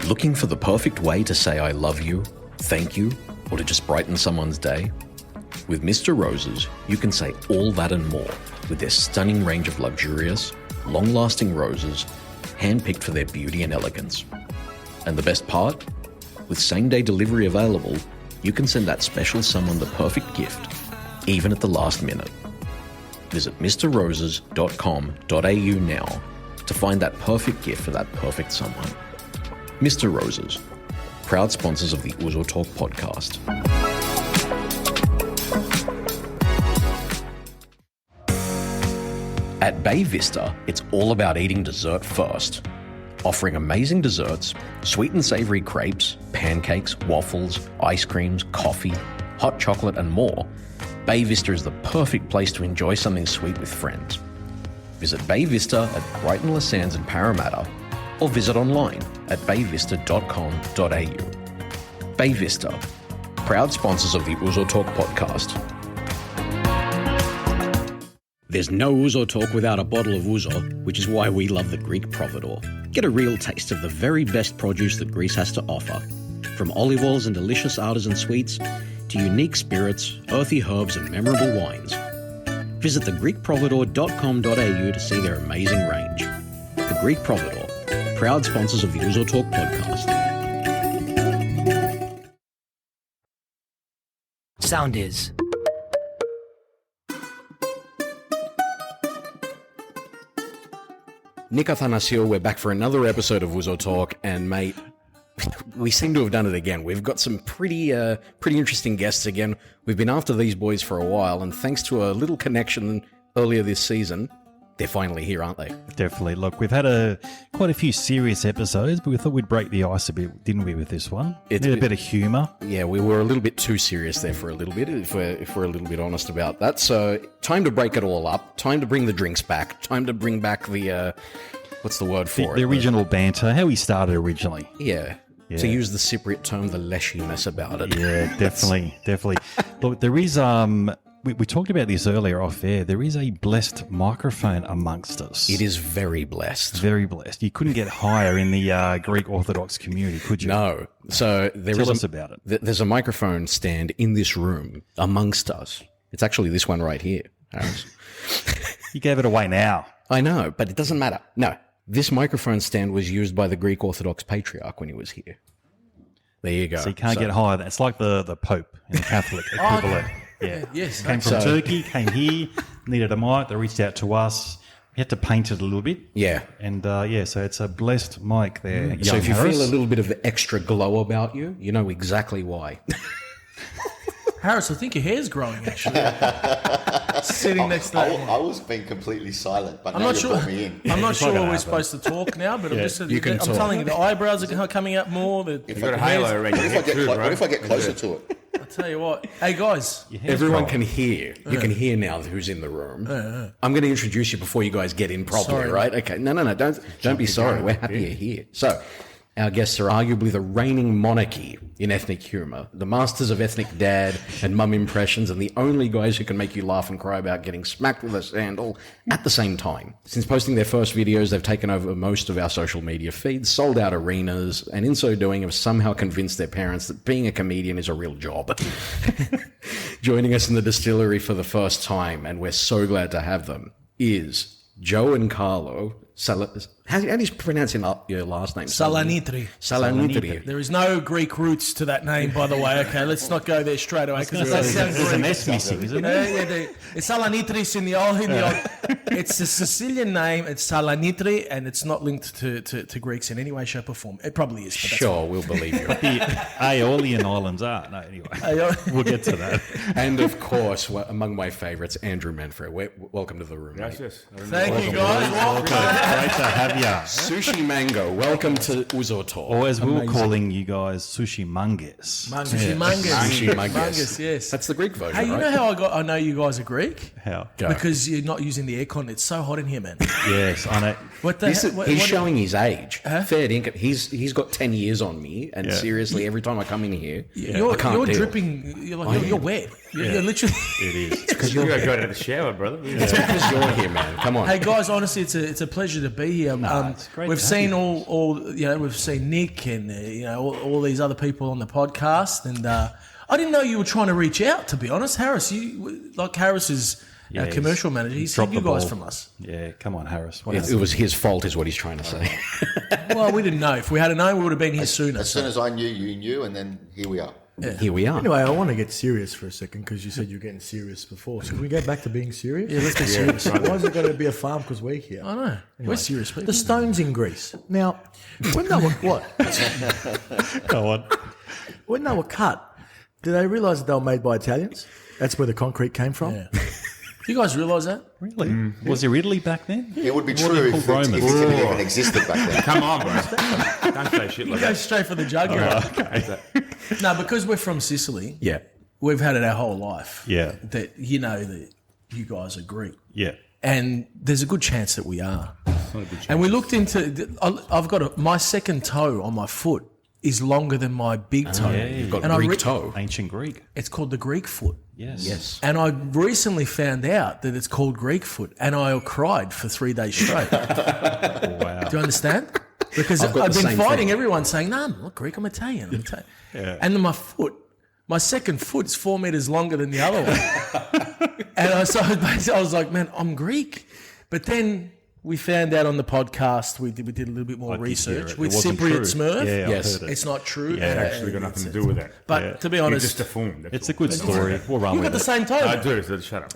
Looking for the perfect way to say I love you, thank you, or to just brighten someone's day? With Mr. Roses, you can say all that and more with their stunning range of luxurious, long-lasting roses, handpicked for their beauty and elegance. And the best part? With same-day delivery available, you can send that special someone the perfect gift, even at the last minute. Visit mrroses.com.au now to find that perfect gift for that perfect someone. Mr. Roses, proud sponsors of the Ouzo Talk podcast. At Bay Vista, it's all about eating dessert first. Offering amazing desserts, sweet and savory crepes, pancakes, waffles, ice creams, coffee, hot chocolate, and more, Bay Vista is the perfect place to enjoy something sweet with friends. Visit Bay Vista at Brighton, Les Sands and Parramatta, or visit online at bayvista.com.au. Bay Vista, proud sponsors of the Ouzo Talk podcast. There's no Ouzo Talk without a bottle of Ouzo, which is why we love the Greek Providore. Get a real taste of the very best produce that Greece has to offer. From olive oils and delicious artisan sweets, to unique spirits, earthy herbs and memorable wines. Visit thegreekprovidore.com.au to see their amazing range. The Greek Providore, proud sponsors of the Ouzo Talk podcast. Sound is. Nick Athanasiou, we're back for another episode of Ouzo Talk, and mate, we seem to have done it again. We've got some pretty interesting guests again. We've been after these boys for a while, and thanks to a little connection earlier this season, they're finally here, aren't they? Definitely. Look, we've had quite a few serious episodes, but we thought we'd break the ice a bit, didn't we, with this one? Need a bit of humour. Yeah, we were a little bit too serious there for a little bit, if we're a little bit honest about that. So, time to break it all up. Time to bring the drinks back. Time to bring back the, what's the word for it? The original banter, how we started originally. Yeah. To use the Cypriot term, the leshiness about it. Yeah, definitely. Look, there is, we talked about this earlier off air, there is a blessed microphone amongst us. It is very blessed. Very blessed. You couldn't get higher in the Greek Orthodox community, could you? No. So Tell us about it. There's a microphone stand in this room amongst us. It's actually this one right here, Harris. You gave it away now. I know, but it doesn't matter. No. This microphone stand was used by the Greek Orthodox Patriarch when he was here. There you go. So you can't get higher. It's like the Pope in the Catholic equivalent. Yeah. Yes. Came from Turkey, came here, needed a mic. They reached out to us. We had to paint it a little bit. Yeah. And so it's a blessed mic there. So if you Harris. feel a little bit of extra glow about you, you know exactly why. Harris, I think your hair's growing, actually. Sitting next to that. I was being completely silent, but I'm now not you sure. brought me in. I'm not sure we're supposed to talk now, but I'm just. you can I'm talk. telling you, the eyebrows are coming out more. You've got a halo around your head too, right? What if I get closer to it? I'll tell you what. Hey guys, Everyone can hear. You can hear now who's in the room. I'm going to introduce you before you guys get in properly, Sorry. right? Okay. No. Don't be sorry. We're happy you're here. So, our guests are arguably the reigning monarchy in ethnic humour, the masters of ethnic dad and mum impressions, and the only guys who can make you laugh and cry about getting smacked with a sandal at the same time. Since posting their first videos, they've taken over most of our social media feeds, sold out arenas, and in so doing have somehow convinced their parents that being a comedian is a real job. Joining us in the distillery for the first time, and we're so glad to have them, is Joe and Carlo. How do you pronounce your last name? Salanitri. There is no Greek roots to that name, by the way. Okay, let's not go there straight away because There's an S missing, isn't there? It's Salanitris in the old. It's a Sicilian name. It's Salanitri, and it's not linked to Greeks in any way, shape, or form. It probably is. But Sure, we'll believe you. The Aeolian Islands are. No, anyway. We'll get to that. And of course, among my favourites, Andrew Manfred. Welcome to the room, mate. Thank you, guys. Great to have you. Sooshi Mango, welcome to Ouzo Talk. Or as we were calling you guys, Sooshi Mangus. Sushi Mangus. Sushi Mangus. Mangus, yes. That's the Greek version, Hey, you right? know how I know you guys are Greek? How? Because you're not using the aircon. It's so hot in here, man. Yes, I know. What the He's showing his age. Fair dinkum. He's got 10 years on me, and seriously, every time I come in here, I can't You're deal. dripping. You're wet. You're literally. It is. It's because You got to go to the shower, brother. it's because you're here, man. Come on. Hey guys, honestly, it's a pleasure to be here. it's a great We've to seen have all we've seen Nick and all these other people on the podcast, and I didn't know you were trying to reach out. To be honest, Harris, Harris is our commercial manager. He said you guys from us. Yeah, come on, Harris. It was his fault, is what he's trying to say. Well, we didn't know. If we had known, we would have been here sooner. As soon as I knew, you knew, and then here we are. Here we are. Anyway, I want to get serious for a second because you said you were getting serious before. So can we go back to being serious? Yeah, let's be serious. Why is it going to be a farm because we're here? I know. We're serious people. The Stones in Greece. Now, when they were Go on. when they were cut, did they realise that they were made by Italians? That's where the concrete came from. Yeah. You guys realise that? Really? Was there Italy back then? It would be What true do you if call it Romans? even existed back then. Come on, bro. Don't say shit You like go that. straight for the jugular. No, because we're from Sicily. Yeah. We've had it our whole life. Yeah. That that you guys are Greek. Yeah. And there's a good chance that we are. And we looked into. I've got my second toe on my foot is longer than my big toe. You've got and Greek toe. Ancient Greek. It's called the Greek foot. Yes. And I recently found out that it's called Greek foot, and I cried for 3 days straight. Wow. Do you understand? Because I've got I've the been same fighting thing. everyone saying, no, I'm not Greek, I'm Italian. Yeah. And then my second foot's 4 meters longer than the other one. And I was like, man, I'm Greek. But then we found out on the podcast, we did a little bit more I did hear research it. with It wasn't Cypriot true. Smurf. Yeah, I've Yes. heard it. It's not true. Yeah, It's actually got nothing to do with that. But to be You're honest, just a form. That's It's a all. good story. We'll run you've got with the it. same toe. I mate. do, so shut up.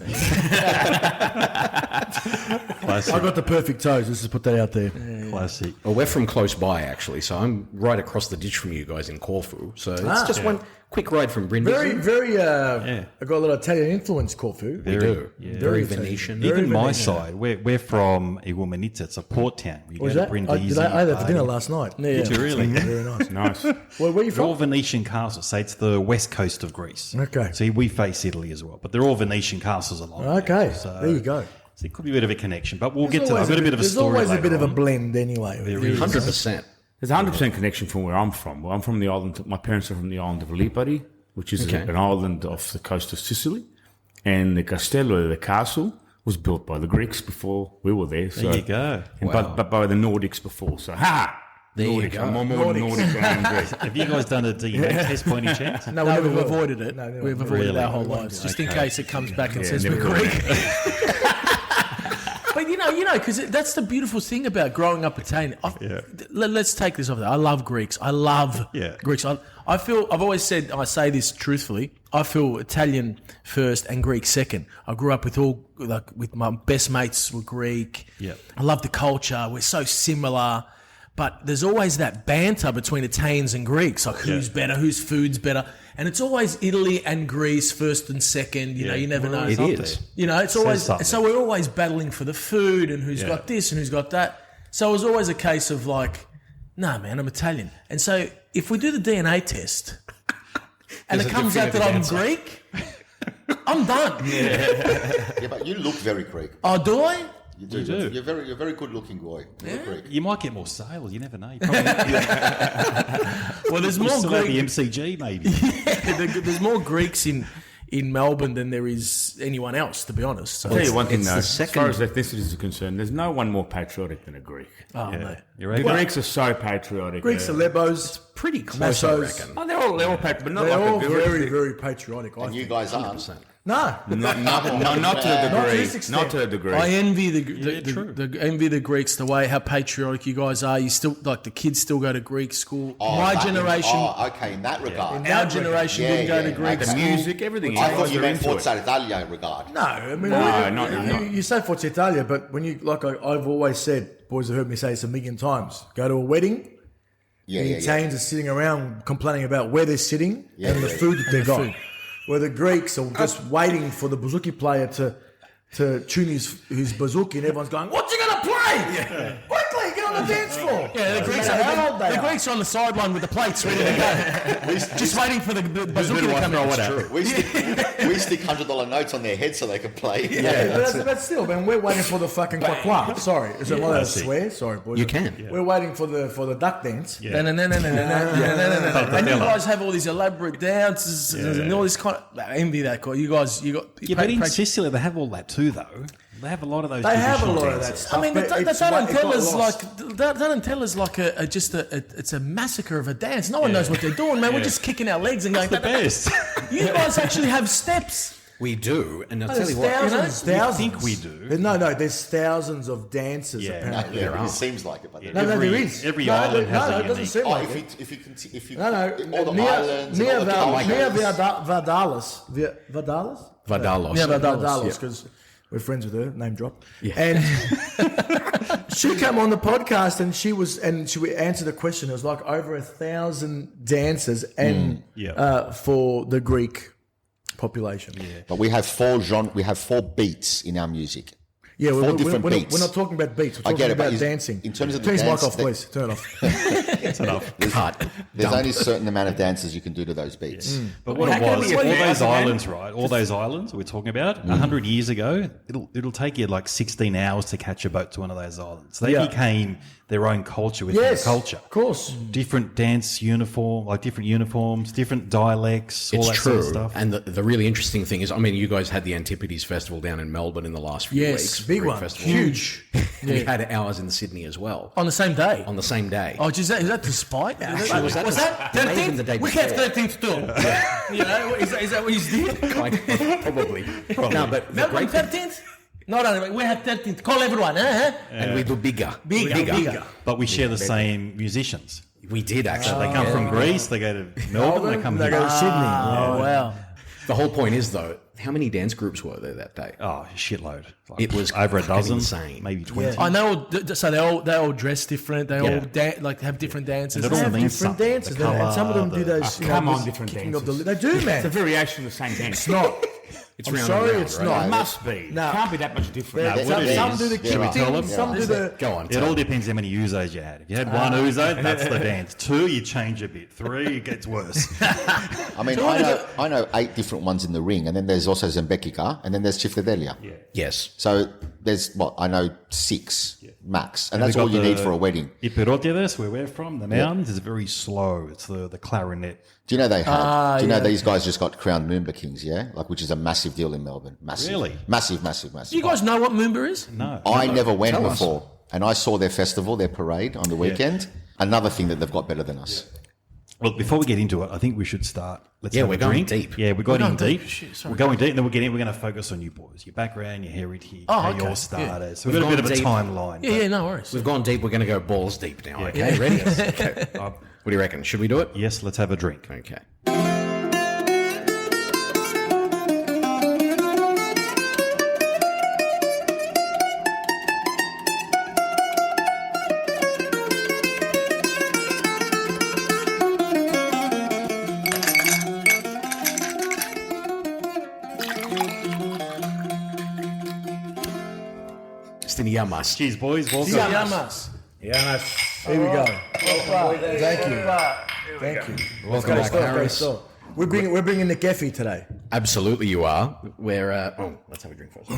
Classic. I got the perfect toes. Let's just put that out there. Classic. Well, we're from close by, actually. So I'm right across the ditch from you guys in Corfu. So it's just one quick ride from Brindisi. Very. I got a lot of Italian influence, Corfu. We do. yeah. Very Very Venetian. Very Even my Venetian. side, we're from Igoumenitsa. It's a port town. You Was go that? to I Brindisi. had that for party. dinner last night. Yeah. Did you really? Very nice. Nice. Where are you They're all from? Venetian castles. So it's the west coast of Greece. Okay. So we face Italy as well, but they're all Venetian castles along Okay, there. So, there you go. So it could be a bit of a connection, but we'll get to that. I've got a bit of a There's story always a later bit of a on. blend anyway. There is. 100%. There's a 100% connection from where I'm from. Well, I'm from the island. My parents are from the island of Lipari, which is Okay. an island off the coast of Sicily. And the castello, the castle, was built by the Greeks before we were there. So, There you go. and but by the Nordics before. So, There you Nordics. go. I'm more Nordic than I'm Greek. Have you guys done a DNA test by any chance? No, No, never we've will. avoided it. No, never We've will. avoided Really? our whole lives, just in case it comes back and says we're never will. Greek. But because that's the beautiful thing about growing up Italian. Let's take this off there. I love Greeks. I love Greeks. I feel, I've always said, I say this truthfully, I feel Italian first and Greek second. I grew up with with my best mates were Greek. Yeah. I love the culture. We're so similar. But there's always that banter between Italians and Greeks, like who's better, whose food's better. And it's always Italy and Greece first and second. You know, you never know. It is. You know, it's Says always something. so we're always battling for the food and who's got this and who's got that. So it was always a case of like, nah, man, I'm Italian. And so if we do the DNA test and it comes out that I'm Greek, I'm done. Yeah, but you look very Greek. Oh, do I? You do. do. You're a very good looking boy. You look Greek. You might get more sales. You never know. You probably Well, there's you more still have the Greek. MCG maybe. There's more Greeks in Melbourne than there is anyone else, to be honest. So I'll tell you one thing, it's though. the As second- far as ethnicities are concerned, there's no one more patriotic than a Greek. oh, mate. You The reckon? Greeks are so patriotic. Greeks are Lebos. Pretty close, I Massos. reckon. Oh, they're all patriotic, but not They're like all the Greeks. very, very patriotic. I And you think. guys aren't. No. Not to the Not to degree. this extent. Not to the degree. I envy true. envy the Greeks, the way how patriotic you guys are. You still like the kids still go to Greek school. My that- generation, okay, in that regard. our generation Yeah, didn't go yeah, to Greek the school. music, everything. I You thought guys you are meant into it. Forza Italia regard. No, I mean, No, you say Forza Italia, but when you I've always said, boys have heard me say this a million times. Go to a wedding, Yeah, the yeah, yeah. Italians are sitting around complaining about where they're sitting Yeah, and the yeah, food that they got. food. Where the Greeks are just waiting for the bouzouki player to tune his bouzouki, and everyone's going, "What's he gonna play? Quickly, get on the dance floor!" Yeah, the Greeks, the Greeks are on the sideline with the plates ready to go, just waiting for the bazooka to come out. We stick $100 notes on their heads so they can play. But still, man, we're waiting for the fucking kwa. Sorry, is it allowed to swear? Sorry, boys. You can. We're waiting for the duck dance. Yeah. And you guys have all these elaborate dances and all this kind of. I envy that. You guys, you got. Yeah, but in Sicily they have all that too, though. They have a lot of those. They have a traditional lot of that dances. stuff. I mean, but they it's don't it tell got us lost. they don't tell us like it's a massacre of a dance. No one knows what they're doing, man. We're just kicking our legs and going. The best. You guys actually have steps. We do, and I'll tell There's you what. thousands. You think we do? No, there's thousands of dancers. Yeah. Apparently. Yeah, it seems like it, but Yeah. No, there is. Every no, island has a it doesn't unique- seem like if it. you No, all the islands, and all the Vardalos. Vardalos? Vardalos. Yeah, Yeah. Vardalos, because we're friends with her, name drop. Yeah. And she came on the podcast and she answered a question. It was like over 1,000 dancers and for the Greek population. Yeah. But we have four beats in our music. Yeah, Four different we're beats. We're not talking about beats. We're I talking get it, but about is- dancing. in terms of the Turn his dance, mic off, they- please. Turn it off. It's enough. There's only a certain amount of dances you can do to those beats. But what it How can was, we all afford those that, man? islands, right? All those islands we're talking about, 100 years ago, it'll take you like 16 hours to catch a boat to one of those islands. They Yeah. became their own culture within Yes, the culture. of course. Different dance uniform, like different uniforms, different dialects, all It's that true. sort of stuff. And the really interesting thing is, I mean, you guys had the Antipodes Festival down in Melbourne in the last few Yes, weeks. Big Greek one. Festival. Huge. We had ours in Sydney as well On the same day. on the same day. Oh, is that the spike? Actually, was that that the- even the day 13th? We have before. 13th too. You know, is that what he's doing? Probably. No, but the Melbourne great 13th? No, we have 13th. Call everyone, huh? and we do bigger. Bigger. But we share the same musicians. We did actually. They come from Greece, they go to Melbourne, they come They here. go to Sydney. Oh, wow. The whole point is though, how many dance groups were there that day? Oh, a shitload. Like, It was over a fucking dozen, insane. maybe 20. I know. So they all dress different. They all have different dances. And it all They have means different something. dances, The and some of them colour, do those. come on, this different kicking of the dances. They do, It's a man. variation of the same dance. It's not. I'm round sorry, and round, it's right? not. It must be. No. Can't be that much different. Some, what it some is- do the Yeah, right. kicking, some do the. Go on. It tell all me. depends how many Ouzos you had. If you had one Ouzo, that's the dance. Two, you change a bit. Three, it gets worse. I mean, I know 8 different ones in the ring, and then there's also Zembekika, and then there's Chifledelia. Yeah. Yes. So there's I know 6 max, and that's we've all got you the- need for a wedding. Iperotiades, where we're from, the mountains, is very slow. It's the clarinet. Do you know they had? Do you know these guys just got crowned Moomba Kings? Yeah, which is a massive deal in Melbourne. Massive, Really? massive. Do you guys know what Moomba is? No. I never went Tell us. before, and I saw their festival, their parade on the weekend. Another thing that they've got better than us. Well, before we get into it, I think we should start. Let's Yeah, have we're a going drink. deep. Yeah, we're going in going deep. deep. Shit, sorry. We're going deep, and then we're going to focus on you boys, your background, your heritage, Oh, how okay. you all started. So We've we've got a bit gone of a deep. timeline. Yeah, no worries. We've gone deep. We're going to go balls deep now. Okay, ready? Okay. What do you reckon? Should we do it? Yes, let's have a drink. Okay. Stiniyamas. Cheers, boys. Welcome. Yamas. Yeah, here we go. Thank you. Thank you. Welcome back, Harris. So, we're bringing the Geffy today. Absolutely, you are. We're. Let's have a drink first.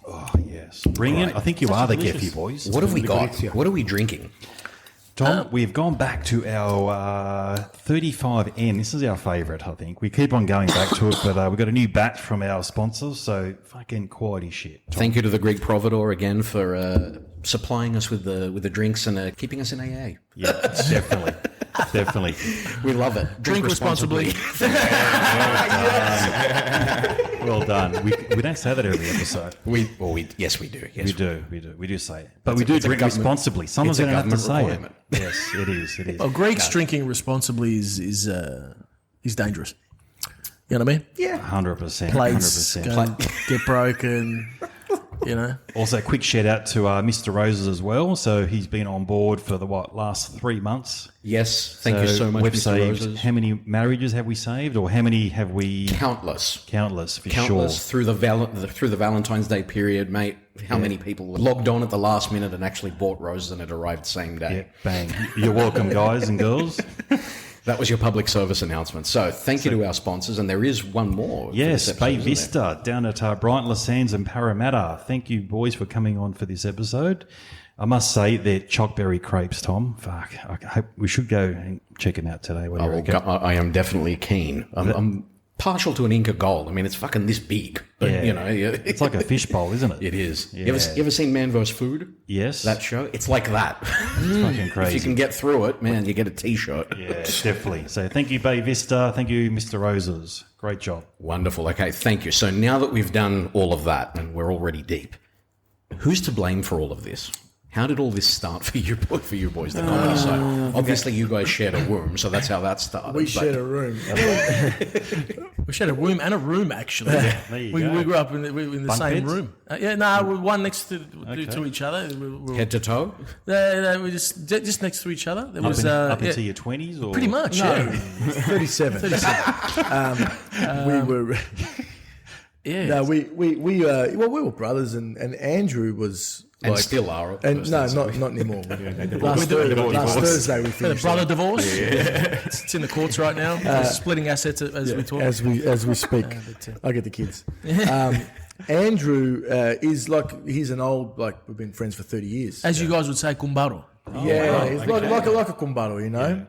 Oh, yes. Bring in. I think you are the Geffy boys. What have we got? What are we drinking? Tom, we've gone back to our 35N. This is our favourite, I think. We keep on going back to it, but we've got a new batch from our sponsors, so fucking quality shit. Tom. Thank you to the Greek Providor again for supplying us with the drinks and keeping us in AA. Yeah, definitely. Definitely. We love it. Drink responsibly. Well done. We don't say that every episode. Yes, we do. Yes, We do say it. But we do it's a drink government- responsibly. Someone's it's a going to have to say government it. Yes, it is. It is. Well, Greeks drinking responsibly is dangerous. You know what I mean? Yeah. 100%. Plates 100%. go and get broken. You know. Also, quick shout out to Mr. Roses as well. So he's been on board for the last 3 months. Yes. Thank you so much, We've Mr. saved. Roses. How many marriages have we saved, or how many have we? Countless. Countless, for Countless sure. through the Valentine's Day period, mate. How many people logged on at the last minute and actually bought roses and it arrived same day? Yeah, bang. You're welcome, guys and girls. That was your public service announcement. So thank you to our sponsors, and there is one more. for Yes, this episode, Bay isn't there? Vista down at Brighton, Les Sands and Parramatta. Thank you, boys, for coming on for this episode. I must say that chockberry crepes, Tom. Fuck, I hope we should go and check them out today. What do you reckon? I am definitely keen. I'm partial to an Inca gold. I mean, it's fucking this big. But, It's like a fishbowl, isn't it? It is. Yeah. You ever seen Man vs. Food? Yes. That show? It's like that. It's fucking crazy. If you can get through it, man, you get a T-shirt. Yeah, definitely. So thank you, Bay Vista. Thank you, Mr. Roses. Great job. Wonderful. Okay, thank you. So now that we've done all of that and we're already deep, who's to blame for all of this? How did all this start for you boys, the comedy side? Obviously, you guys shared a womb, so that's how that started. We shared a room. We shared a room and a room, actually. There you We go. grew up in the Bunk same beds? room. We're one next to each other. Head to toe? We're just next to each other. There was Up into your 20s? Or? pretty much, No, yeah. 37. We were. Yeah. No, we were brothers, and Andrew was. And still are. And no, not anymore. Last Thursday we The finished. brother divorce. It's in the courts right now. We're splitting assets as we talk. As we speak. I get the kids. Andrew is he's an old we've been friends for 30 years. As you guys would say, kumbaro. He's like a kumbaro, you know.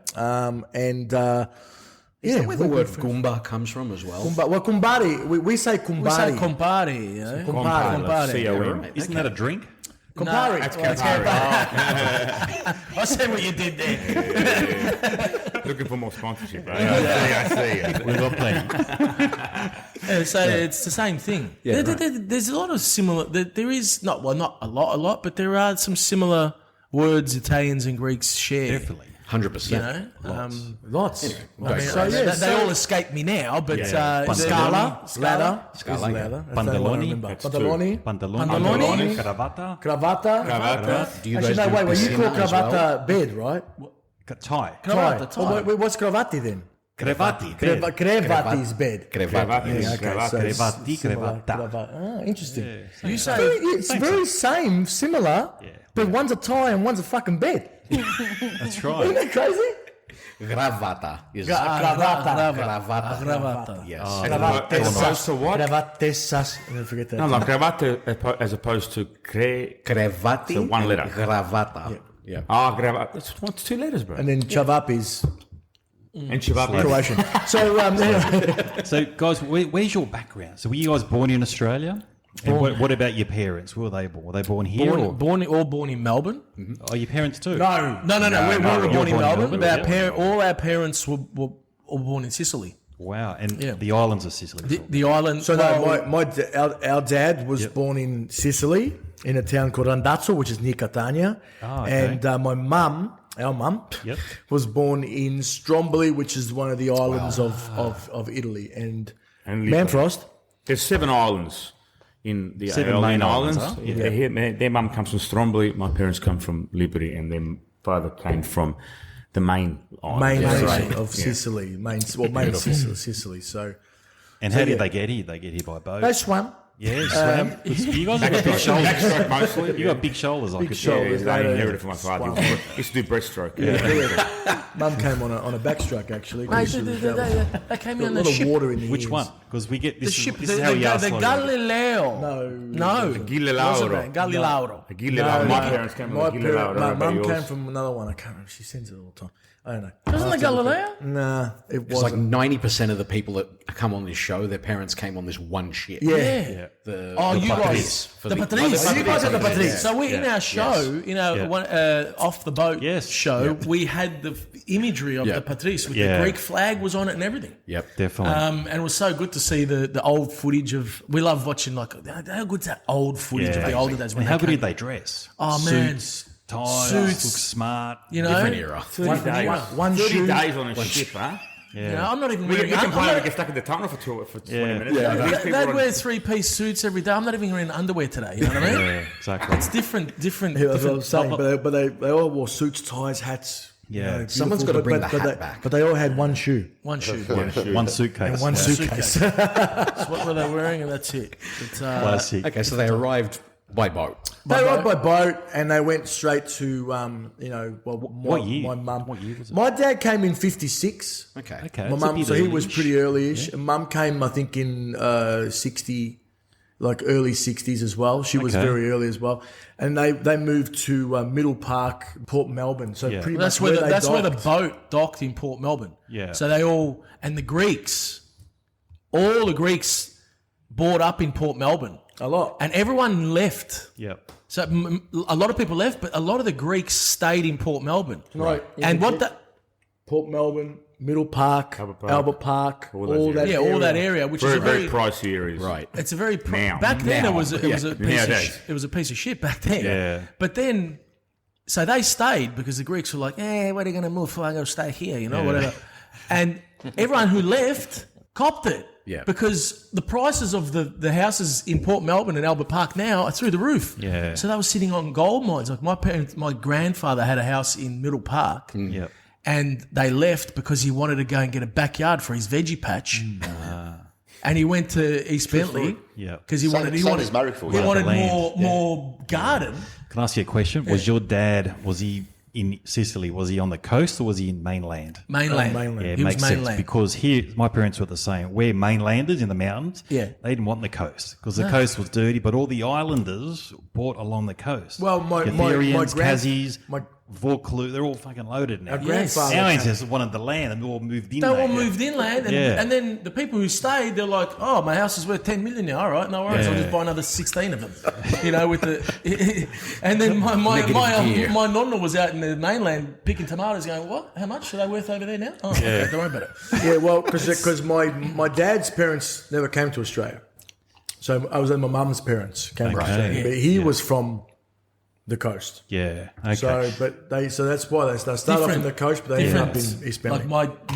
Is that where the word Goomba comes from as well? Kumbari. We say kumbari. We say compare, you know? Compare. C-O-M. Isn't that a drink? Compari. I see what you did there. Looking for more sponsorship, right? I see. We've got plenty. So it's the same thing. There's a lot of similar. There is not a lot, but there are some similar words Italians and Greeks share. Definitely. 100%. You know, Lots. they all escape me now, but Scala. Scala. Pantaloni. Pantaloni. Pantaloni. Cravatta. Cravata. Do you Actually, guys no, do wait. You piscina call as well? cravata bed, right? Tie. Cravata, tie. What's cravati then? Crevati. Crevati's bed. Crevati. Yeah, okay, so it's Crevati, similar. cravata. Interesting. You say It's very similar, but one's a tie and one's a fucking bed. That's Isn't right. that crazy? Gravata. Is Cravata. Gravata. Yes. As opposed to what? Cravatessas. I never forget that. No, cravata as opposed to Crevati. So one letter. Gravata. Yeah. Gravata. It's 2 letters, bro. And then chavap is And Chivapa. Croatian. So, So, guys, where's your background? So, were you guys born in Australia? And what about your parents? Where were they born? Were they born here? or? born in Melbourne. Oh, your parents too? no. No. We were born in Melbourne, but yeah. all our parents were all born in Sicily. Wow. And Yeah. the islands of Sicily. The island. So our dad was born in Sicily in a town called Randazzo, which is near Catania, okay. and our mum Yep. was born in Stromboli, which is one of the islands of Italy, and And Manfrost. There's 7 islands in the 7 Ionian main islands, Islands. huh? Yeah. Their mum comes from Stromboli. My parents come from Lipari, and their father came from the main island. Main Yeah. nation of Sicily, main Sicily. So And how did they get here? They get here by boat? they swam. Yeah, swam. You guys have got big shoulders. Backstroke mostly. You got big shoulders, I could Yeah, shoulders. I They inherited from my father. swam. He used to do breaststroke. Mum came on a backstroke actually. Mate, 'cause they came a in on the lot of ship. water in the Which ears. one? Because we get The this. ship. This is how we are The slowly. Galileo. No. Gililauro. Galilauro. Gililauro. My parents came from Gililauro. My mum Yours. came from another one. I can't remember. She sends it all the time. I don't know. Wasn't the Galileo? Nah, it It's like wasn't. 90% of the people that come on this show, their parents came on this one ship. Yeah. The You Patrice guys. for The Patrice. Oh, you guys had the Patrice. So we in our show, one off the boat Yes. show, we had the imagery of Yeah. the Patrice with Yeah. the Greek flag was on it and everything. Yep. Definitely. And it was so good to see the old footage of. We love watching how good's that old footage of the older days when and how they good came. did they dress? Oh, man. Suits, ties, Suits. look smart. You know, Different era. 30 days. One 30 shoe. days on a ship, huh? You know, I'm not even We wearing. can I'm play not- we get stuck in the tunnel for 20 minutes. They'd wear 3-piece suits every day. I'm not even wearing underwear today. You know what I mean? Yeah, exactly. It's different. Yeah, that's what I'm saying. But they all wore suits, ties, hats. Yeah. Someone's beautiful, got to bring but the hat they, back. But they all had one shoe One shoe. One suitcase. and one suitcase. That's what were they wearing, and that's it. But, Classic. Okay, so they arrived by boat. They arrived by boat and they went straight to, What year? my mum. What year was it? My dad came in 56. Okay. Okay. My that's a mum, bit so he was early-ish. pretty early-ish. And mum came, I think, in 60, like early 60s as well. She was Okay. very early as well. And they moved to Middle Park, Port Melbourne. So Yeah. pretty that's much where they the docked. boat docked in Port Melbourne. Yeah. So they all and the Greeks all the Greeks bought up in Port Melbourne. A lot. And everyone left. Yep. So a lot of people left, but a lot of the Greeks stayed in Port Melbourne. Right. And what the... Port Melbourne, Middle Park, Albert Park, all that all that area, which is a very pricey areas. Right. It's a very Now. back then. Now. It was a piece Nowadays. it was a piece of shit back then. Yeah. But then, so they stayed because the Greeks were like, where are you going to move? I'm going to stay here, whatever. And everyone who left copped it. Yeah. Because the prices of the houses in Port Melbourne and Albert Park now are through the roof. Yeah. So they were sitting on gold mines. Like my grandfather had a house in Middle Park. Yep. And they left because he wanted to go and get a backyard for his veggie patch. And he went to East Bentley because he wanted Same as Marrickville, yeah. wanted Land. more garden. Can I ask you a question? Was your dad, was he in Sicily? Was he on the coast or was he in mainland? Mainland. mainland. Yeah, it He was makes sense mainland. because here, my parents were the same. We're mainlanders in the mountains. Yeah. They didn't want the coast because the coast was dirty, but all the islanders bought along the coast. Well, my Gatherians, grand- Kazis, my- Vaucluse, they're all fucking loaded now. Our grandfather. Our ancestors wanted the land and they all moved in. They all moved inland, Yeah. and then the people who stayed, they're like, "Oh, my house is worth 10 million now. All right, no worries. I'll Yeah. just buy another 16 of them." With the, and then my gear. my nonna was out in the mainland picking tomatoes, going, "What? How much are they worth over there now?" Oh, okay, don't worry about it. Yeah, well, because my dad's parents never came to Australia. So I was at my mum's parents came to Australia. But he was from the coast. Yeah. Okay. So that's why they started off in the coast, but they ended up in East Bentley. Like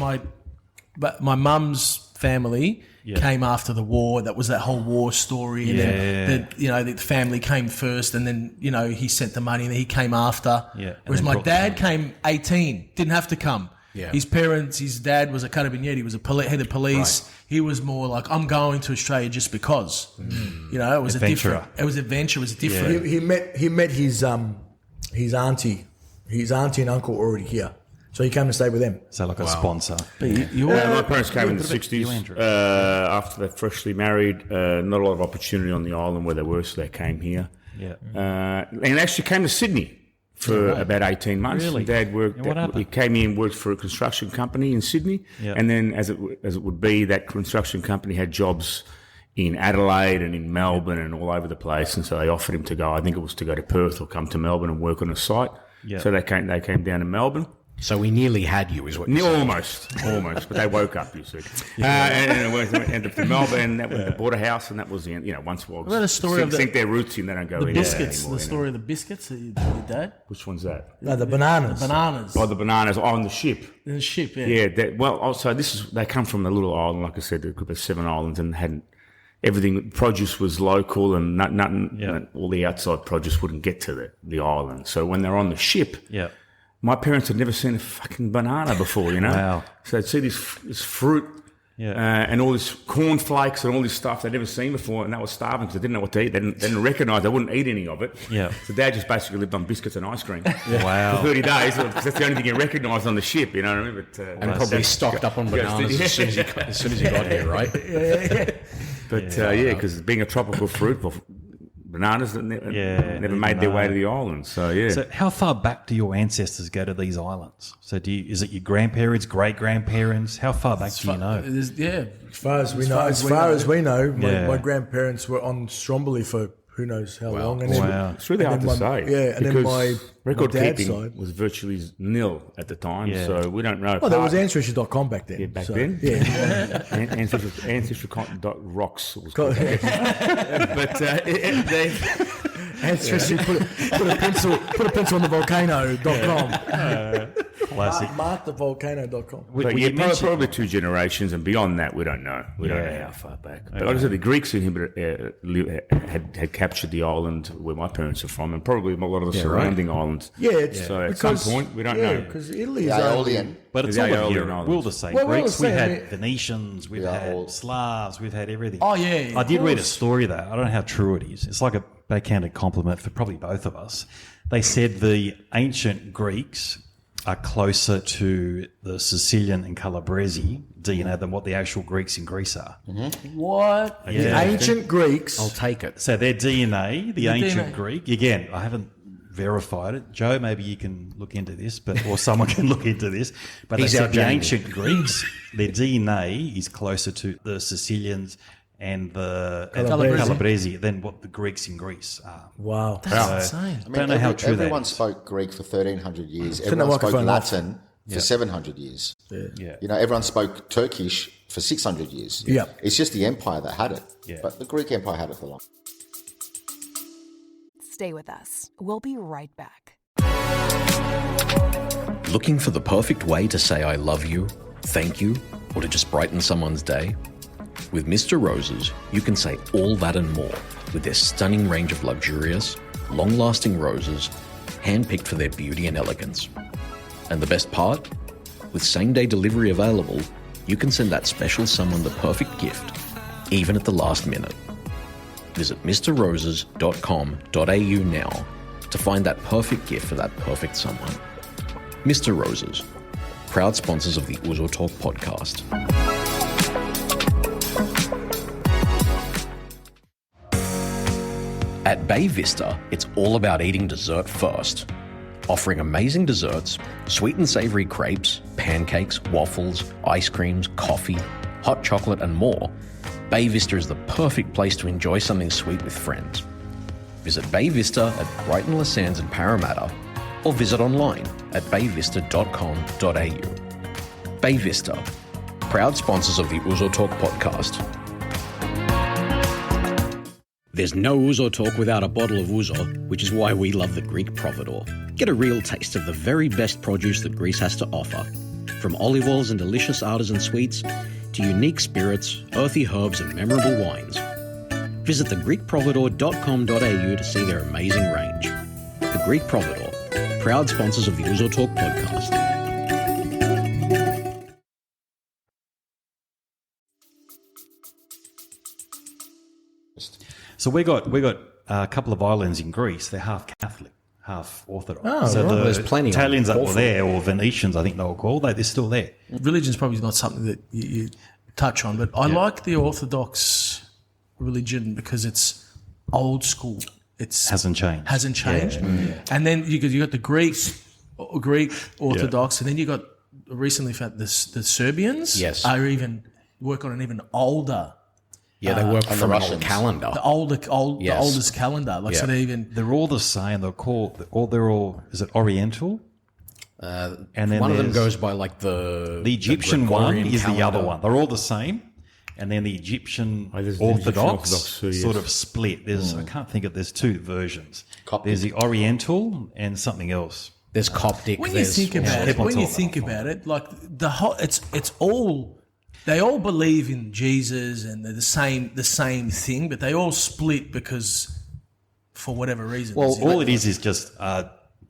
my mum's family came after the war. That was that whole war story. And then the family came first, and then he sent the money, and he came after. Yeah, and Whereas then my brought the dad money. came 18, didn't have to come. Yeah. His dad was a carabinieri. He was a head of police. Right. He was more like, I'm going to Australia just because. It was Adventurer. a different. It was different. He met his auntie and uncle already here, so he came to stay with them. So like a sponsor. My parents came in the You, 60s. Andrew. After they freshly married, not a lot of opportunity on the island where they were, so they came here. Yeah. And actually came to Sydney for about 18 months. Really? Dad worked. And what happened? He came here and worked for a construction company in Sydney. Yeah. And then, as it would be, that construction company had jobs in Adelaide and in Melbourne and all over the place. And so they offered him to go. I think it was to go to Perth or come to Melbourne and work on a site. Yeah. So they came down to Melbourne. So we nearly had you, is what you're saying. Almost, but they woke up, you see. And it ended up to Melbourne. They bought a house, and that was the end. Once was About the story of sink their roots in, they don't go The in biscuits. anymore, The story of the biscuits. Your dad. Which one's that? No, the bananas. Bananas. Oh, the bananas on the ship. In the ship. Yeah. Yeah. Also, they come from a little island, like I said, a group of 7 islands, and hadn't everything. Produce was local, and nothing. All the outside produce wouldn't get to the island. So when they're on the ship, Yeah. my parents had never seen a fucking banana before, Wow. So they'd see this fruit and all this cornflakes and all this stuff they'd never seen before, and they were starving because they didn't know what to eat. They didn't recognise, they wouldn't eat any of it. Yeah. So Dad just basically lived on biscuits and ice cream Wow. for 30 days. Because that's the only thing he recognised on the ship, you know what I mean? But, And probably stocked up on bananas as soon as you got here, right? But because being a tropical fruit, bananas that never made their way to the island. So, yeah. So how far back do your ancestors go to these islands? So is it your grandparents, great-grandparents? How far back do you know? As far as we know, my grandparents were on Stromboli for who knows how long. And then, It's really hard to say. Yeah, and then my record dad's keeping side. was virtually nil at the time, Yeah. so we don't know. Well, there was Ancestry.com back then. Yeah, back so, then? Yeah. Ancestry.rocks was called. But Ancestry, put a pencil on the volcano.com. Classic. Markthevolcano.com. But you mentioned- probably 2 generations, and beyond that, we don't know. We don't know how far back. But like I said, the Greeks had captured the island where my parents are from, and probably a lot of the surrounding islands. Yeah, it's So at some point, we don't know. because Italy is The only... Aeolian. But it's The all of Aeolian Europe. Islands. We're all the same. Well, we're all Greeks, the we've same. had Venetians, we've Yeah, had all- Slavs, we've had everything. Oh, yeah, I of did read a course. story though. I don't know how true it is. It's like a backhanded compliment for probably both of us. They said the ancient Greeks are closer to the Sicilian and Calabrese DNA than what the actual Greeks in Greece are. What? Yeah. Ancient Greeks. I'll take it. So their DNA, the ancient DNA. Greek, again, I haven't verified it. Joe, maybe you can look into this, or someone can look into this. But they said the Jamie. ancient Greeks, their DNA is closer to the Sicilians and the Calabresi than what the Greeks in Greece are. Wow. That's insane. I mean, Don't know how true that everyone is. spoke Greek for 1,300 years. Turn the Everyone spoke microphone off. Latin for 700 years. Yeah. You know, everyone spoke Turkish for 600 years. Yeah. It's just the empire that had it. Yeah. But the Greek empire had it for long. Stay with us. We'll be right back. Looking for the perfect way to say I love you, thank you, or to just brighten someone's day? With Mr. Roses, you can say all that and more with their stunning range of luxurious, long-lasting roses, handpicked for their beauty and elegance. And the best part? With same-day delivery available, you can send that special someone the perfect gift, even at the last minute. Visit mrroses.com.au now to find that perfect gift for that perfect someone. Mr. Roses, proud sponsors of the Ouzo Talk podcast. At Bay Vista, it's all about eating dessert first. Offering amazing desserts, sweet and savory crepes, pancakes, waffles, ice creams, coffee, hot chocolate, and more, Bay Vista is the perfect place to enjoy something sweet with friends. Visit Bay Vista at Brighton, Les Sands and Parramatta, or visit online at bayvista.com.au. Bay Vista, proud sponsors of the Ouzo Talk podcast. There's no Ouzo Talk without a bottle of Ouzo, which is why we love the Greek Providor. Get a real taste of the very best produce that Greece has to offer. From olive oils and delicious artisan sweets, to unique spirits, earthy herbs and memorable wines. Visit thegreekprovidor.com.au to see their amazing range. The Greek Providor, proud sponsors of the Ouzo Talk podcast. So we got a couple of islands in Greece. They're half Catholic, half Orthodox. Oh, so right. the There's plenty of Italians that were awful. there, or Venetians, I think they were called, they're still there. Religion's probably not something that you touch on, but I like the Orthodox religion because it's old school. It's Hasn't changed. hasn't changed. And then you got the Greek Orthodox, and then you got recently found the Serbians. Yes. are even work on an even older, Yeah, they work and from the an old Russians. calendar. the Yes. oldest calendar. Like so, Yeah. they even They're all the same. They're all, is it Oriental? And then One of them there's- goes by like the The Egyptian one Gregorian is the other calendar. one. They're all the same. And then the Egyptian there's the Egyptian Orthodox Orthodox too, yes. sort of split. There's I can't think of. There's two versions. Coptic. There's the Oriental and something else. There's Coptic. when you there's think about it, keep on when you talking. think about it, like the whole, it's all. They all believe in Jesus and they're the same thing, but they all split because for whatever reason. Well, all it is just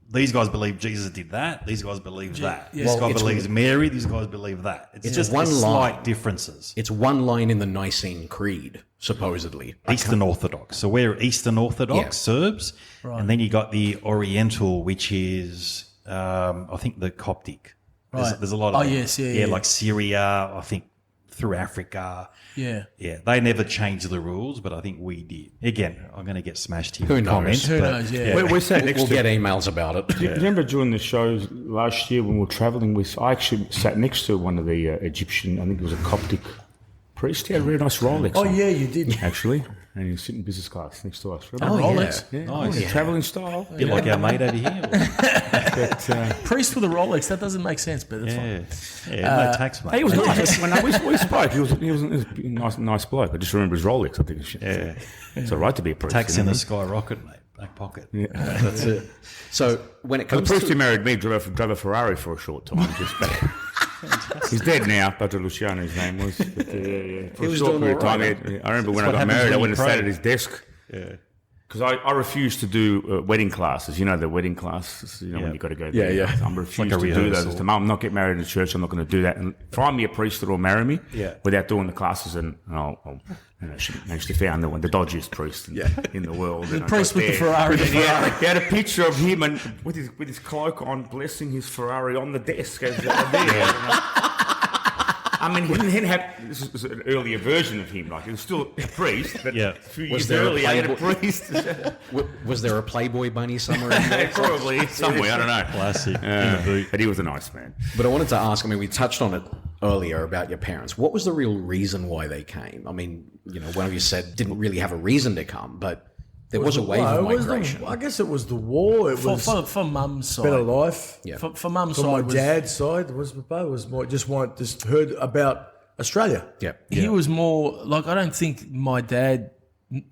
these guys believe Jesus did that. These guys believe that. yeah. This Well, guy it's- believes Mary. These guys believe that. It's just one line. slight differences. It's one line in the Nicene Creed, supposedly. Eastern Orthodox. So we're Eastern Orthodox Yeah. Serbs, and then you got the Oriental, which is I think the Coptic. There's a lot of Oh, yes, yeah. like Syria. I think through Africa. Yeah. Yeah, they never changed the rules, but I think we did. Again, I'm going to get smashed here. Who with knows? comments, Who but- knows? Yeah. We're sat next We'll to. get emails about it. Do you remember during the shows last year when we were travelling with? I actually sat next to one of the Egyptian. I think it was a Coptic priest. He had a really nice Rolex. Oh, on, yeah, you did. actually, and he was sitting business class next to us. Oh, Remember? Rolex. Yeah, Nice. travelling style. Bit like our mate over here. Priest with a Rolex. That doesn't make sense, but it's fine. Yeah, no tax, mate. He was nice. When we spoke, he was a nice bloke. I just remember his Rolex. I think it's all right to be a priest. Tax you in know? the skyrocket, mate. Back pocket. That's it. So when it The comes priest to who married me drove a Ferrari for a short time. Just back. He's dead now. Padre Luciano, his name was. But, for a was short doing period of all time. right, I remember when I what got happens married, I when went you and sat pray. at his desk. Yeah. Because I refused to do wedding classes. You know, the wedding classes, when you got to go there. Yeah, yeah. I'm refused Like a to do those. rehearsal. I said, Mum, I'm not getting married in the church. I'm not going to do that. And find me a priest that will marry me without doing the classes. And she managed to found the dodgiest priest in the world. The priest with the Ferrari. He had a picture of him and with his cloak on, blessing his Ferrari on the desk. As they were there, I mean, he didn't have. This was an earlier version of him. Like he was still a priest, but a few years earlier, he had a priest. Was there a Playboy bunny somewhere in there? Probably somewhere. I don't know. Classic. In the boot. But he was a nice man. But I wanted to ask, I mean, we touched on it earlier about your parents. What was the real reason why they came? I mean, one of you said didn't really have a reason to come, but there was a wave of migration. I guess it was the war. It was For mum's side. better life. Yeah. For mum's For side. my dad's side, it was more just heard about Australia. Yeah. He was more like, I don't think my dad,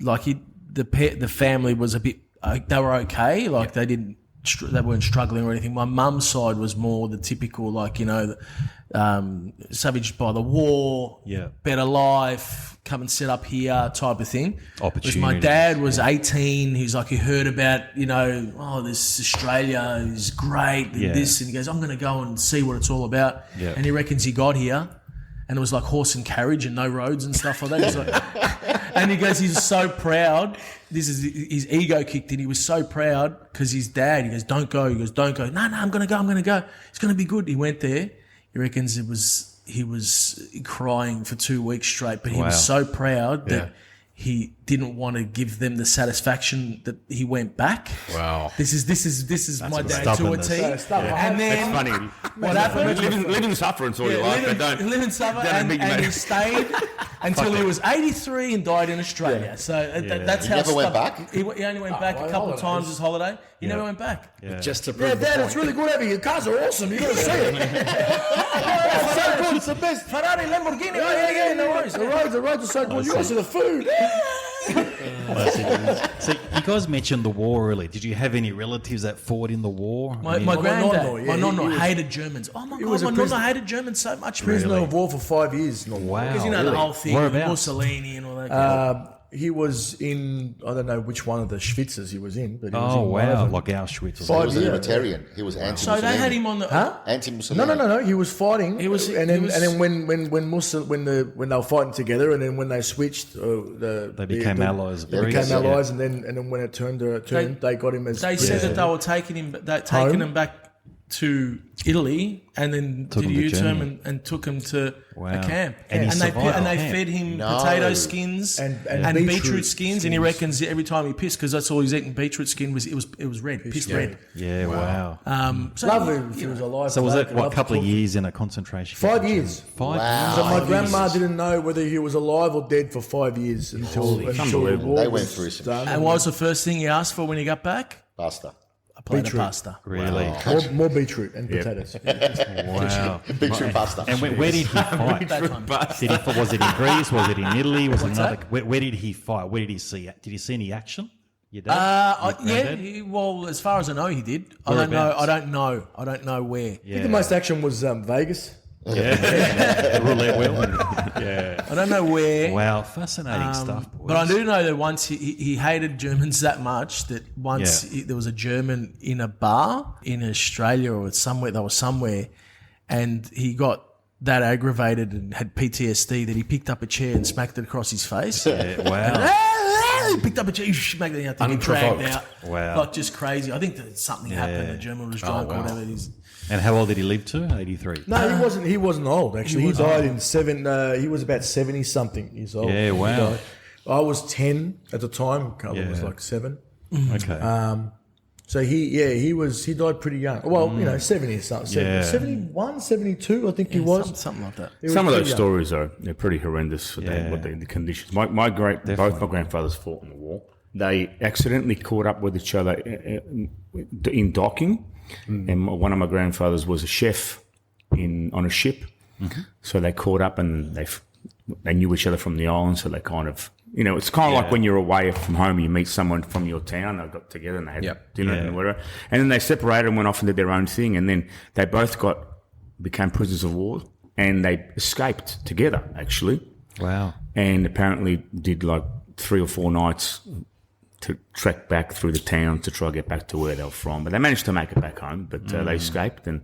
like the family was a bit, they were okay. Like they weren't struggling or anything. My mum's side was more the typical, like, savaged by the war, better life, come and set up here type of thing. Because my dad was 18. He's like, he heard about, this Australia is great, this, and he goes, I'm going to go and see what it's all about. Yeah. And he reckons he got here and it was like horse and carriage and no roads and stuff like that. He's like, and he goes, he's so proud. This is his ego kicked in. He was so proud because his dad, he goes, don't go. He goes, don't go. No, I'm going to go. It's going to be good. He went there. He reckons he was crying for 2 weeks straight, but he was so proud that he didn't want to give them the satisfaction that he went back. Wow. This is my dad to a T. And then It's funny. what happened? Live in sufferance all your life, but don't. Live in summer, and he stayed until he was 83 and died in Australia. Yeah. So that's He how. never went back? He only went back a couple of times this holiday. He never went back. Just to prove the Dad, point. it's really good having you. Your cars are awesome. You got to see it. It's so good. It's the best. Ferrari, Lamborghini. Yeah, no worries. The roads are so good. You got to see the food. So you guys mentioned the war earlier. Did you have any relatives that fought in the war? My granddad, my nonno hated Germans. Oh my God, my nonno hated Germans so much. Prisoner of war for 5 years. Wow. Because the whole thing, Whereabouts? Mussolini and all that. He was in, I don't know which one of the Schwitzers he was in, but he was Oh, in one of wow. them. Like Auschwitz. Or He Five was a years. libertarian. He was anti-Mussolini. So they had him on the. Anti-Mussolini. No. He was fighting. He was- and he then was- and then when they were fighting together, and then when they switched, They became allies of They Greece. became allies, and then when it turned, they got him as. They said that they were taking him back to Italy, and then Took did a him to U-turn Germany. and took him to Wow. a camp. And he they survived and they the camp. fed him No. potato skins And beetroot beetroot skins, and he reckons every time he pissed, because that's all he's eating, beetroot skin was red, pissed red. Yeah, wow. So Lovely if he was alive. So was today, it, I'd what, love a to couple of talk to him. years in a concentration 5 camp? years. 5 Wow. So my Oh, grandma didn't know whether he was alive or dead for 5 years until the unbelievable. war They went was through some done. And what was the first thing he asked for when he got back? Pasta. A plate Beetroot. of pasta. Really? More beetroot and potatoes. Wow. Beetroot pasta. And where did he fight? Was it in Greece? Was it in Italy? Was it another? Where did he fight? Where did he see? Did he see any action? Your dad? Well, as far as I know, he did. I don't know where. I think the most action was Vegas. The roulette wheel. I don't know where. Wow, fascinating stuff, boys. But I do know that once he hated Germans that much that once there was a German in a bar in Australia or somewhere, they were somewhere, and he got that aggravated and had PTSD that he picked up a chair and smacked it across his face. Wow. He picked up a chair, smacked it out, to get dragged out. Wow. Like just crazy. I think that something happened. The German was drunk or whatever it is. And how old did he live to? 83. No, he wasn't. He wasn't old actually. He died in he was about 70 something years old. Yeah, wow. He died. I was 10 at the time. Carla was like 7. Okay. So he died pretty young. Well, 70 or something. Yeah. 71, 72, I think he was. Something like that. He was Some of pretty those young. stories they're pretty horrendous for the conditions. Both my grandfathers fought in the war. They accidentally caught up with each other in docking, and one of my grandfathers was a chef on a ship. So they caught up and they knew each other from the island. So they kind of, it's kind of like when you're away from home, you meet someone from your town. They got together and they had dinner and whatever, and then they separated and went off and did their own thing. And then they both became prisoners of war, and they escaped together actually. Wow! And apparently did like 3 or 4 nights to trek back through the town to try to get back to where they were from. But they managed to make it back home, but they escaped. And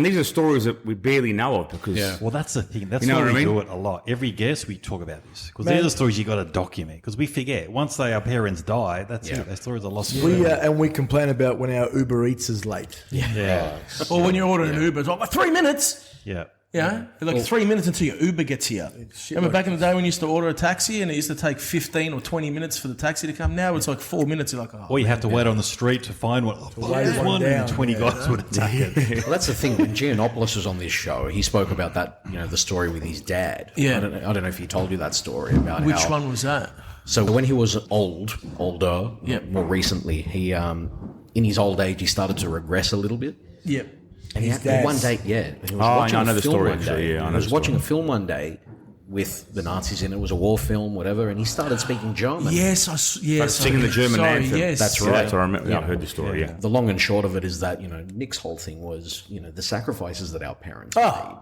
these are stories that we barely know of because... Well, that's the thing. That's You know why what we I mean? do it a lot. Every guest, we talk about this. Because they're the stories you got to document. Because we forget. Once our parents die, that's it. Their stories are lost. And we complain about when our Uber Eats is late. Yeah. Or when you're ordering an Uber, it's like 3 minutes. Yeah. Yeah, like 3 minutes until your Uber gets here. Remember back in the day when you used to order a taxi and it used to take 15 or 20 minutes for the taxi to come? Now it's like 4 minutes. You're like, oh. Or you have to wait on the street to find one. There's one, and 20 guys would attack it. Well, that's the thing. When Giannopoulos was on this show, he spoke about that, the story with his dad. Yeah. I don't know if he told you that story about Which one was that? So when he was older, more recently, he in his old age he started to regress a little bit. Yep. And he had one day, he was watching I know a the film story, one day. actually. Yeah, I He know was the watching story. a film one day with the Nazis in it. It was a war film, whatever, and he started speaking German. Yes, Singing the German anthem. Yes. That's Yeah, right. that's what I remember. Yeah, I heard the story. Yeah. The long and short of it is that, Nick's whole thing was, the sacrifices that our parents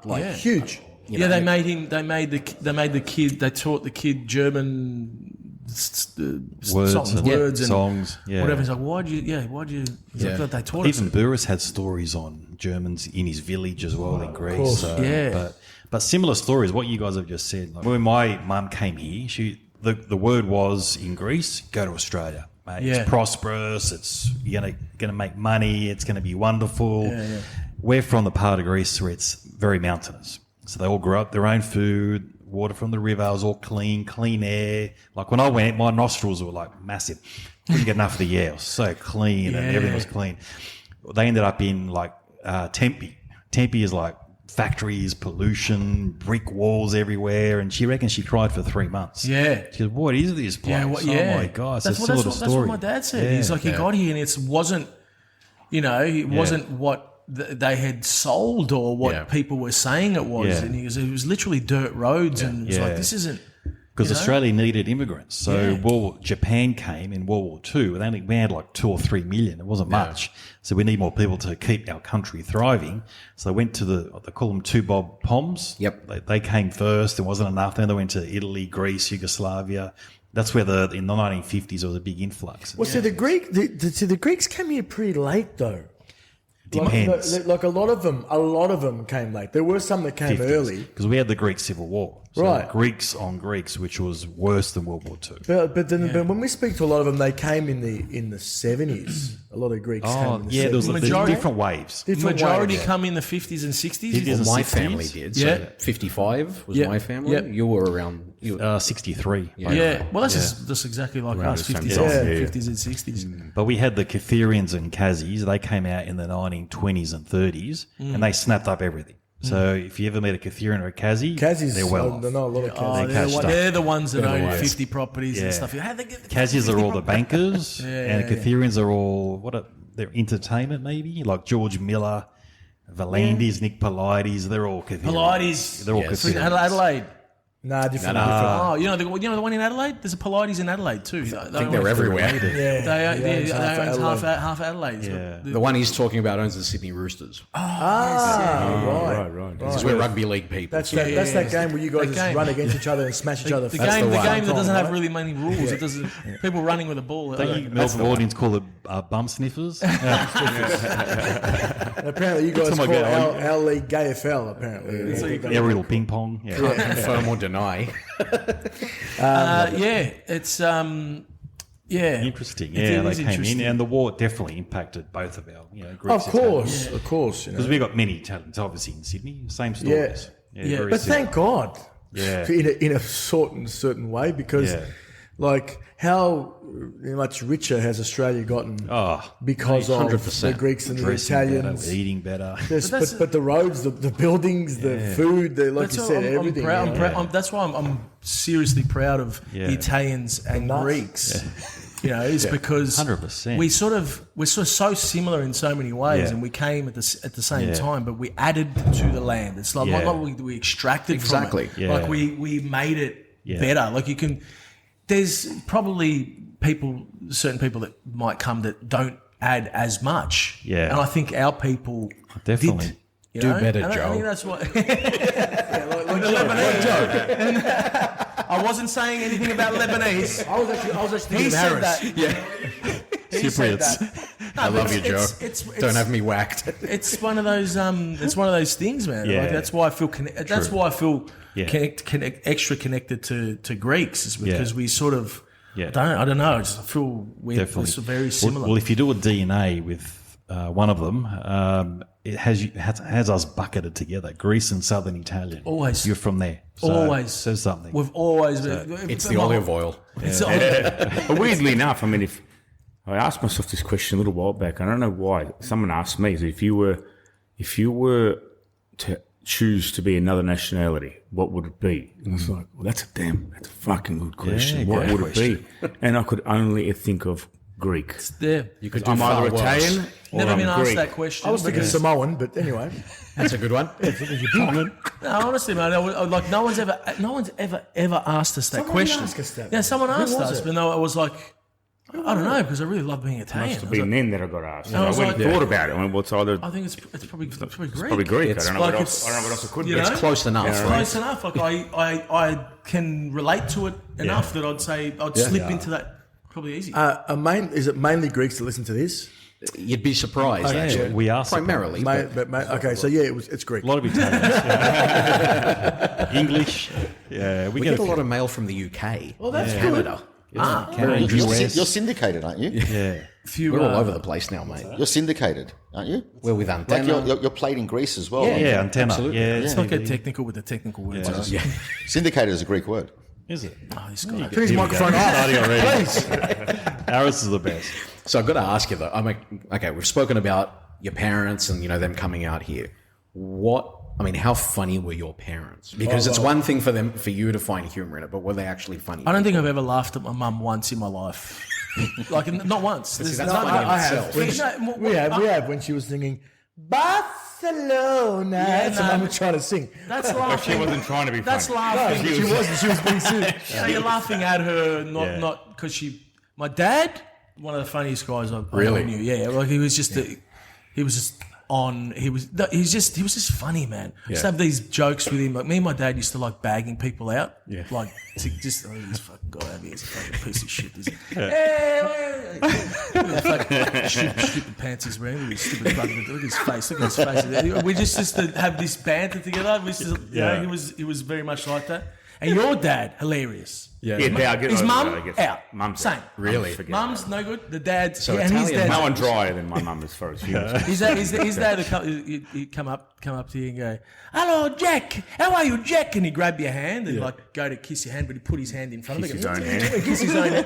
made. Huge. They made the kid. They taught the kid German words and songs, yeah. whatever. He's like, why'd you? They taught us. Even Burris had stories on Germans in his village as well in Greece. But similar stories, what you guys have just said. Like when my mum came here, the word was in Greece, go to Australia. Mate. Yeah. It's prosperous. You're gonna make money. It's gonna be wonderful. Yeah. We're from the part of Greece where it's very mountainous, so they all grow up their own food. Water from the river, it was all clean air. Like when I went, my nostrils were like massive. Couldn't get enough of the air. It was so clean and everything was clean. They ended up in like Tempe. Tempe is like factories, pollution, brick walls everywhere. And she reckons she cried for 3 months. Yeah. She goes, what is this place? Oh my gosh. That's what my dad said. He's like, he got here and it wasn't, it wasn't what they had sold or what people were saying it was. And he goes, it was literally dirt roads and it was like, this isn't... Because Australia needed immigrants. So Japan came in World War II. We had like 2 or 3 million. It wasn't much. So we need more people to keep our country thriving. So they went to they call them two bob poms. Yep. They came first. There wasn't enough. Then they went to Italy, Greece, Yugoslavia. That's where in the 1950s there was a big influx. Well, so the Greeks came here pretty late though. Depends. Like a lot of them came late. There were some that came early. Because we had the Greek Civil War. So Right. Greeks on Greeks, which was worse than World War II. But when we speak to a lot of them, they came in the 70s. A lot of Greeks came in the 70s. There was Majority- different waves. Majority come in the 50s and 60s. Well, my family did. So 55 was my family. Yep. You were around... 63. Yeah. Well, that's exactly like us, the same 50s, time. 50s and 60s. But we had the Catherians and Kazis. They came out in the 1920s and 30s, and they snapped up everything. So if you ever meet a Catherian or a Kazi, Kazis, they're well off. I know a lot of Kazis. cashed up. They're the ones that own 50 properties and stuff. How they get the Kazis 50 are all the properties? bankers, and Catherians are all they're entertainment maybe, like George Miller, Valandis, Nick Polides. They're all Catherians. Polides. They're all From Catherians. Adelaide. Nah, different. Oh, you know the one in Adelaide? There's a Polides in Adelaide too. I think they're everywhere. They own half Adelaide. Yeah. The one he's talking about owns the Sydney Roosters. Right. Because we're rugby league people. That's that game where you guys just run against each other and smash each other. The That's game one. that doesn't have really many rules. It doesn't. People running with a ball. Don't you Melbourne audience call it bum sniffers? And apparently you guys my call God. our league GFL, apparently. Aerial ping pong. Yeah. Can't confirm or deny. It's Interesting. Yeah, they came in, and the war definitely impacted both of our, Of Greeks. course. Because we got many talents, obviously, in Sydney. Same stories. Very But similar. thank God, in a certain way, because how much richer has Australia gotten because of 100%. the Greeks and the Dressing Italians? better, eating better. But the roads, the buildings, the food, like you said, everything. I'm proud. That's why I'm seriously proud of the Italians and nuts. Greeks. Is because 100%. we're so similar in so many ways, and we came at the same time, but we added to the land. It's not like we extracted from it. Yeah. Like we made it better. Like there's probably certain people that might come that don't add as much. Yeah. And I think our people Definitely. did. Do better, And I Joe. think that's what. Like the Lebanese joke. I wasn't saying anything about Lebanese. I was actually thinking He of said Harris. that. Yeah. He said that. No, I love but you, Joe. Don't have me whacked. It's one of those. It's one of those things, man. Yeah. Like, that's why I feel. That's why I feel Yeah. extra connected to Greeks, is because we sort of. Yeah. I don't know. I just feel we're Definitely. very similar. Well, if you do a DNA with one of them, it has us bucketed together. Greece and Southern Italian. Always. You're from there. So Always. says something. We've always been. It's the olive oil. But weirdly enough, I mean, if I asked myself this question a little while back, I don't know why. Someone asked me, if you were to choose to be another nationality, what would it be? And I was like, well, that's a fucking good question. What would it be? And I could only think of Greek. There. You could do I'm far either worse. Italian or Never I'm been asked Greek. that question. I was thinking because- Samoan, but anyway. That's a good one. No, honestly, man, like no one's ever asked us that Someone question. asked us that. Yeah, someone Who asked was us, it? but no, I was like, I don't know, because I really love being Italian. Must have I was been like, then that I got asked. I I was went and like- thought about it. I went, what's either? I think it's probably Greek. Probably Greek. It's I don't know like what it's- else. I don't know what else it could you be. know? It's close enough. It's right? close enough. Like I can relate to it enough that I'd say I'd slip into that probably easy. Is it mainly Greeks that listen to this? You'd be surprised, actually. We are primarily. Okay, so yeah, it's Greek. A lot of Italians. yeah. English. Yeah, We get a lot of mail from the UK. Well, that's Canada. Canada, US. You're syndicated, aren't you? Yeah. Few, We're all over the place now, mate. You're syndicated, aren't you? We're with Like Antenna. you're played in Greece as well. Yeah, antenna. Absolutely. Yeah, It's not get technical with the technical words. Yeah. Syndicated is a Greek word. Is it? Oh, this guy. Turn his microphone off, please. Ours is the best. So I've got to ask you though. Okay, we've spoken about your parents and them coming out here. How funny were your parents? Because it's one thing for you to find humor in it, but were they actually funny? I don't think I've ever laughed at my mum once in my life. Like, not once. There's that's none- funny in I have. itself. We have when she was singing Barcelona. That's what I'm trying to sing. That's laughing. She wasn't trying to be That's funny. laughing. She wasn't. She was being serious. You're laughing at her, not because she. My dad, one of the funniest guys I Really? ever knew. Yeah, like he was just on. He was just funny, man. Just have these jokes with him. Like me and my dad used to like bagging people out. Yeah, like to just this fucking guy over here is a fucking piece of shit. Stupid pants he's wearing. With his stupid fucking, look at his face. Look at his face. We just to have this banter together. He was very much like that. And your dad, hilarious. Yeah, I get His over mum, that, I guess. out. Mum's Same. out. Really? Forget Mum's that. no good. The dad, So and his Italian dad. No one drier than my mum as far as humor. His dad would come up to you and go, "Hello, Jack. How are you, Jack?" And he'd grab your hand and like go to kiss your hand, but he'd put his hand in front Kiss of his you. own hand. Kiss his own hand.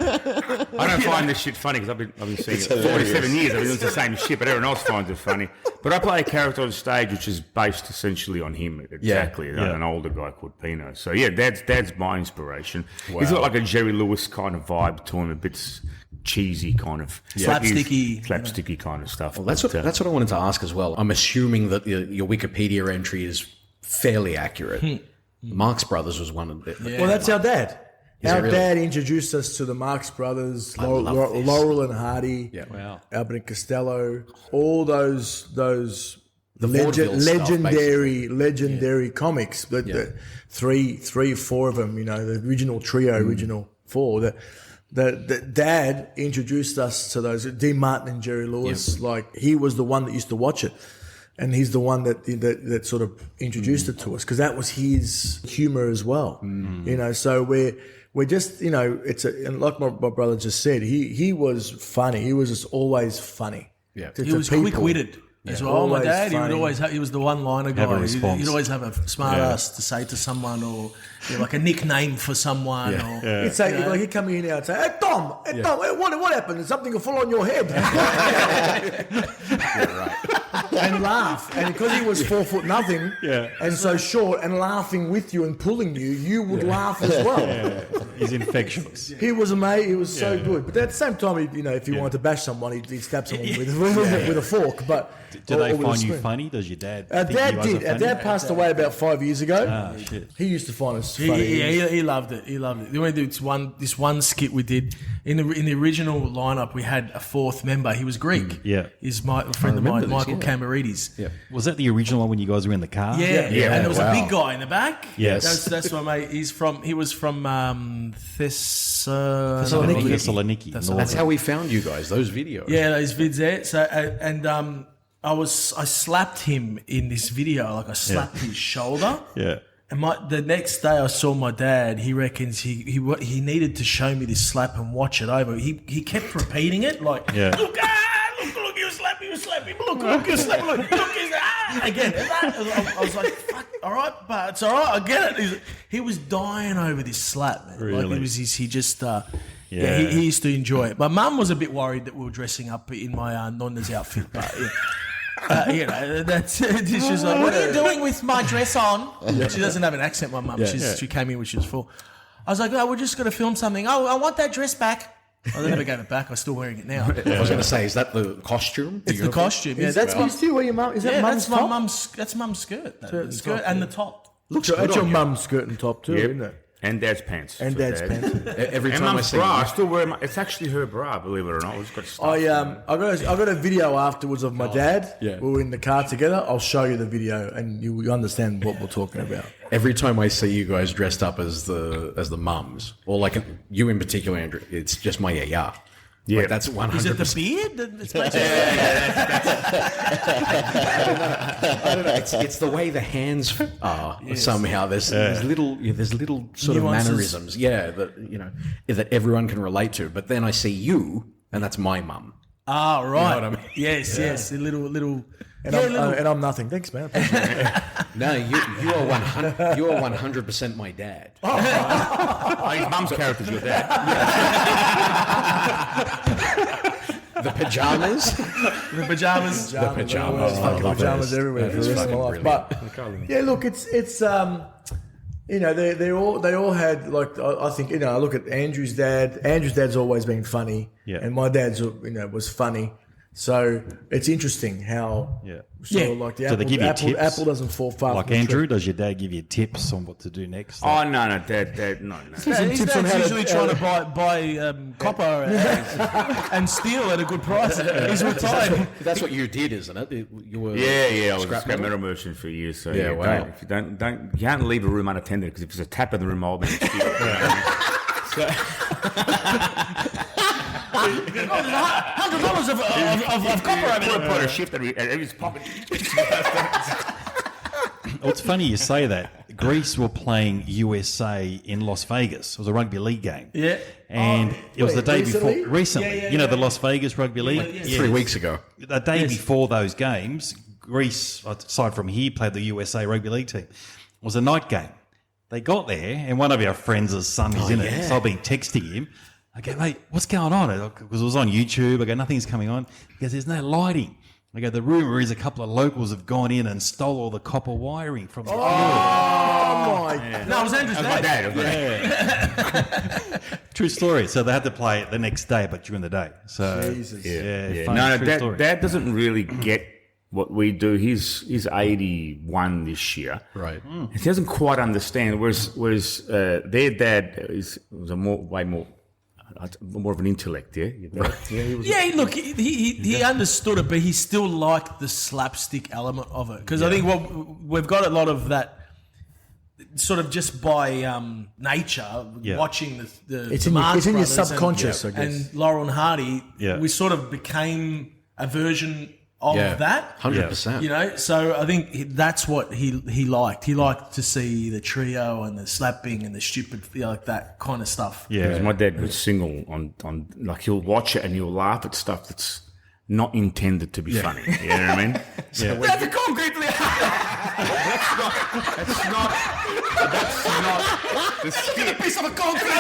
I don't find this shit funny because I've been seeing it for 47 years. I've been doing the same shit, but everyone else finds it funny. But I play a character on stage which is based essentially on him, exactly, an older guy called Pino. So yeah, Dad's my inspiration. He's got like a Jerry Lewis kind of vibe to him, a bit cheesy kind of slapsticky kind of stuff. Well, that's what I wanted to ask as well. I'm assuming that your Wikipedia entry is fairly accurate. Marx Brothers was one of the. Well, that's our dad. Is Our it really? dad introduced us to the Marx Brothers, love this. Laurel and Hardy, Yeah. Wow. Albert and Costello, all those vaudeville stuff, legendary comics. The three, 4 of them. The original trio, original 4. The dad introduced us to those. Dean Martin and Jerry Lewis. Like he was the one that used to watch it. And he's the one that sort of introduced it to us because that was his humor as well. So we're just, and like my brother just said, he was funny. He was just always funny. Yeah. He was quick-witted as well. My Always dad, funny. he was the one-liner Have a guy. response. He'd always have a smart ass to say to someone or like a nickname for someone. Or, He'd say, like he'd come in here and say, "Hey Tom, what happened? Did something fall on your head?" And laugh, and because he was 4'0", and so short, and laughing with you and pulling you, you would laugh as well. He's infectious. He was amazing. He was so good. But at the same time, if you wanted to bash someone, he'd stab someone with a fork. But Do they or with a find you spoon. funny? Does your dad? Our think dad you guys did. are Our funny? dad passed away about 5 years ago. Ah, shit. He used to find us funny. he loved it. He loved it. The only this one skit we did in the original lineup, we had a 4th member. He was Greek. Yeah. He's a friend of mine, Michael Camarides. Yeah. Was that the original one when you guys were in the car? Yeah, and there was wow. a big guy in the back. Yes. that's my mate. He was from Thessaloniki. Thessaloniki. That's how we found you guys. Those videos. Yeah, those vids there. So I slapped him in this video. Like I slapped his shoulder. Yeah. And the next day I saw my dad. He reckons he needed to show me this slap and watch it over. He kept repeating it like, look, you slap me. you slap him. Look, you slap him. Look, again. I was like, fuck, all right, but it's all right. I get it. He was dying over this slap, man. Really? Like, he he used to enjoy it. My mum was a bit worried that we were dressing up in my nonna's outfit, but that's she's like, what are you doing with my dress on? She doesn't have an accent, my mum. She came in when she was 4. I was like, oh, we're just going to film something. Oh, I want that dress back. I never gave it back. I'm still wearing it now. I was going to say, is that the costume? It's the costume. Yeah, That's what you still wear your mum. Is that mum's that's top? That's mum's skirt. The skirt and the top. Looks that's your mum's skirt and top too, isn't it? And Dad's pants. And Dad's pants. Every And time I Mum's see bra. I you, still wear it's actually her bra, believe it or not. We've got stuff. I got a video afterwards of my dad. Yeah. We were in the car together. I'll show you the video, and you understand what we're talking about. every time I see you guys dressed up as the mums, or like you in particular, Andrew, it's just my yaya. Yeah, like that's 100%. Is it the beard? It's I don't know. It's the way the hands are somehow. There's little sort Nuances. of mannerisms, that everyone can relate to. But then I see you, and that's my mum. Ah, right. You know what I mean? Yes, yes. A little. And I'm nothing. Thanks, man. No, you are 100. You are 100% my dad. His mum's character's your dad. The pajamas. The pajamas. Fucking pajamas everywhere for the rest of my life. But yeah, look, it's they all had, like, I think, I look at Andrew's dad. Andrew's dad's always been funny, and my dad's was funny. So it's interesting how sort of like the So they give you tips? apple doesn't fall far. Like from the Andrew, tree. does your dad give you tips on what to do next? Oh no, Dad, no. His tips on dad's how to- usually trying to buy copper and steel at a good price. He's retired. That's what you did, isn't it? You were Yeah. I was a scrap scrap metal? metal merchant for years. So Yeah, wow. if you don't, you can't leave a room unattended because if there's a tap in the room, I'll be $100 of copper over there. put a shift at every pocket. Well, it's funny you say that. Greece were playing USA in Las Vegas. It was a rugby league game. Yeah. And it was the day recently? before. Recently. Yeah, the Las Vegas rugby league? Yeah. 3 weeks ago. The day before those games, Greece, aside from here, played the USA rugby league team. It was a night game. They got there, and one of our friends' son is in it. So I've been texting him. I go, mate, what's going on? Because it was on YouTube. I go, nothing's coming on. He goes, there's no lighting. I go, the rumour is a couple of locals have gone in and stole all the copper wiring from the field. Oh my! No, it was Andrew's dad. True story. So they had to play it the next day, but during the day. So Jesus. funny, true Dad, story. Dad doesn't really get what we do. He's 81 this year. Right. He doesn't quite understand. Whereas their dad was way more of an intellect. Yeah, look, he understood it, but he still liked the slapstick element of it. Because I think we've got a lot of that sort of just by nature, watching the It's in Marx your Brothers subconscious, I guess. and Laurel and Hardy, Yeah. we sort of became a version of that. 100%. So I think that's what he liked. He liked to see the trio and the slapping and the stupid, like that kind of stuff. Because my dad was single on like he'll watch it and he'll laugh at stuff that's not intended to be funny. You know what I mean? So that's a concrete. That's not the skit. A piece of a concrete.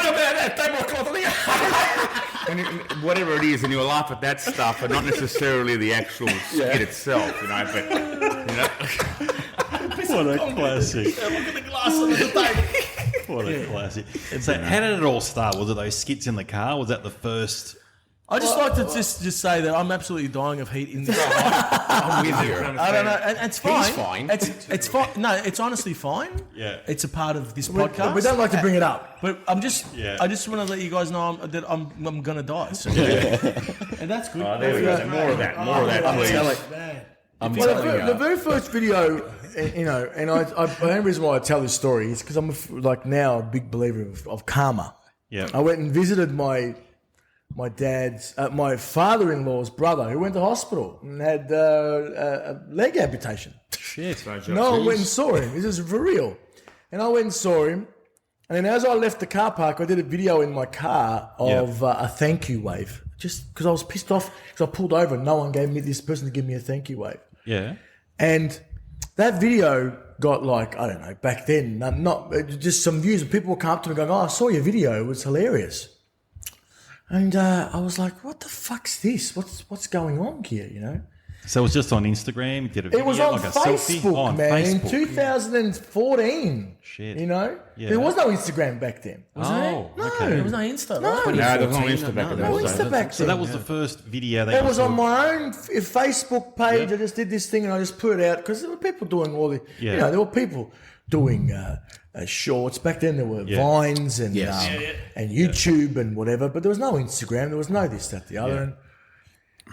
And whatever it is, and you'll laugh at that stuff, and not necessarily the actual skit itself. But What a classic. Look at the glass on the table. What a classic. So how did it all start? Was it those skits in the car? Was that the first... I just like to just say that I'm absolutely dying of heat in this. I'm with you. I don't know. And it's fine. He's fine. It's fine. No, it's honestly fine. Yeah. It's a part of this podcast. We don't like to bring it up. But I just want to let you guys know that I'm gonna die. So. And that's good. there we go. More of that, please. The very first video, and the only reason why I tell this story is because I'm now a big believer of karma. Yeah. I went and visited my father-in-law's brother who went to hospital and had a leg amputation. Shit. No one went and saw him. This is for real. And I went and saw him. And then as I left the car park, I did a video in my car of a thank you wave. just because I was pissed off because I pulled over and no one gave me this person to give me a thank you wave. Yeah. And that video got like, I don't know, back then, not just some views. And people would come up to me going, I saw your video. It was hilarious. And I was like, what the fuck's this? What's going on here, you know? So it was just on Instagram. You did a video, It was on like a selfie? Facebook, Oh, on man, in Facebook. 2014. Shit. You know? Yeah. There was no Instagram back then. Was there? Oh, No. okay. There was no Insta. No. right? No, there was no 2014, Insta back in no, No those Insta days. back then. So that was the first video they It was you on saw. my own Facebook page. Yeah. I just did this thing and I just put it out because there were people doing all the, Yeah. you know, there were people doing shorts. Back then there were Yeah. Vines and Yes. and YouTube and whatever, but there was no Instagram. There was no this, that, the other.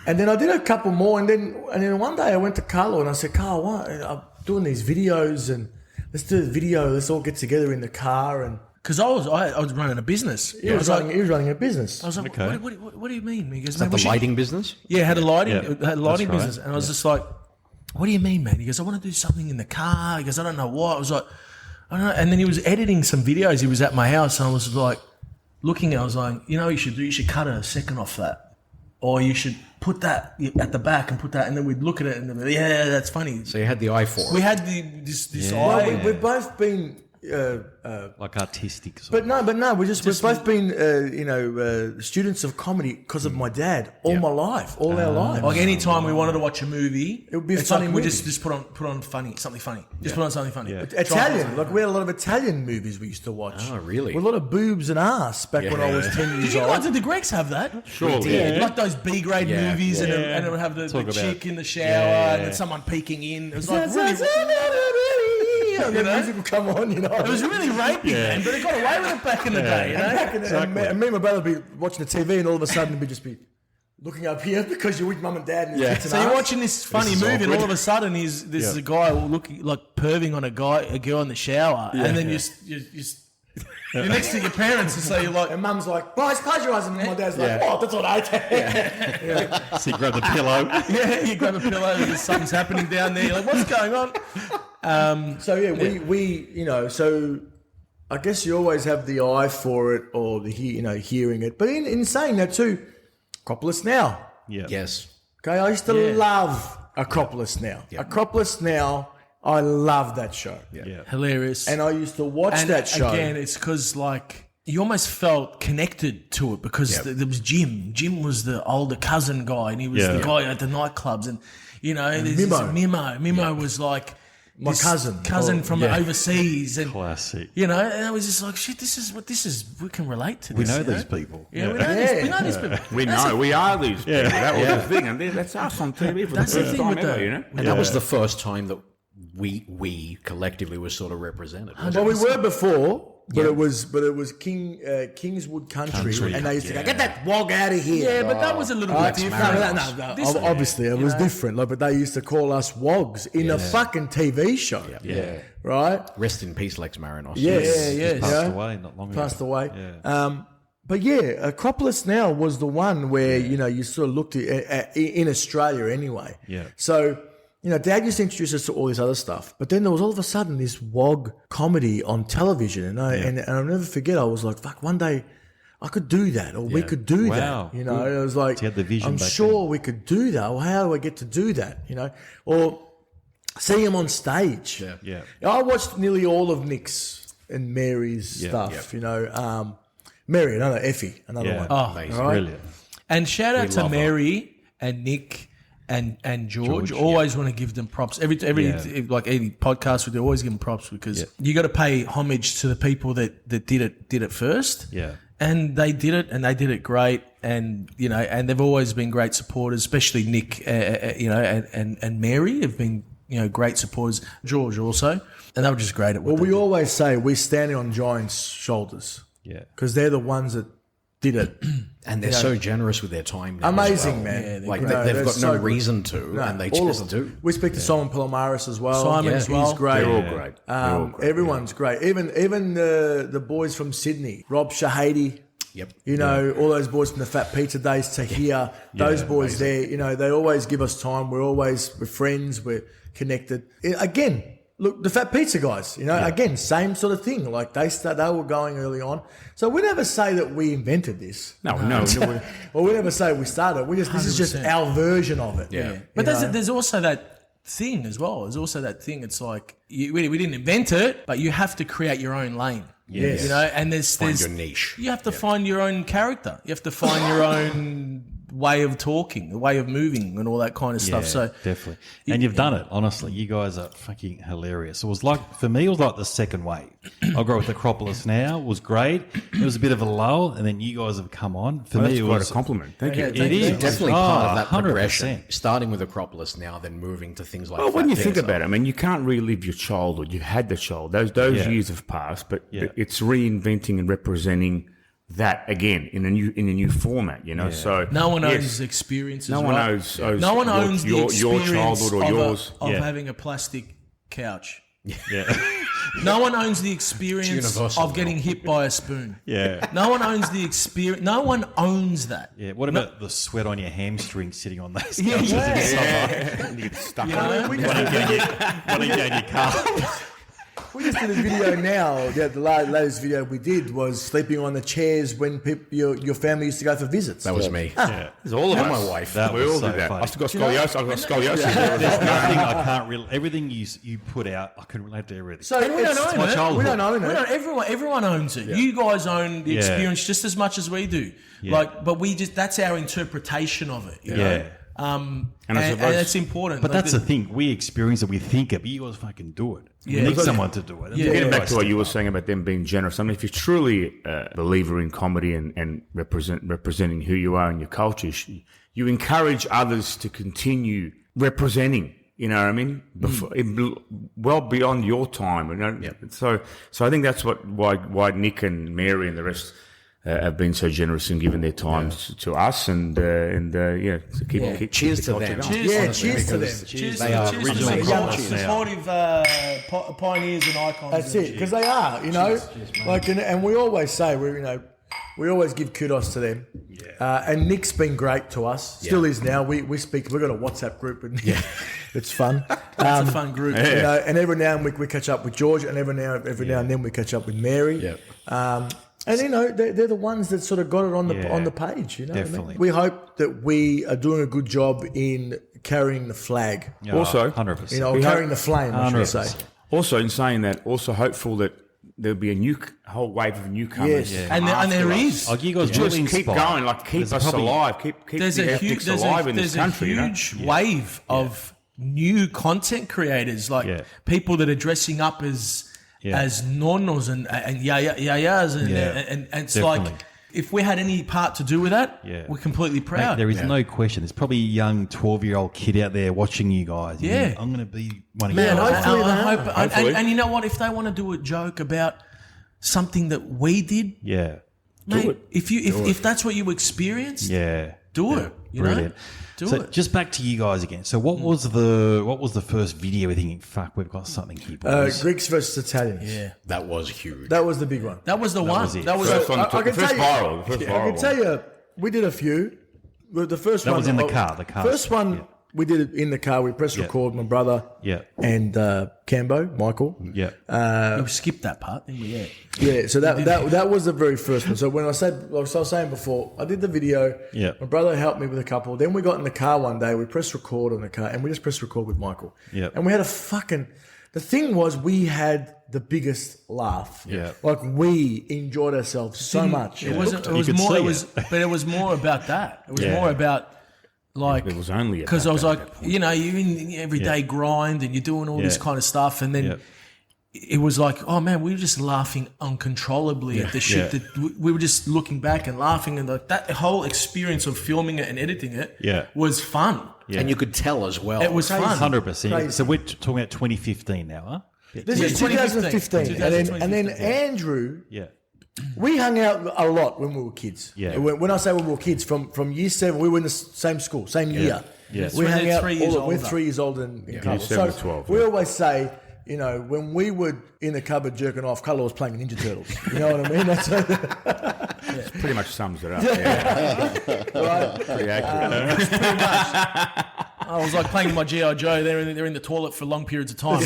And then I did a couple more, and then one day I went to Carlo and I said, Carl, I'm doing these videos and let's do a video. Let's all get together in the car. And Because I was running a business. he was running a business. I was like, Okay. what do you mean? He goes, Is that the lighting business? Yeah, had a lighting, Yeah, had a lighting that's right. business, and I was just like, "What do you mean, man?" He goes, "I want to do something in the car." He goes, "I don't know what." I was like, "I don't know." And then he was editing some videos. He was at my house, and I was like, looking. I was like, "You know, what you should cut a second off that, or you should put that at the back and put that." And then we'd look at it, and then, yeah, that's funny. So you had the eye for We it. had this Well, eye. we've both been. Like artistic. Sort But no, we've both been, students of comedy because of my dad all my life, all our lives. Like any time we wanted to watch a movie, It would be a it's funny like we movie. just put on funny, something funny. Just put on something funny. Yeah. Italian, like we had a lot of Italian movies we used to watch. Oh, really? With a lot of boobs and ass back when I was 10 years Did you guys, old. did the Greeks have that? Surely. Yeah, like those B-grade Yeah. movies, Yeah. and it would have the Talk about- chick in the shower Yeah. and then someone peeking in. It was like really, And the music would come on, you know. it was really rapey, man. But they got away with it back in the day, you know. And me and my brother would be watching the TV and all of a sudden we'd just be looking up here because you're with mum and dad and your tits and So you're ass. watching this funny movie, and all of a sudden, this is a guy looking like perving on a girl in the shower, and then you're next to your parents, and so you're like, And mum's like, boys, close your eyes. And my dad's like, oh, that's what I take. of. So you grab the pillow. yeah, you grab a pillow, because something's happening down there. You're like, what's going on? So we so I guess you always have the eye for it or the hearing it. But in saying that too, Acropolis Now. Yeah. Yes. Okay, I used to love Acropolis Now. Acropolis Now, I love that show. Yeah. Hilarious. And I used to watch And that show. again, it's because like you almost felt connected to it because there was Jim. Jim was the older cousin guy, and he was Yeah. the guy at the nightclubs, and there's Mimo. Mimo was like My this cousin. from overseas, and Classic. and I was just like, shit, this is. We can relate to We this. know you these people. Yeah, we know these people. We know, we are these people. That was the thing, and that's us on TV for That's the the first thing time with ever, the- you know? And that was the first time that we collectively were sort of represented. Well, we were before, but it was Kingswood Country, and they used to go, get that wog out of here. Yeah, but that was a little bit different. This- Obviously, it was different. Like, but they used to call us wogs in a fucking TV show. Yeah. Right? Rest in peace, Lex Marinos. Yes. yes. Passed Yeah. away not long Passed ago. away. Yeah. But yeah, Acropolis Now was the one where, you sort of looked at in Australia anyway. Yeah. So, Dad used to introduce us to all this other stuff. But then there was all of a sudden this WOG comedy on television. And I'll never forget, I was like, fuck, one day I could do that, or we could do Wow. that. It was like, So you had the vision I'm back sure we could do that. Or how do I get to do that? Or see him on stage. Yeah. I watched nearly all of Nick's and Mary's stuff, Mary, Effie, another Yeah. one. Oh, Amazing. All right. Brilliant. and shout out to love her. Mary and Nick and George. Always want to give them props. Every like any podcast we do, always give them props because you got to pay homage to the people that did it first. Yeah. And they did it, and they did it great, and and they've always been great supporters. Especially Nick, and Mary have been great supporters. George also, and they were just great at what Well, they we did. always say we're standing on giants' shoulders Yeah. because they're the ones that did it. And they're so generous with their time. Now Amazing, as well. man. Like You they, know, they've they're got so no good. reason to, No, and they all just of them. do. We speak to Simon Palomares as well. Simon as well. He's great. They're all great. They're all great. Everyone's great. Even the boys from Sydney, Rob Shahady. Yep. All those boys from the Fat Pizza days to here. Those boys there, they always give us time. We're friends. We're connected. Again, look, the Fat Pizza guys, again, same sort of thing. Like they were going early on. So we never say that we invented this. No. Well, we never say we started. This is just 100%. our version of it. Yeah. But there's also that thing as well. There's also that thing. It's like we didn't invent it, but you have to create your own lane. Yes. And there's your niche. You have to find your own character. You have to find your own way of talking, the way of moving, and all that kind of stuff. So definitely, and you've done it. Honestly, you guys are fucking hilarious. It was like for me, it was like the second wave. I grew with Acropolis now. It was great. It was a bit of a lull, and then you guys have come on. For me, That's it quite was a compliment. Thank you. It is Definitely part of that 100%. progression, starting with Acropolis now, then moving to things like. Well, when Fat you think Theatre. about it, I mean, you can't relive your childhood. You had the child. Those years have passed, but it's reinventing and representing that again in a new format. So no one owns experiences. No one right? owns No one owns your the experience childhood or yours. of having a plastic couch. Yeah. No one owns the experience universal of getting hit by a spoon. Yeah. No one owns the experience. No one owns that. Yeah. What about the sweat on your hamstring sitting on those Yeah, couches yeah. in the summer? You get stuck. You know? Want to get in your car? We just did a video now. The latest video we did was sleeping on the chairs when your family used to go for visits. That was me. It's all of And us. my wife. That We was all so do that. funny. I've got scoliosis. I've got scoliosis. There's nothing I can't really. Everything you put out, I can relate to everything. So And we don't own my it. childhood. We don't own it. Everyone owns it. You guys own the Yeah. experience just as much as we do. Yeah. But that's our interpretation of it. You know? Yeah. And I And suppose- it's important. But Like that's the thing. We experience it. We think it. But you guys fucking do it. Yeah. We need someone to do it. And Yeah. you Getting back guys to what you step were up. saying about them being generous, I mean, if you're truly a believer in comedy and representing who you are and your culture, you encourage others to continue representing. You know what I mean? Well beyond your time. So I think that's why Nick and Mary and the rest have been so generous and given their time to us, and so keep Cheers the to culture them. going. Cheers. Yeah, Honestly, cheers to because them. Cheers They to are cheers original to cultures. supportive pioneers and icons. That's it, because they are, and we always say we always give kudos to them. And Nick's been great to us, still is now. We speak. We've got a WhatsApp group, and it's fun. That's a fun group. And every now and then we catch up with George, and every now and then we catch up with Mary. Yep. And they're the ones that sort of got it on the page. You know, what I mean? Definitely. We hope that we are doing a good job in carrying the flag. Yeah, Also, 100%. Carrying the flame, I should say. 100%. Also, in saying that, also hopeful that there'll be a whole wave of newcomers. Yes. And there after us. is. Oh, you guys Just really keep inspire. going, keep There's us probably- alive, keep There's the a huge, ethics alive in this country. There's a huge wave of new content creators, people that are dressing up as nonnos and yayas, and it's Definitely. like if we had any part to do with that, we're completely Mate, proud. there is no question. There's probably a young 12-year-old kid out there watching you guys. You Yeah. think, I'm going to be one of Man, you guys. hopefully I they hope, are. Hopefully. and you know what? If they want to do a joke about something that we did, Yeah. mate, if that's what you experienced, Yeah. do it. You Brilliant. know, do So it. just back to you guys again. So what was the first video we're thinking, fuck, we've got something here, boys? Greeks versus Italians. Yeah, That was huge. That was the big one. that was the one. was it. That was First a- one, I the can first tell you- viral. The first I viral can tell you, we did a few. But the first That one was in the car, the car. First one Yeah. we did it in the car. We pressed record. My brother, Yeah. and Cambo, Michael. Yeah. you skipped that part, didn't you? Yeah. Yeah, so that was the very first one. So when I said, like I was saying before, I did the video. Yeah. My brother helped me with a couple. Then we got in the car one day. We pressed record on the car, and we just pressed record with Michael. Yeah. And we had the thing was, we had the biggest laugh. Yeah. Like, we enjoyed ourselves so much. It wasn't. It You was could more. see It was, but it was more about that. It was Yeah. more about like It was only because about I was that like, at that point. you're in the everyday grind and you're doing all this Yeah. kind of stuff, and then. Yeah. It was like, oh man, we were just laughing uncontrollably at the shit Yeah. that we were just looking back and laughing, and that whole experience of filming it and editing it Yeah. was fun. Yeah. And you could tell as well. It was fun. 100%. Crazy. So we're talking about 2015 now, huh? This Yeah, is 2015. 2015. And then Andrew, Yeah. we hung out a lot when we were kids. Yeah. When I say when we were kids, from year 7, we were in the same school, same year. Yeah. We So hung they're out. 3 years We're older. 3 years older than Carlos. 7 So to 12, we yeah. always say, when we were in the cupboard jerking off, Carlos was playing Ninja Turtles. You know what I mean? That's pretty much sums it up. Yeah. right. Pretty accurate. I was like playing my G.I. Joe. They're in the toilet for long periods of time.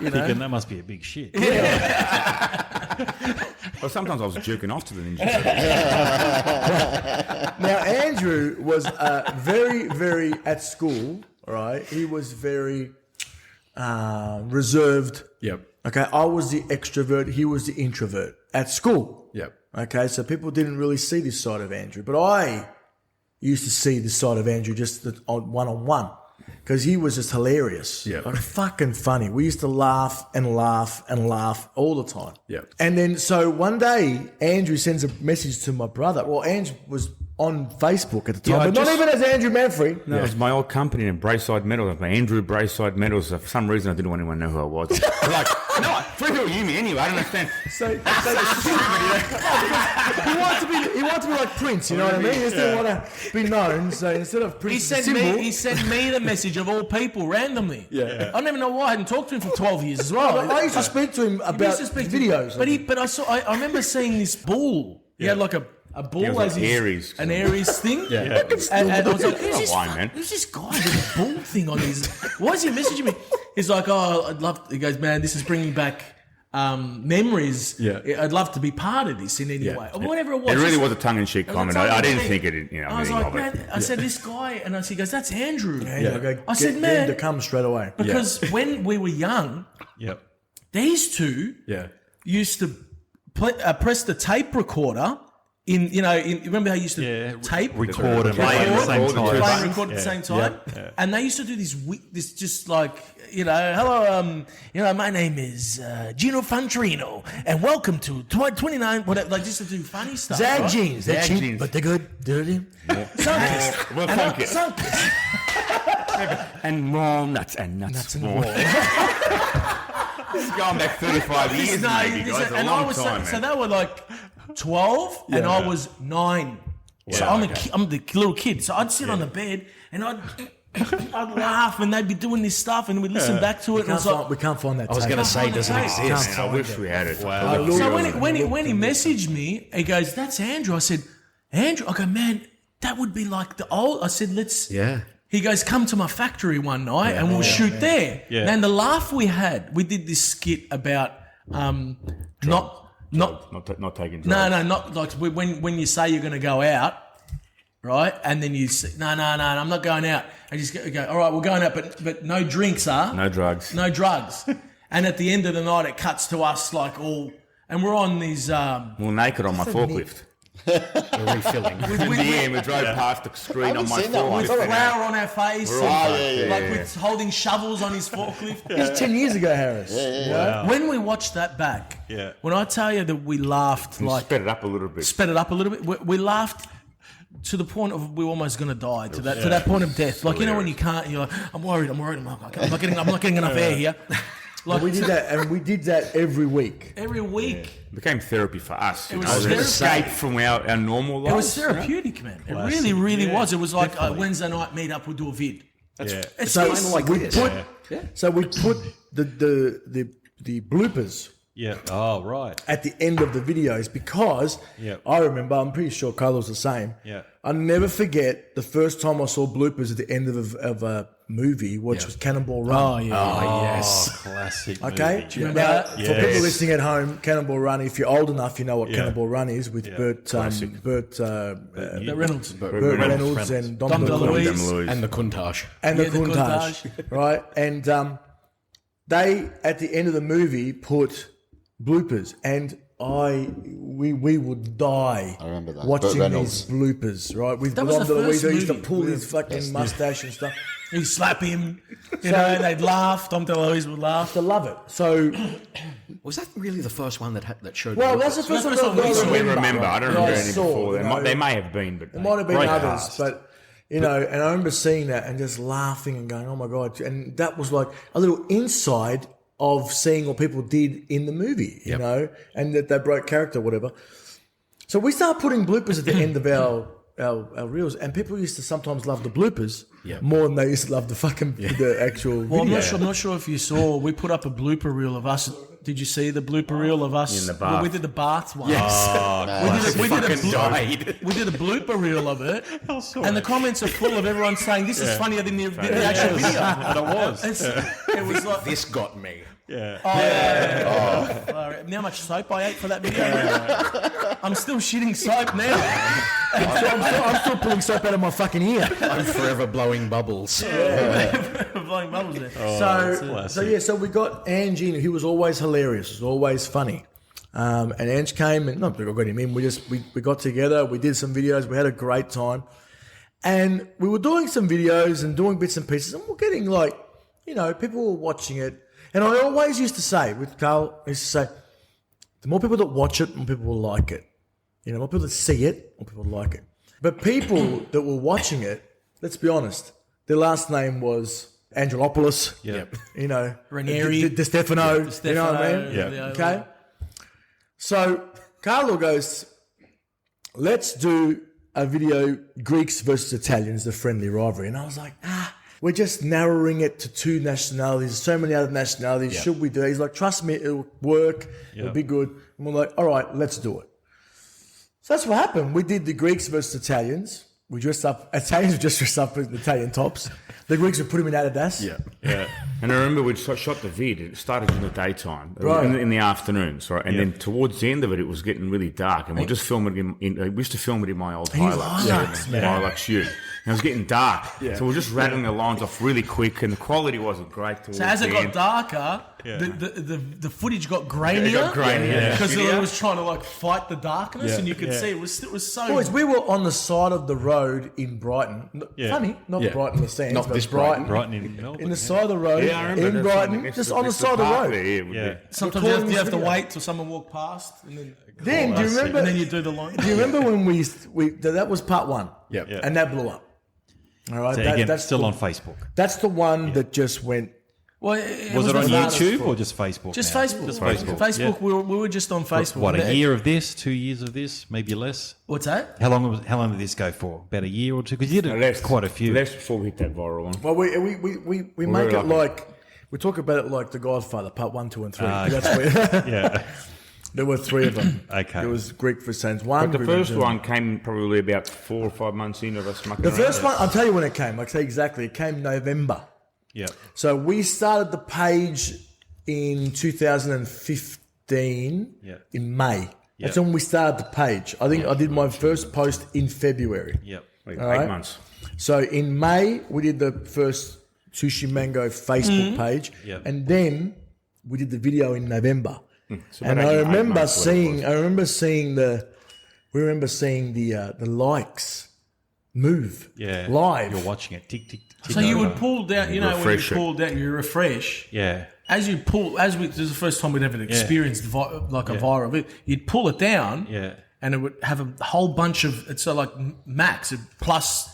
You know? Thinking that must be a big shit. Well, sometimes I was jerking off to the Ninja Turtles. Now, Andrew was very, very, at school, all right, he was very reserved. Yep. Okay, I was the extrovert, he was the introvert at school. Yep. Okay, so people didn't really see this side of Andrew, but I used to see this side of Andrew just one-on-one because he was just hilarious. Yeah. Like, fucking funny. We used to laugh and laugh and laugh all the time. Yeah. And then, so one day, Andrew sends a message to my brother. Well, Andrew was on Facebook at the time, Yeah, but not even as Andrew Manfrey. No, it was my old company in Brayside Metals, my Andrew Brayside Metals. For some reason, I didn't want anyone to know who I was. Like, no, free people knew me anyway. I don't understand. He wanted to be like Prince, you know what I mean? He just didn't want to be known, so instead of Prince, He sent me the message of all people randomly. Yeah. I don't even know why I hadn't talked to him for 12 years as well. I used to speak to him about videos. But I remember seeing this bull. He had like a bull was like as his, Aries. an Aries thing. Yeah. And I was like, who's Why, man? this guy with a bull thing on his? Why is he messaging me? He's like, oh, I'd love. He goes, man, this is bringing back memories. Yeah. I'd love to be part of this in any way, or whatever it was. It really Just- was a tongue-in-cheek comment. I didn't think it. I was anything like, of it. man, I said, this guy, and he goes, that's Andrew. I said, get man, him to come straight away. because when we were young, Yep. these two Yeah. used to press the tape recorder remember how you used to tape Record and play at the same Record. time. play and record at the same time, and they used to do this just like hello, my name is Gino Fantrino, and welcome to 29, whatever, like just to do funny stuff. Zag right? jeans, they're Zag cheap, jeans. but they're good. Dirty. Sunkist. Well, And thank you. Sunkist. And walnuts and nuts. This is going back 35 years, No, maybe, guys. A long time, so man. they were like 12 and I was 9. So I'm the little kid. So I'd sit on the bed and I'd laugh and they'd be doing this stuff and we'd listen back to it. And I was like, We can't find that. I was tape. going to say, doesn't Can't exist. Man, I wish we had it. so when he messaged me, he goes, that's Andrew. I said, Andrew? I go, man, that would be like the old. I said, let's. Yeah. He goes, come to my factory one night and we'll shoot there. Yeah. And the laugh we had, we did this skit about not taking drugs. No, not like when you say you're going to go out, right? And then you say, no, I'm not going out. And you just go, all right, we're going out, but no drinks, No drugs. No drugs. And at the end of the night, it cuts to us like all, and we're on these. Well, naked on my forklift. We're refilling. In the end, we drove past the screen on my seen that one. We've got forklift. flour on our face, We're all fucked, like we're holding shovels on his forklift. It was 10 years ago, Harris. When we watched that back, Yeah. when I tell you that we laughed like Sped it up a little bit. sped it up a little bit. We laughed to the point of we were almost going to die to that point of death. Like when you can't, you're like, I'm worried. I'm not getting enough air here. Like We did that, and we did that every week. every week. It became therapy for us. It was An therapy. escape from our normal life. It was therapeutic, man. It really, really was. It was like Wednesday night meet up. We'll do a vid. It's So this. we put the bloopers Yeah. Oh, right. at the end of the videos because I remember, I'm pretty sure Carlos the same. Yeah. I'll never forget the first time I saw bloopers at the end of a movie, which was Cannonball Run. Oh yeah. Oh, yes. Classic. Okay, movie. do you remember that? For Yes. people listening at home, Cannonball Run. If you're old enough, you know what Cannonball Run is with Burt Reynolds. Reynolds and Dom Dom DeLuise. DeLuise. And the Countach. And the Yeah, the Countach, right? And they at the end of the movie put bloopers, and we would die. I remember that. Watching Burt these bloopers, right? With That was Dom the DeLuise, first who used to movie. pull his fucking mustache and stuff. He'd slap him, and they'd laugh. Dom DeLuise would laugh. I love it. So, Was that really the first one that showed? well, the that's the first one That's the that first I one we remember. remember. I don't that remember any saw, before. you know. They may have been, but There might have been Great others, cast. but and I remember seeing that and just laughing and going, "Oh my god!" And that was like a little inside of seeing what people did in the movie, you know, and that they broke character, whatever. So we start putting bloopers at the end of our reels, and people used to sometimes love the bloopers more than they used to love the fucking the actual Well, video. I'm not sure if you saw. We put up a blooper reel of us. Did you see the blooper reel of us? In the bath. Well, we did the bath one. Yes. We did a died. we did a blooper reel of it, and the comments are full of everyone saying this is funnier than the actual video. And it was. It was like, This got me. you know how much soap I ate for that video? I'm still shitting soap now. I'm still pulling soap out of my fucking ear. I'm forever blowing bubbles. Blowing bubbles there. So we got Ange in. He was always hilarious. He was always funny. And Ange came, and not that I got him in. We got together. We did some videos. We had a great time, and we were doing some videos and doing bits and pieces, and we're getting like, people were watching it. And I always used to say with Carl, I used to say, the more people that watch it, more people will like it. The more people that see it, more people will like it. But people that were watching it, let's be honest, their last name was Angelopoulos. Yep. Ranieri. Di Stefano. You know what I mean? Yeah. Okay. So Carlo goes, let's do a video, Greeks versus Italians, the friendly rivalry. And I was like, we're just narrowing it to 2 nationalities. There's so many other nationalities. Should we do it? He's like, trust me, it'll work. It'll be good. And we're like, all right, let's do it. So that's what happened. We did the Greeks versus Italians. We dressed up, Italians just dressed up in Italian tops. The Greeks would put him in Adidas. Yeah. And I remember we shot the vid. It started in the daytime, Right. in the afternoons, right? And then towards the end of it, it was getting really dark, and we'll just film it we used to film it in my old Hilux. Hilux ute. And it was getting dark, so we're just rattling the lines off really quick, and the quality wasn't great. So as it got darker, the footage got grainier. It got grainier, because it was trying to like fight the darkness, and you could see it was so. Boys, we were on the side of the road in Brighton. Funny, not Brighton, the Sands, Not but this Brighton. Brighton in Melbourne. In the side of the road Yeah, I remember in that's Brighton, next just to- on the next to side of the park road. there, Yeah. Sometimes recording you have to this wait till someone walk past, and then Then, do you remember? and then you do the line. Do you remember when we that was part 1? Yep. Yeah. And that blew up. All right, So again, that's still on Facebook. That's the one that just went. Well, Was it on the YouTube Facebook. or just Facebook? Just now? Facebook. Just Facebook. Facebook. We were just on Facebook. What, a year of this, 2 years of this, maybe less? What's that? How long did this go for? About a year or two? Because you did quite a few. Less before we hit that viral one. Well, we make very it lucky. like we talk about it like The Godfather, part 1, 2, and 3. That's where Yeah. there were 3 of them. Okay. There was Greek versus Saints 1. But the Greek first versus- one came probably about 4 or 5 months in of us mucking The around. first one, I'll tell you when it came. I'll tell you exactly. It came November. Yeah. So we started the page in 2015 in May. That's when we started the page. I think I did my first post in February. Yep. Like All 8 right. months. So in May, we did the first Sooshi Mango Facebook page. Yep. And then we did the video in November. So And about I 8 remember months, whatever it was. we remember seeing the likes move Yeah. live. You're watching it. Tick, tick, tick. So you would pull down. You know, when you Refresh it. pull down, you refresh. Yeah. This is the first time we'd ever experienced a viral bit. You'd pull it down, Yeah. and it would have a whole bunch of. It's like max plus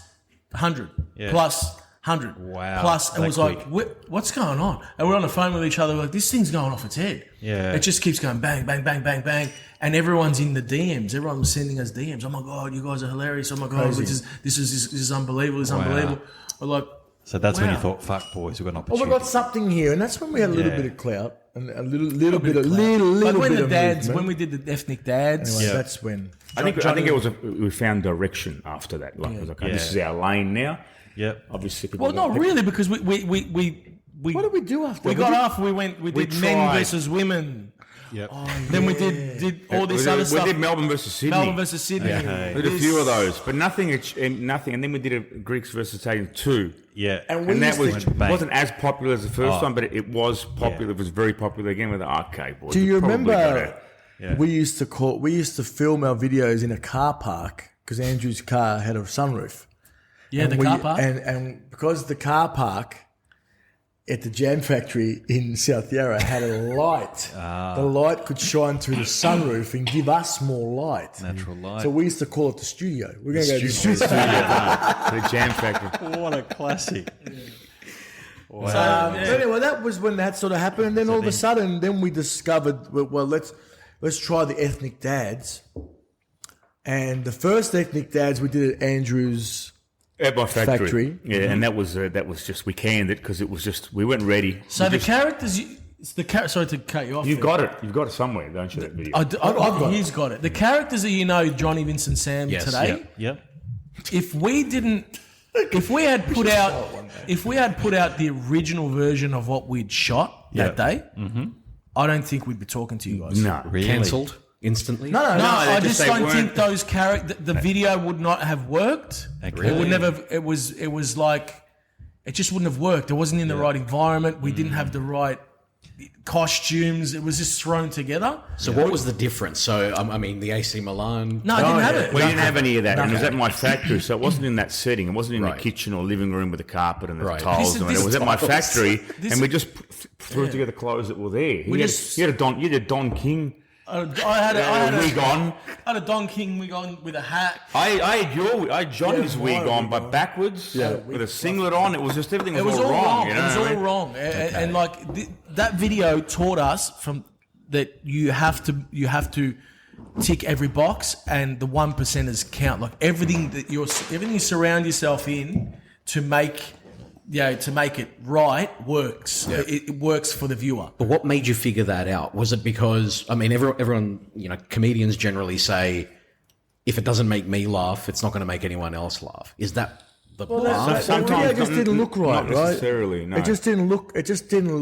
100, plus 100, Wow, plus. And that it was like, what's going on? And we're on the phone with each other, like this thing's going off its head. Yeah. it just keeps going bang, bang, bang, bang, bang, and everyone's in the DMs. Everyone was sending us DMs. Oh my god, you guys are hilarious. Oh my god, this is unbelievable. This is unbelievable. We're like. So that's when you Wow. thought, fuck, boys, we've got an Oh, opportunity. we got something here, and that's when we had a little Yeah. bit of clout and a little bit of But when bit the of dads, movement. when we did the ethnic dads, Anyway, that's when I think it was we found direction after that. Like, it was like, okay, this is our lane now. Yep. Obviously, people well, not really, because we what did we do after? we got off. We did men tried. versus women. Yep. Then we did all this we other did, stuff. We did Melbourne versus Sydney. Melbourne versus Sydney. We did a few of those, but nothing. And then we did a Greeks versus Italians 2. Yeah. And we And that used was to, bang. wasn't as popular as the first one, but it was popular. It was very popular again with the arcade boys. do you We probably got remember? it. We used to film our videos in a car park because Andrew's car had a sunroof. Yeah, And the car park. and because the car park at the Jam Factory in South Yarra had a light. The light could shine through the sunroof and give us more light. Natural light. So we used to call it the studio. We're going to go to the studio. The Jam Factory. What a classic. Wow. So anyway, that was when that sort of happened. And then all of a sudden, then we discovered, well, let's try the ethnic dads. And the first ethnic dads we did at Andrew's at my factory. Yeah, and that was just we canned it because it was just we weren't ready. So the characters, sorry to cut you off. You've got it somewhere, don't you? That video. I've got he's got it. The characters that you know, Johnny, Vincent, Sam today. Yep. If we had put out the original version of what we'd shot that day, I don't think we'd be talking to you guys. No, Really? Cancelled instantly. No, I just they don't weren't- think those the video would not have worked. Okay. It would never. It was like it just wouldn't have worked. It wasn't in the right environment. We didn't have the right costumes. It was just thrown together. So what was the difference? So I mean, the AC Milan. No, I didn't have it. We didn't have any of that. And it was at my factory, so it wasn't in that setting. It wasn't in Right. the kitchen or living room with the carpet and the Right. tiles. This- and this it was at my tiles. factory, This- and we just threw together clothes that were there. You had a Don King I had a wig on. I had a Don King wig on with a hat. I had Johnny's wig on, but backwards with a singlet on. It was just everything was, It was all wrong. You know It was what I all mean? wrong. And like that video taught us that you have to tick every box, and the 1%ers count. Like everything you surround yourself in to make it right works. Yeah. It works for the viewer. But what made you figure that out? Was it because, I mean, everyone, comedians generally say, if it doesn't make me laugh, it's not going to make anyone else laugh. Is that the path? The video just didn't look right, not right? necessarily, no. It just didn't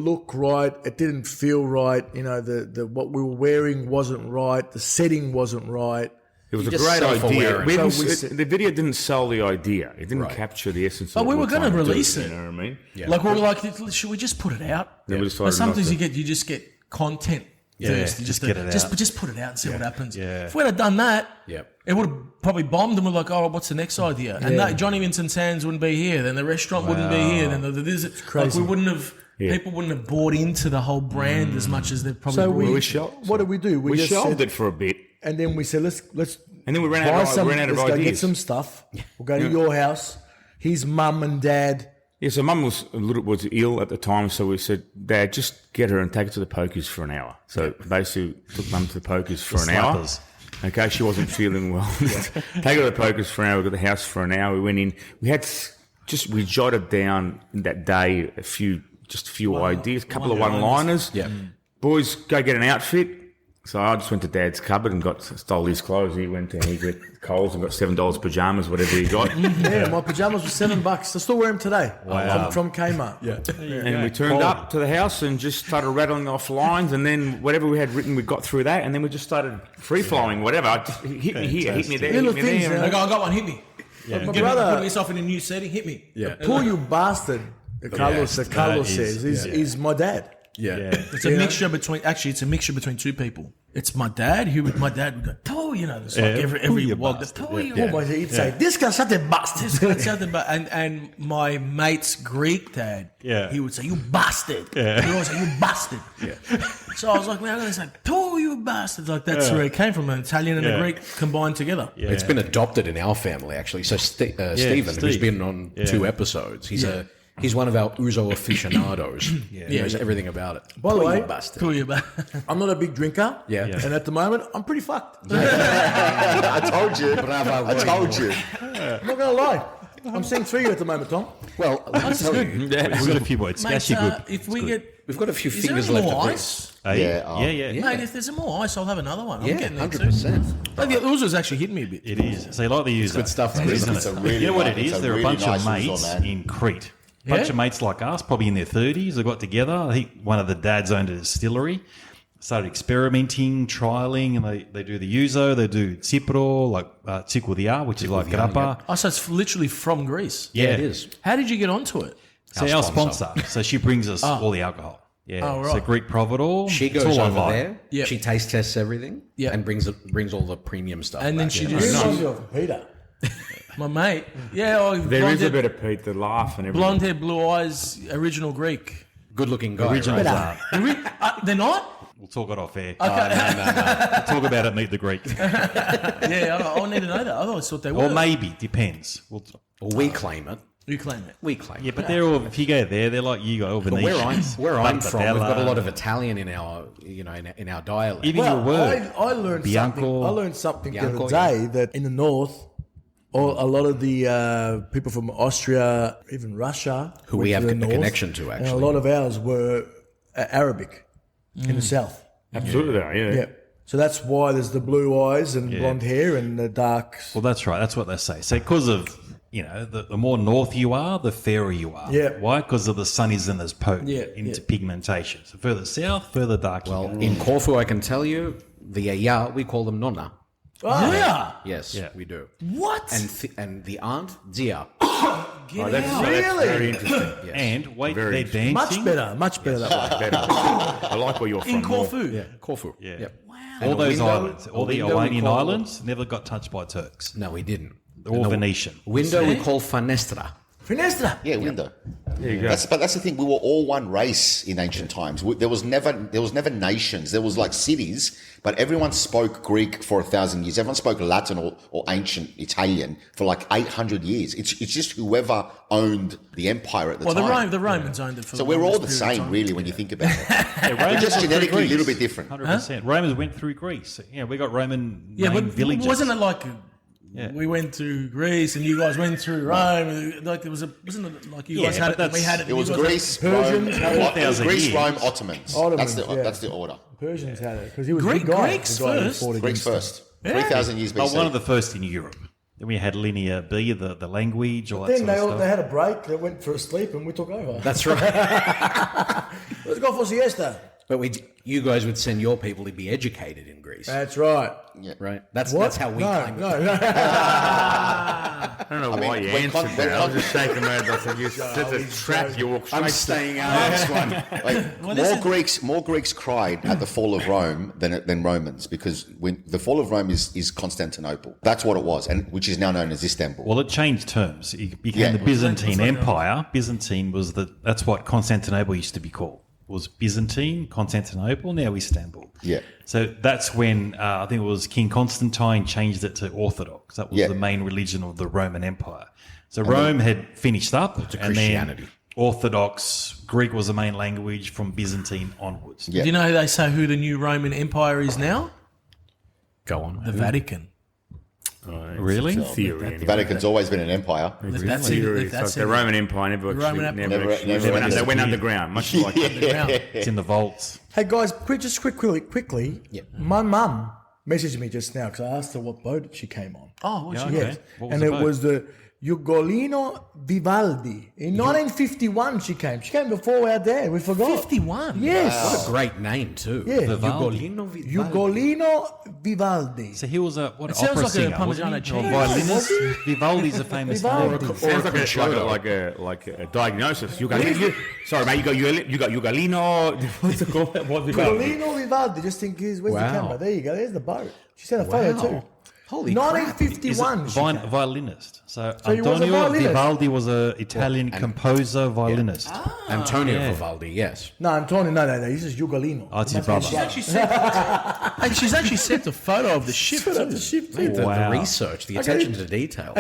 look right. It didn't feel right. The what we were wearing wasn't right. The setting wasn't right. It was a Just great self-aware. idea. So The video didn't sell the idea. It didn't capture the essence But of we what were we're going to trying do, release it. You know what I mean? Yeah. Like we were like, should we just put it out? Then we But decided sometimes not to. you just get content first. You just get it out. Just put it out and see what happens. Yeah. If we'd have done that, Yeah. it would have probably bombed, and we're like, oh, what's the next idea? And that Johnny Vincent's Hands wouldn't be here. Then the restaurant wouldn't be here. Then it's crazy. Like we wouldn't have. People wouldn't have bought into the whole brand as much as they probably So would. what did we do? We just shelved said, it for a bit. and then we said, let's And then we ran buy out some. of Let's go get ideas. some stuff. We'll go to your house. His mum and dad. Yeah, so Mum was ill at the time, so we said, Dad, just get her and take her to the pokies for an hour. So basically, took Mum to the pokies for an hour. Slappers. Okay, she wasn't feeling well. Take her to the pokies for an hour. We got the house for an hour. We went in. We jotted down that day a few ideas, a couple of one-liners. Yeah. Boys, go get an outfit. So I just went to Dad's cupboard and stole his clothes. He went to Coles and got $7 pajamas, whatever he got. Yeah, my pajamas were $7. I still wear them today. Wow. From Kmart. Yeah. And we turned up to the house and just started rattling off lines, and then whatever we had written, we got through that, and then we just started free-flowing, whatever. Hit me here, hit me there, Little hit me things, there. yeah. I got one. Hit me. My Put brother, yourself in a new setting. Hit me. Yeah. Poor you bastard, Carlos says, is my dad. Yeah. It's a mixture between. Actually, it's a mixture between two people. It's my dad. My dad would go, "Poor," it's like every wog. "Poor you." Oh, but he'd say, this guy's such a bastard. And my mate's Greek dad, Yeah. he would say, "You bastard." He would always say, "You bastard." So I was like, man, I'm going to say, "Poor you bastard." Like that's where it came from. An Italian and a Greek combined together. Yeah. It's been adopted in our family, actually. So Stephen, who's Steve. been on 2 episodes, he's one of our Ouzo aficionados. He knows everything about it. By the Poor way- you bastard. Poor you bastard. I'm not a big drinker. Yeah. And at the moment, I'm pretty fucked. I told you. Bravo, I told you. I'm not going to lie. I'm seeing through you at the moment, Tom. Well, let me tell you, We've got a few more. It's Mate, actually good. if we get, we've got a few is fingers there any left more to ice? Yeah. Mate, if there's more ice, I'll have another one. I'm Yeah, getting there too. 100%. Like the Ouzo's actually hitting me a bit. It is. So you like the user. Good stuff, isn't It's it? a really You know what it nice- is? it's a They're a really bunch of nice mates Ouzo, man. in Crete. Bunch Yeah. of mates like us, probably in their 30s. They got together. I think one of the dads owned a distillery. Started experimenting, trialing, and they do the Ouzo, they do Cipro, like Ciclo, which is like grappa. Oh, so it's literally from Greece. Yeah, it is. How did you get onto it? So our sponsor. So she brings us all the alcohol. Yeah. Oh, right. So Greek Providor. She it's goes all over online. there. Yeah. She taste tests everything. Yeah. And brings all the premium stuff. And then back. she You just, reminds me of Peter. my mate. Yeah, There is a bit of Pete, the laugh and everything. blonde hair, blue eyes, original Greek. Good-looking guy. Originals right? are. They're not? We'll talk it off air. No. We'll talk about it, meet the Greek. Yeah, I need to know that. I always thought they were. Or maybe, depends. Or we claim it. You claim it. We claim. Yeah, but they're all. If you go there, they're like you go But Venetians. where I'm from, we've got a Mortadella. lot of Italian in our, in our dialect. Even your word. I learned Bianco. something. I learned something Bianco, the other day that in the north, a lot of the people from Austria, even Russia, Who went we have to the a north, connection to, and a actually. lot of ours were Arabic in the south. Absolutely, they are, yeah. Yeah. So that's why there's the blue eyes and blonde hair and the dark. Well, that's right. That's what they say. So because of, the more north you are, the fairer you are. Yeah. Why? Because of the sun isn't as potent Yeah, into pigmentation. So further south, further dark Well, you go. in Corfu, I can tell you, the Yaya, we call them Nonna. Yeah. Yes, we do. What? And the aunt, Zia. That's Really? very interesting. And wait, Very they're dancing. Much better that way. Better. I like where you're from. In more. Corfu. Corfu. Yeah. Yep. All And those window- islands, all the window we Ionian call- islands, never got touched by Turks. No, we didn't. They're all And the Venetian. Window we call Finestra. Finestra. Yeah, window. There you go. But that's the thing. We were all one race in ancient times. There was never nations. There was like cities, but everyone spoke Greek for 1,000 years. Everyone spoke Latin or ancient Italian for like 800 years. It's just whoever owned the empire at the Well, time. the Romans owned it for So the we're all longest the period of same, time. really, when you think about it. Romans just went through genetically a little Greece. bit different. 100%. Romans went through Greece. Yeah, we got Roman Yeah, named but villages. wasn't it like we went to Greece and you guys went through Rome? Like there wasn't it like you guys Yeah, had it but and we had it? It was you guys Greece, Persians, Rome, had it. 4,000 Greece, years. Rome, Ottomans. Ottomans, That's the yeah. order. Persians had it because he was Greek- the guy. Greeks the guy who first? fought Greeks against first. 3,000 years BC. Oh, one of the first in Europe. Then we had Linear B, the language, all that Then sort they of stuff. they had a break. They went for a sleep and we took over. That's right. Let's go for siesta. But you guys would send your people to be educated in Greece, That's right. right? That's What? how we no, claim it. no, no. I don't know why you when answered con- that. I was when just shaking my head. I said, that's a trap. You walk straight I'm staying out of this one. Like, more Greeks cried at the fall of Rome than Romans, because when the fall of Rome is Constantinople. That's what it was, and which is now known as Istanbul. Well, it changed terms. It became Yeah. the Byzantine Empire. Byzantine was that's what Constantinople used to be called. It was Byzantine, Constantinople, now Istanbul. Yeah. So that's when I think it was King Constantine changed it to Orthodox. That was Yeah. the main religion of the Roman Empire. So Rome had finished up, and Christianity. then Orthodox Greek was the main language from Byzantine onwards. Yeah. Do you know they say who the new Roman Empire is now? Go on. The Vatican. Really? It's a theory. The Anyway. Vatican's always been an empire. That's Theory. it. It's That's like it. the Roman Empire never Roman actually, Empire. Never they went went underground, much like It's in the vaults. Hey guys, quickly. My mum messaged me just now because I asked her what boat she came on. Oh, what's Yeah, she okay. Yes, What was and the it boat? was the Ugolino Vivaldi. In 1951 she came. She came before our dad. We forgot. 51? Yes. What a great name, too. Yeah. Vivaldi. Ugolino Vivaldi. Ugolino Vivaldi. So he was a sounds opera like a singer, Parmigiano wasn't he? Or cheese. violinist. Vivaldi's a famous Vivaldi. name. sounds like a diagnosis. Sorry, mate. You got Ugolino. What's it called? What Ugolino Vivaldi. Just think, where's the Wow. camera? There you go. There's the boat. She sent a photo too. Holy crap. 1951. she came. Violinist. So he was a Antonio violinist? Vivaldi was an Italian composer, violinist. Antonio Yeah. Vivaldi, yes. No, Antonio, no. This is Ugolino. Oh, it's his brother. She's actually sent a photo of the ship. Of too. the ship too. The Wow. research, the attention to detail.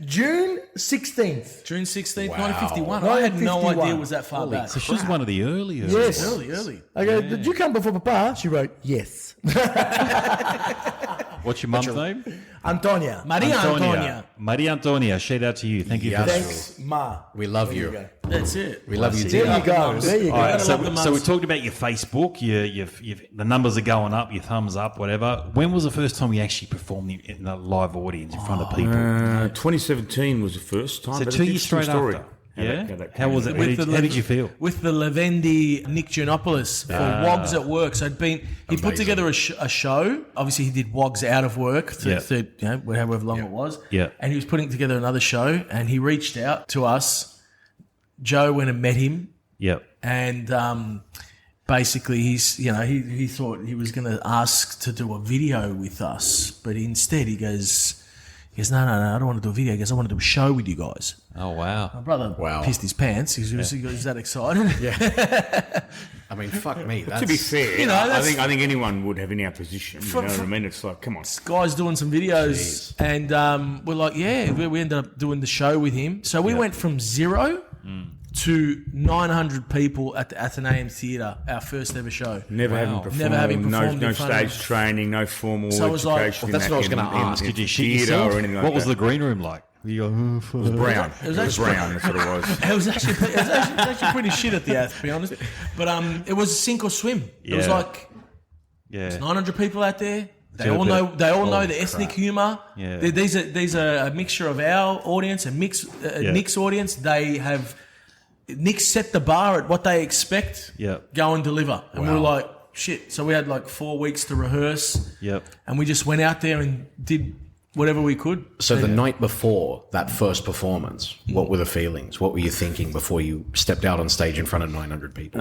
June 16th. June 16th, Wow. 1951. I had no 1951. idea it was that far back. So she's one of the earlier. Yes. Early. I go, did you come before Papa? She wrote, yes. What's your mum's name? Antonia. Maria Antonia. Maria Antonia. Shout out to you. Thank you for Thanks, Ma. We love There you. go. That's it. We love you, There dear. you go. There you go. All right, Gotta love the so we mums. talked about your Facebook. The numbers are going up. Your thumbs up, whatever. When was the first time you actually performed in a live audience in front of people? 2017 was the first time. So but 2 it's years straight story. after. How Yeah. that How came was it? about. How did you feel? With the Lavendi Nick Giannopoulos for Wogs at Work. So he put together a show. Obviously, he did Wogs out of work for however long it was. Yeah. And he was putting together another show, and he reached out to us. Joe went and met him, Yep. and basically he thought he was going to ask to do a video with us, but instead he goes, He goes, no, I don't want to do a video. He goes, I want to do a show with you guys. Oh, wow. My brother pissed his pants. He was that excited. Yeah. I mean, fuck me. That's, To be fair, You know, I that's- think anyone would have in our position. You know what I mean? It's like, come on. This guy's doing some videos, and we're like, we ended up doing the show with him. So we went from 0 to 900 people at the Athenaeum Theatre, our first ever show. Never having performed, Never having performed no in front stage of- training, no formal So it was like- education. Well, that's what I was gonna ask. Did you shit theatre yourself? or anything like What was that. the green room like? You go, It was brown. It was actually- brown. That's what it was. It was actually pretty shit at the Ath, to be honest. But it was sink or swim. It was Yeah. like yeah. 900 people out there. They Do a all bit- know. They all know oh, the ethnic crap. humour. Yeah. These are a mixture of our audience and Nick's audience. They have Nick set the bar at what they expect. Yep. Go and deliver, and we're like shit. So we had like 4 weeks to rehearse. Yep. And we just went out there and did whatever we could. So the night before that first performance, what were the feelings? What were you thinking before you stepped out on stage in front of 900 people?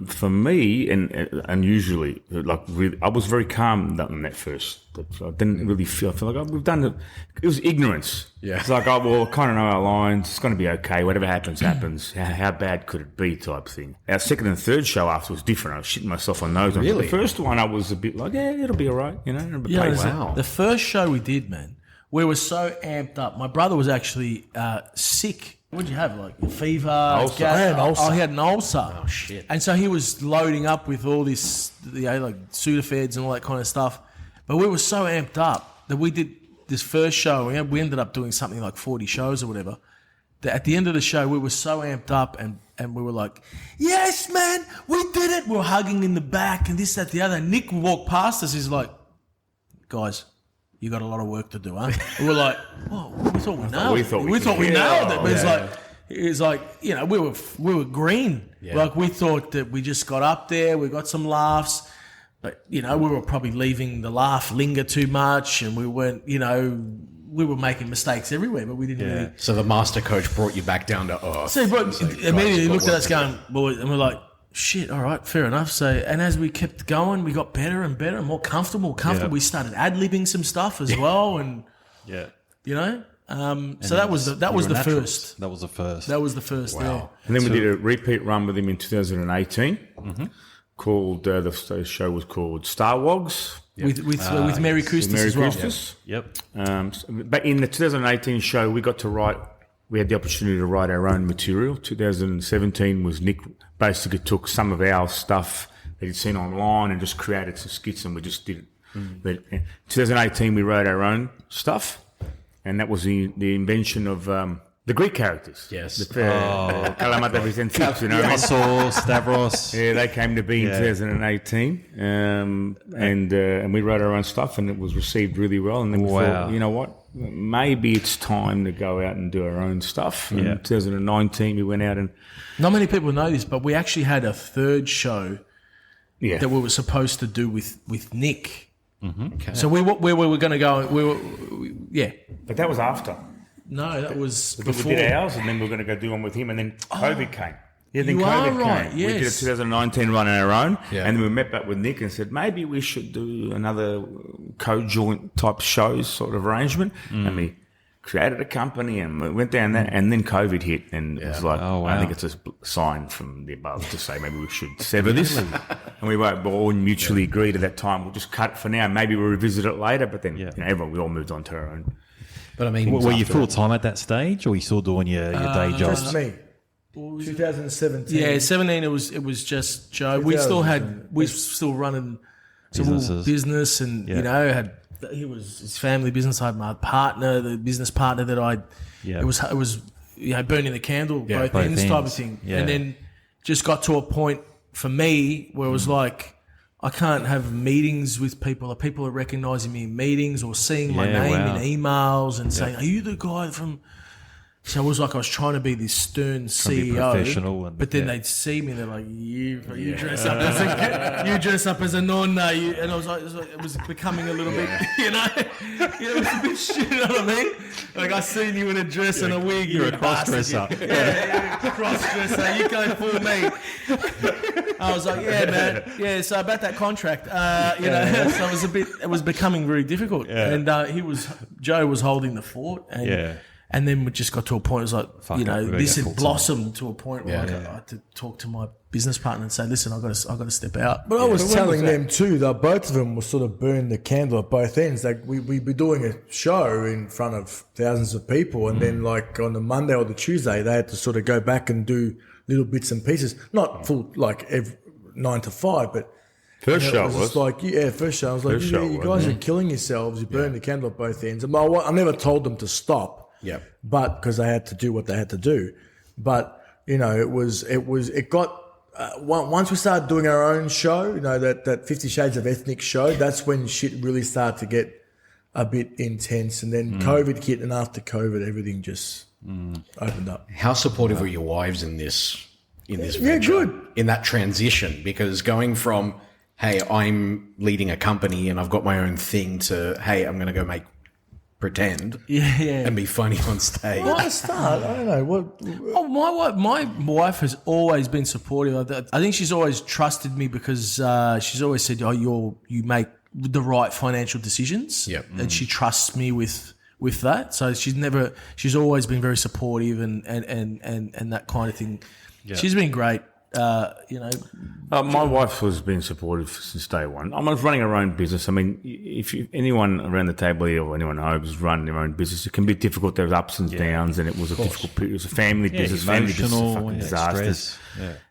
For me, and usually, like really, I was very calm on that first. I didn't really feel. I feel like we've done it. It was ignorance. Yeah. It's like, kind of know our lines. It's going to be okay. Whatever happens, happens. How bad could it be? Type thing. Our second and third show after was different. I was shitting myself on those. Really? The first one, I was a bit like, it'll be all right. You know. It'll be Yeah, paid for. wow. The first show we did, man, we were so amped up. My brother was actually sick. What did you have? Like a fever? Ulcer. gas- I had an ulcer. Oh, he had an ulcer. Oh, shit. And so he was loading up with all this, like Sudafeds and all that kind of stuff. But we were so amped up that we did this first show. We ended up doing something like 40 shows or whatever. That at the end of the show, we were so amped up and we were like, yes, man, we did it. We were hugging in the back and this, that, the other. And Nick walked past us. He's like, guys, you got a lot of work to do, huh? And we're like, well, we thought we nailed we it. thought we We thought we could. nailed it. But Yeah. it's like, you know, we were green. Like we thought that we just got up there, we got some laughs, but you know, we were probably leaving the laugh linger too much, and we weren't, you know, we were making mistakes everywhere, but we didn't really. So the master coach brought you back down to earth. So he brought, It's like, immediately guys, looked at what us going, boys, and we're like, shit, all right, fair enough. So, and as we kept going, we got better and better and more comfortable. Yeah. We started ad-libbing some stuff as well, and Yeah. you know, so that was the first. That was the first. That was the first. Wow. And then we did a repeat run with him in 2018. Called the show was called Star Wogs. With Merry Christmas Merry as well. Christmas. Yep. But in the 2018 show, we got to write. We had the opportunity to write our own material. 2017 was Nick basically took some of our stuff that he'd seen online and just created some skits, and we just did it. But 2018, we wrote our own stuff, and that was the invention of the Greek characters. Yes. Kalamata Vicentips, you know. Russell, Stavros. Yeah, they came to be in 2018, and we wrote our own stuff, and it was received really well. And then we thought, you know what, maybe it's time to go out and do our own stuff. And in 2019, we went out and Not many people know this, but we actually had a third show that we were supposed to do with Nick. Okay. So we were going to go. but that was after. No, that was We before. did ours, and then we were going to go do one with him, and then COVID came. Yeah, then you are COVID right, came. We did a yes. 2019 run on our own, Yeah. and then we met back with Nick and said maybe we should do another co-joint type shows sort of arrangement, and we created a company and we went down that, and then COVID hit, and it was like, Oh, wow. I think it's a sign from the above to say maybe we should sever this, and we won't all mutually agreed at that time. We'll just cut it for now. Maybe we'll revisit it later, but then we all moved on to our own. But I mean, Were you after- full time at that stage, or were you still doing your day jobs? Just me. 2017. Yeah, 17. It was just Joe. We still running some Businesses. business, and you know, he was his family business. I had my partner, the business partner that I. Yeah. It was you know, burning the candle both both ends type of ends. thing, Yeah. and then just got to a point for me where it was like, I can't have meetings with people. People are recognizing me in meetings or seeing my Yeah, name wow. in emails and saying, "Are you the guy from So it was like I was trying to be this stern CEO, professional but then they'd see me and they're like, "You dress up as a nonna," and I was like, it was becoming a little bit, it was a bit shit. You know what I mean? Like I seen you in a dress and a wig. You're a cross-dresser. Yeah, cross-dresser. You go for me. I was like, yeah, man. Yeah. So about that contract, so it was becoming very difficult, and Joe was holding the fort, and then we just got to a point. It was like, this had blossomed to a point where I had to talk to my business partner and say, "Listen, I got to step out." But I was telling them too that both of them will sort of burn the candle at both ends. Like we'd be doing a show in front of thousands of people, and then like on the Monday or the Tuesday, they had to sort of go back and do little bits and pieces, not full like 9 to 5, but. First show was was like, first show. I was like, you guys are killing yourselves. You burn the candle at both ends. And I never told them to stop. Yeah. But because they had to do what they had to do. But, it got, once we started doing our own show, that 50 Shades of Ethnic show, that's when shit really started to get a bit intense. And then COVID hit, and after COVID, everything just opened up. How supportive were your wives in this venture? Yeah, good. In that transition, because going from, hey, I'm leading a company and I've got my own thing, to, hey, I'm going to go pretend and be funny on stage. Well, at the start, I don't know. My wife has always been supportive. I think she's always trusted me because she's always said, you make the right financial decisions. Yep. And she trusts me with that. So she's always been very supportive and that kind of thing. Yeah. She's been great. My wife has been supportive since day one. I was running her own business. I mean, if anyone around the table here or anyone at home is running their own business, it can be difficult. There's ups and downs, and it was a difficult period. It was a family business. Family business is fucking disaster.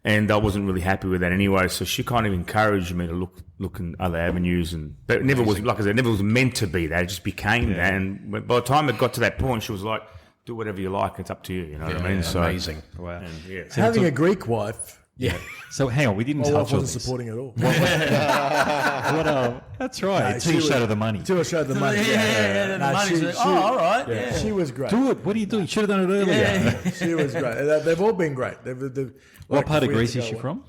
And I wasn't really happy with that anyway. So she kind of encouraged me to look in other avenues, but it never was, like I said, it never was meant to be that. It just became that. And by the time it got to that point, she was like, "Do whatever you like. It's up to you." You know what I mean? So amazing. Wow. And, having a Greek wife. Yeah. So hang on, we didn't My touch wife on wasn't this. supporting at all. That's right. No, Till you showed her the money. Till I showed the money. The money's like, all right. Yeah. She was great. Do it. What are you doing? You should have done it earlier. She was great. They've all been great. What part of Greece is she from?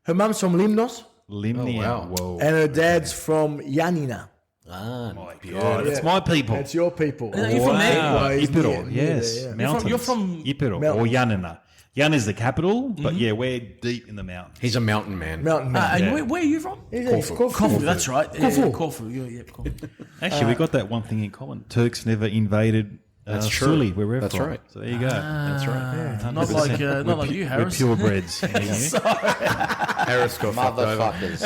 Her mum's from Limnos. Limnia. Oh, wow. Whoa. And her dad's from Yanina. Ah, My God, it's my people. That's your people. You're from there? Wow. He's Ipiro, near yes. there, yeah. Mountains. You're from Ipiro Mountain. or Yanina. Yan is the capital, but we're deep in the mountains. he's a mountain man. Mountain man. and where are you from? Corfu. That's right. Corfu. Corfu. Yeah, Corfu. Actually, we got that one thing in common. Turks never invaded That's true. Sicily, where we're That's from. right. So there you go. That's right. Not like you, We're Harris. purebreds. Harris got fucked over. Motherfuckers.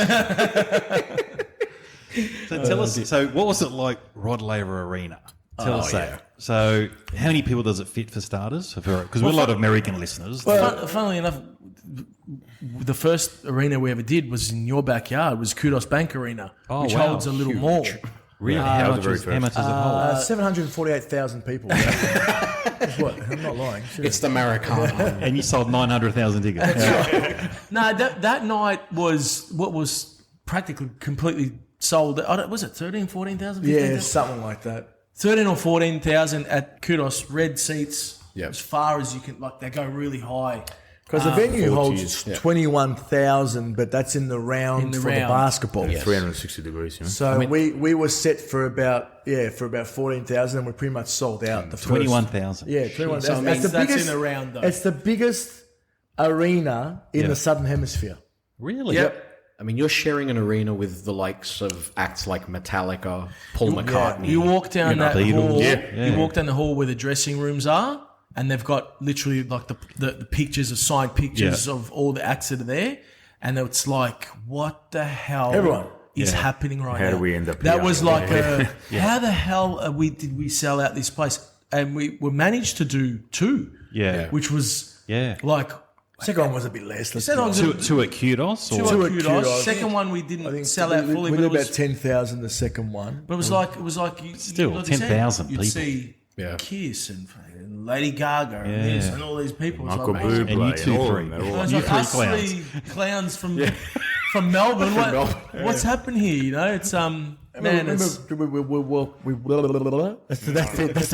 So tell us, so what was it like Rod Laver Arena? Tell us that. So how many people does it fit for starters? Because we're a lot of American listeners. Funnily enough, the first arena we ever did was in your backyard. It was Kudos Bank Arena, which wow. holds a little mall. Really? How much does it hold? 748,000 people. That's what? I'm not lying. It's the Maracana. And you sold 900,000 tickets. No, that night was practically completely sold. Was it 13, 14,000? Yeah, something like that. 13 or 14,000 at Kudos, red seats, Yep. as far as you can. Like they go really high. Because the venue holds 40s, 21,000, but that's in the round for the basketball. 360 degrees, you know. So we were set for about 14,000, and we pretty much sold out the first 21,000. Yeah, 21,000. So that's in the round though. It's the biggest arena in the Southern Hemisphere. Really? Yep. I mean, you're sharing an arena with the likes of acts like Metallica, Paul McCartney. You walk down that Beatles. hall. Yeah. You walk down the hall where the dressing rooms are, and they've got literally like the pictures of signed pictures of all the acts that are there, and it's like, what the hell is happening right now? How do we end up That here? was like, how the hell did we sell out this place? And we managed to do two, which was like. Second one was a bit less. Two at Kudos? Two Or? at Kudos. Second one we didn't sell out fully. We but did it was, about 10,000 the second one. But it was like you, Still, like you said, 10,000 You'd people. see Kiss and Lady Gaga and this and all these people. It's Michael like, amazing. Bublé And you two all of three. them, they're all- It was You like three us clowns. three clowns from Melbourne. What's happened here? You know, it's Man, That's the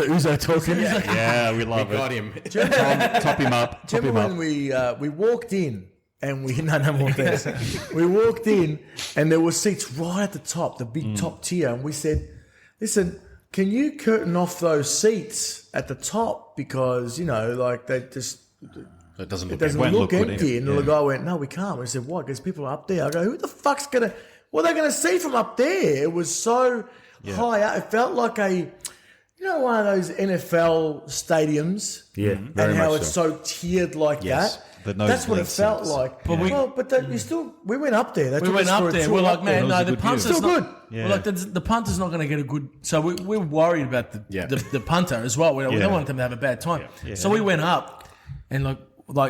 Ouzo talking. Yeah, we love Got him. Top him up. Top him Remember up. when we walked in and no more things. We walked in and there were seats right at the top, the big top tier, and we said, "Listen, can you curtain off those seats at the top because like they just." It doesn't look Doesn't Won't look look good, empty. And yeah. the guy went, "No, we can't." We said, "What? Because people are up there." I go, "Who the fuck's gonna? What are they gonna see from up there?" It was so high up. It felt like one of those NFL stadiums. Yeah, and very how much it's so. so tiered like Yes, the that. That's what it nosebleed felt seats. like. But you still. We went up there. They We took went us for up a there. tour We're like, up there. man, no, the punter's Still not good. Yeah. We're like, the punter's not going to get a good. So we're worried about the punter as well. We Yeah. don't want them to have a bad time. Yeah. So we went up, and like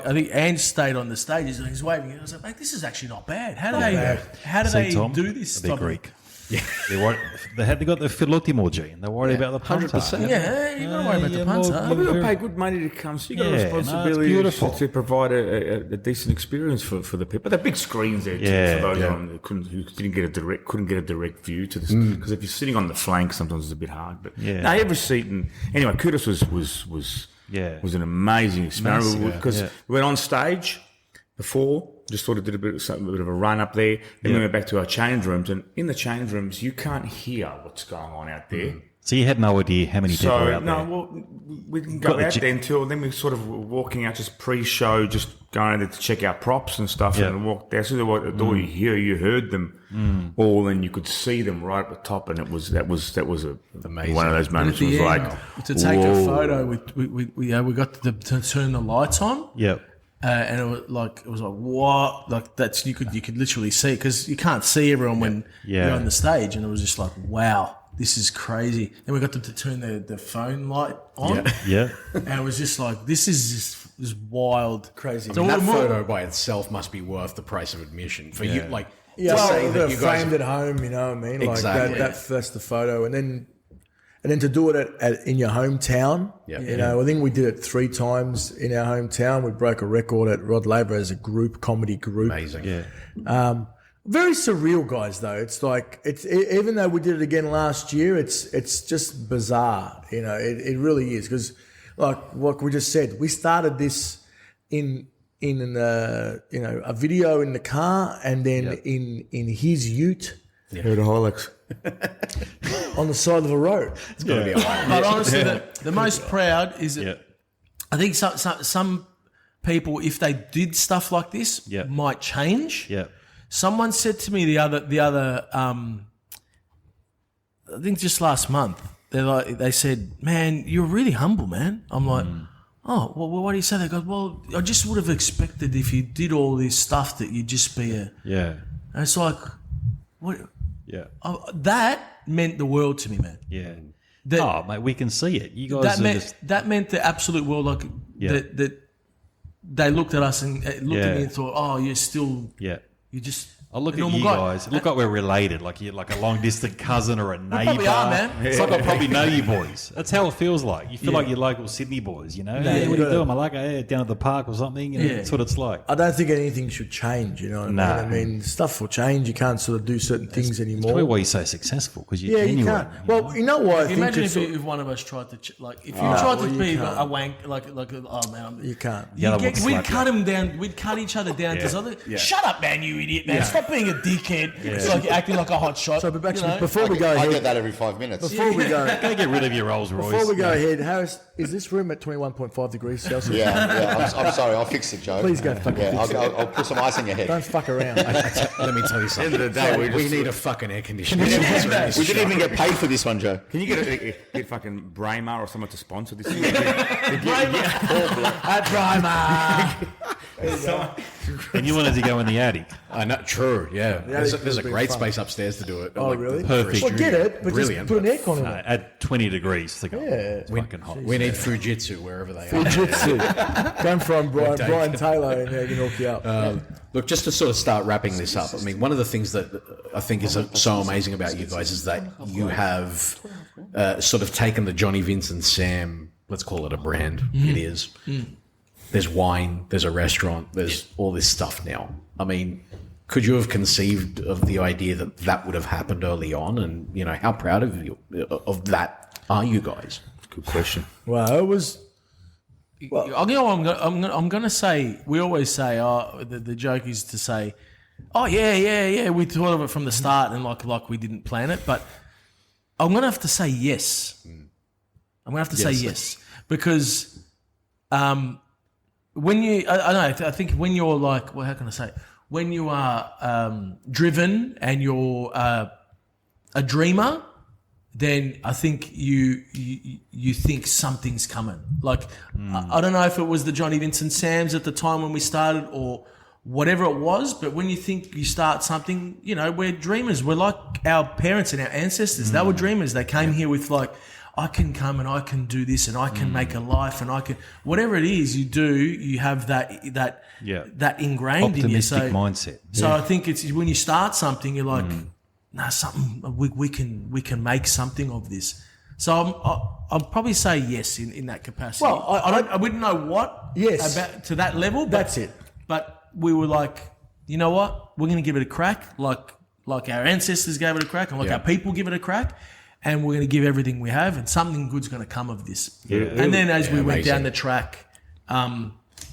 I think Ange stayed on the stage. He's waving. And I was like, mate, this is actually not bad. How do See, they Tom, do this? They're type of- Greek. Yeah, they got the Philotimo gene. They're worried about the punter. 100%. Yeah, you got to worry about the punter. Well, we've got to pay good money to come, so you've got Yeah, a no, it's responsibility beautiful. to provide a decent experience for the people. But the big screens there, Yeah, for those yeah. who couldn't get a direct view to this. Because if you're sitting on the flank, sometimes it's a bit hard. But Yeah. no, every seat. And anyway, Kudos was an amazing experience because we went on stage before. Just sort of did a bit of a run up there. Then we went back to our change rooms, and in the change rooms, you can't hear what's going on out there. So you had no idea how many people were out there. Well, we didn't Got go the out chi- there until then. We sort of were walking out just pre-show, just going there to check out props and stuff, Yeah. and walked there. As soon as I walked out the door, you heard them all, and you could see them right at the top, and that was Amazing. one of those And moments. at It was the like end, to take a whoa. photo, we got to turn the lights on. Yep. And it was like what, like that's you could literally see because you can't see everyone when Yeah. you're on the stage, and it was just like wow, this is crazy. Then we got them to turn the phone light on, Yeah. and it was just like this is just wild, Crazy. So That we're- photo by itself must be worth the price of admission for you. Like, Yeah, to well, say they're that you guys framed at home, you know what I mean? Like Exactly. that's the photo, and then to do it in your hometown, Yeah. I think we did it 3 times in our hometown. We broke a record at Rod Laver as a comedy group. amazing. Yeah. Very surreal, guys. Though it's like even though we did it again last year, it's just bizarre. It really is because like what we just said, we started this in a video in the car, and then in his ute Heard of Hilux. on the side of the road. It's got to be a highlight. But honestly, the most proud is that Yeah. I think some people, if they did stuff like this, Yeah. might change. Yeah. Someone said to me the other I think just last month, they said, "Man, you're really humble, man." I'm like, "Oh, well, what do you say?" They go, "Well, I just would have expected if you did all this stuff that you'd just be a." Yeah. And it's like, what? Yeah. That meant the world to me, man. Yeah. That, Oh, mate, we can see it. You guys that are meant just... that meant the absolute world. Like Yeah. that they looked at us and looked at me Yeah. and thought, "Oh, you're still, Yeah. you're just." I look a at normal you guy." guys. Look like we're related. Like you're like a long distant cousin or a neighbour. probably are, man. It's like I probably know you boys. That's how it feels like. You feel like you're local Sydney boys. You know, hey, what are you doing? I like down at the park or something. You know, That's what it's like. I don't think anything should change. You know what Nah. I mean? I mean, stuff will change. You can't sort of do certain things That's anymore. probably why you're so successful because you're Yeah, you genuine. can't. Well, you know what? I think Imagine it's- if one of us tried to if you tried to well, be you can't. a wank like oh man, you can't. The other one we'd slap cut you. him down. We'd cut each other down to something. Shut up, man! You idiot, man! Stop being a dickhead. It's like you're acting like a hot shot. So, but back you to- know? before we go I ahead, get that every 5 minutes. before we go, Go get rid of your Rolls Royce. before we go ahead, Harris, is this room at 21.5 degrees Celsius? Yeah. I'm sorry. I'll fix it, Joe. Please go fucking Yeah, fix it. I'll put some ice in your head. Don't fuck around. Let me tell you something. End of the day, we need a fucking air conditioner. We didn't even get paid for this one, Joe. Can you get fucking Braemar or someone to sponsor this thing? At Primer. And you wanted to go in the attic. I know, true, yeah. There's attic a would've been great fun. space upstairs to do it. Oh, really? Perfect. Well, get it, but Brilliant. just put an aircon in it. At 20 degrees. Think, it's fucking hot. We need Fujitsu wherever they are. Jiu-jitsu. Come from Brian Taylor and he can hook you up. Look, just to sort of start wrapping this up, I mean, one of the things that I think is so amazing about you guys is that you have sort of taken the Johnny Vincent Sam, let's call it a brand. It is. There's wine, there's a restaurant, there's all this stuff now. I mean, could you have conceived of the idea that that would have happened early on? And, you know, how proud of that are you guys? Good question. Well, it was. Well, I'm going to say, we always say, the joke is to say, oh, yeah, we thought of it from the start and like we didn't plan it. But I'm going to have to say yes. I'm going to have to say yes. Because when you, I think when you're like, well, how can I say it? When you are driven and you're a dreamer, then I think you think something's coming. Like, I don't know if it was the Johnny Vincent Sams at the time when we started or whatever it was, but when you think you start something, you know, we're dreamers. We're like our parents and our ancestors. They were dreamers. They came here with like, I can come and I can do this and I can make a life and I can, whatever it is you do, you have that ingrained in you. Optimistic mindset. So I think it's when you start something, you're like, something we can make something of this. So I'll probably say yes in that capacity. Well, I wouldn't know what about to that level. That's it. But we were like, you know what? We're going to give it a crack, like our ancestors gave it a crack, and like our people give it a crack, and we're going to give everything we have, and something good's going to come of this. Yeah. And then as we went down the track,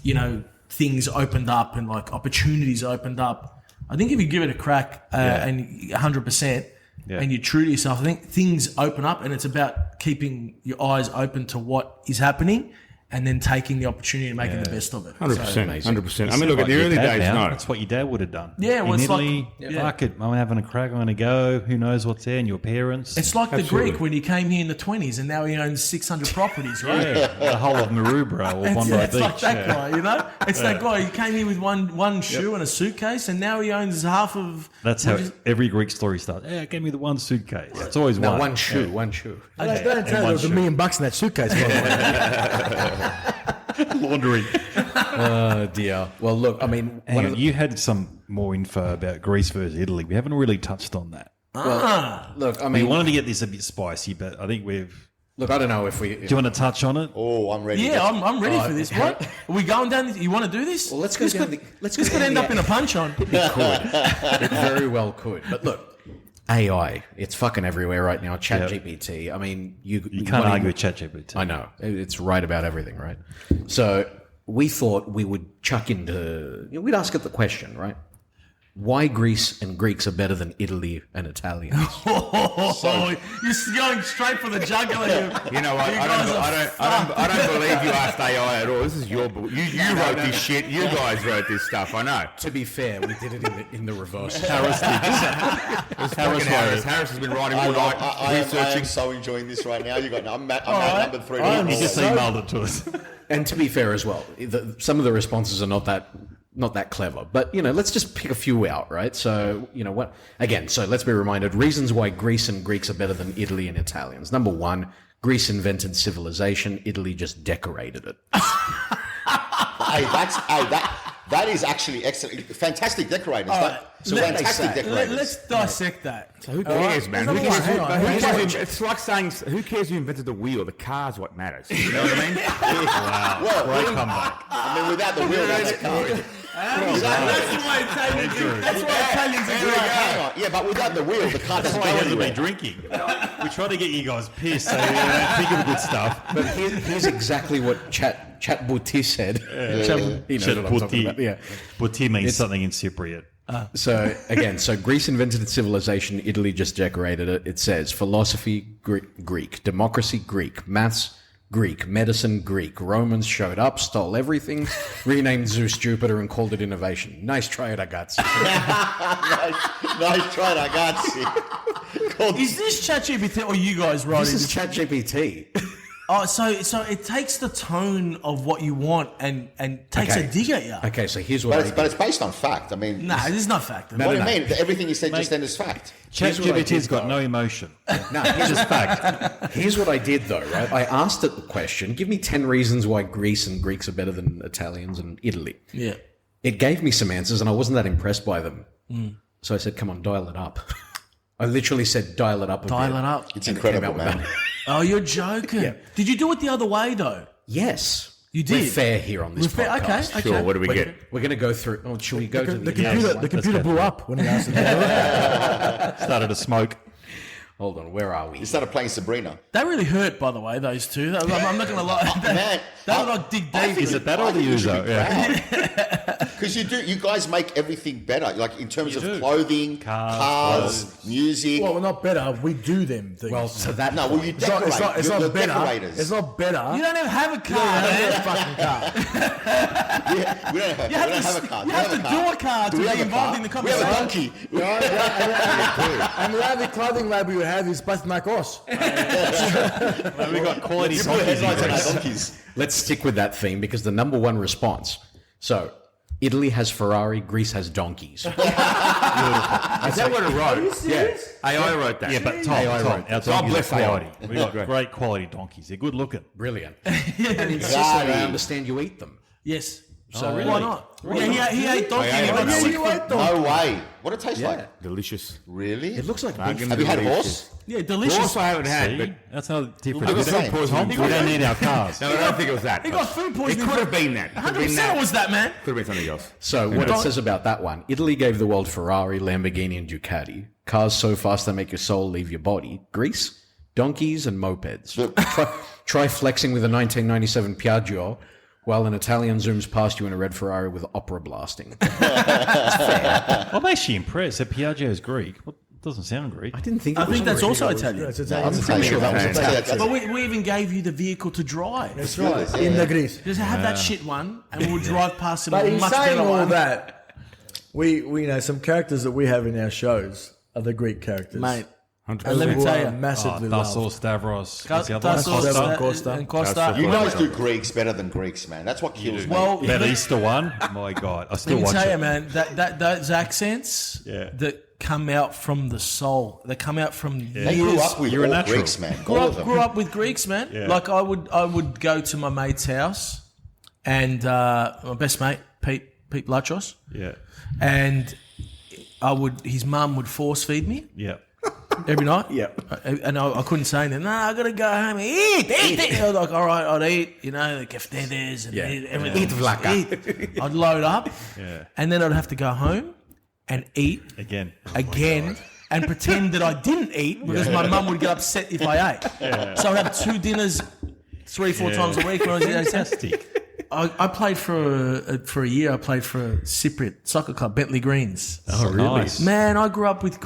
you know, things opened up and like opportunities opened up. I think if you give it a crack and 100% and you're true to yourself, I think things open up, and it's about keeping your eyes open to what is happening and then taking the opportunity and making the best of it. 100%. 100%. I mean, look, at the early days, no. That's what your dad would have done. Yeah, well, in it's Italy, like, fuck it, I'm having a crack, I'm going to go. Who knows what's there? And your parents. It's like the Greek when he came here in the 20s and now he owns 600 properties, right? Yeah, the whole of Maroubra or Bondi Beach. It's like that guy, you know? It's that guy. He came here with one shoe and a suitcase, and now he owns half of... That's how every Greek story starts. Yeah, give me the one suitcase. It's always one. One shoe. One shoe. Don't tell you there was $1 million in that suitcase. By the way. Laundry. Oh, dear. Well, look, I mean... you had some more info about Greece versus Italy. We haven't really touched on that. Well, look, I We mean... wanted to get this a bit spicy, but I think we've... Look, I don't know if we... Do you want to touch on it? Oh, I'm ready. Yeah, I'm ready for this. What? Are we going down this? You want to do this? Well, let's go down the... This could end up in a punch-on. It could. It very well could. But look, AI, it's fucking everywhere right now. ChatGPT. I mean, you can't argue with ChatGPT. I know. It's right about everything, right? So we thought we would chuck into... we'd ask it the question, right? Why Greece and Greeks are better than Italy and Italians? You're going straight for the jugular. You know what? I don't believe you asked AI at all. This is your book. You wrote this shit. You guys wrote this stuff. I know. To be fair, we did it in the reverse. Harris has been writing all night, I researching. am so enjoying this right now. I'm at number 3. He just emailed it to us. And to be fair as well, some of the responses are not that clever. But, let's just pick a few out, right? So, what? Again, so let's be reminded, reasons why Greece and Greeks are better than Italy and Italians. Number 1, Greece invented civilization. Italy just decorated it. That is actually excellent. Fantastic decorators. Fantastic decorators. Let's dissect that. So who cares, man? Who cares? It's like saying, who cares who invented the wheel? The car's what matters. You know what I mean? Wow. Well, great comeback. I mean, without the wheel, that's a car. That's why Italians are great. Hang on. Yeah, but without the wheel, the car doesn't go That's why anywhere. we're drinking. We try to get you guys pissed so you don't think of the good stuff. But here's exactly what Chatbuti said. He knows what I'm talking about. Yeah. Buti means something in Cypriot. So Greece invented civilization, Italy just decorated it. It says philosophy, Greek, democracy, Greek, maths, Greek, medicine, Greek. Romans showed up, stole everything, renamed Zeus Jupiter, and called it innovation. Nice try, ragazzi. Nice try, ragazzi. Is this ChatGPT or you guys writing? This is ChatGPT. Oh, so it takes the tone of what you want and takes a dig at you. Okay, so here's what But it's based on fact. I mean... Nah, this is not fact. What do you mean? Everything you said just then is fact. ChatGPT's got no emotion. No, here's just fact. Here's what I did, though, right? I asked it the question, give me 10 reasons why Greece and Greeks are better than Italians and Italy. Yeah. It gave me some answers, and I wasn't that impressed by them. So I said, come on, dial it up. I literally said, dial it up a bit. Dial it up. It's incredible, man. Oh, you're joking. Yeah. Did you do it the other way, though? Yes. You did. We're fair here on this We're fair, podcast. okay. Sure, what do we get? We're going to go through. Oh, shall we go to The computer blew up when he asked it. Started to smoke. Hold on, where are we? You started playing Sabrina. They really hurt, by the way, those two. I'm not going to lie. Man, They were like dig deep. Is it that or the Ouzo? Yeah. Because you guys make everything better, like in terms of do. clothing, Cars, cars, music. Well, we're not better. We do them things. Well, to that no, well, you it's not, decorate. it's not You're better. decorators. It's not better. You don't even have a car, I don't man. have a fucking car. we don't You have, have to, a car. you have to do a car to we be have a involved car? in the We have a conversation. donkey. And the only clothing label we have is both my course. We got quality You put donkeys in headlights on our Greece. donkeys. Let's stick with that theme because the number one response. So, Italy has Ferrari, Greece has donkeys. Is that what it wrote? Yeah. AI wrote that. Yeah, but Tom, our God donkeys bless are AI. quality. We got great quality donkeys. They're good looking. Brilliant. And in Sicily, I Right. understand you eat them. Yes. So really? Why not? Yeah, he ate donkey. I and he ate got donkey. sick from- No way. What it tastes like? Delicious. Really? It looks like beef. Have you had horse? Yeah, delicious. Horse I haven't had, See? but That's another difference. I'm We just don't, saying. we don't need our cars. no, I don't think it was that. He got food It poisoning. could have been that. Could have been 100% that. it was that, man. Could have been something else. So, what it says about that one Italy gave the world Ferrari, Lamborghini, and Ducati. Cars so fast they make your soul leave your body. Greece, donkeys, and mopeds. Try flexing with a 1997 Piaggio while an Italian zooms past you in a red Ferrari with opera blasting. I'm actually impressed that Piaggio is Greek. What doesn't sound Greek? I didn't think. I think that's also Italian. It's Italian. I'm pretty sure that was Italian. But we even gave you the vehicle to drive. That's right. In the Greece. Just have that shit one, and we'll drive past it. But in much saying better all one. that, we know some characters that we have in our shows are the Greek characters. Mate. 100%. And let me Who tell are you, massively Tassos, loved. Stavros. What's the other one? Tassos, Costa. and Costa. You guys do Greeks better than Greeks, man. That's what kills me. Well, That Easter one, my God. I still let me watch tell you, it. man, those accents Yeah. that come out from the soul, they come out from They years. grew up with You're a all natural. Greeks, man. grew All of up, them. grew up with Greeks, man. Yeah. Like I would go to my mate's house, and my best mate Pete Lachos, Yeah. and his mum would force feed me Yeah. every night. Yeah. And I couldn't say anything. No, I gotta go home and eat. I was like, all right, I'd eat, the keftedes and eat everything. Eat vlaka. Eat. I'd load up, Yeah. and then I'd have to go home and eat Again. again and pretend that I didn't eat because my mum would get upset if I ate. So I'd have 2 dinners 3-4 times a week when I was at Fantastic. I played for a year. I played for a Cypriot soccer club, Bentley Greens. Oh, really? Nice. Man, I grew up with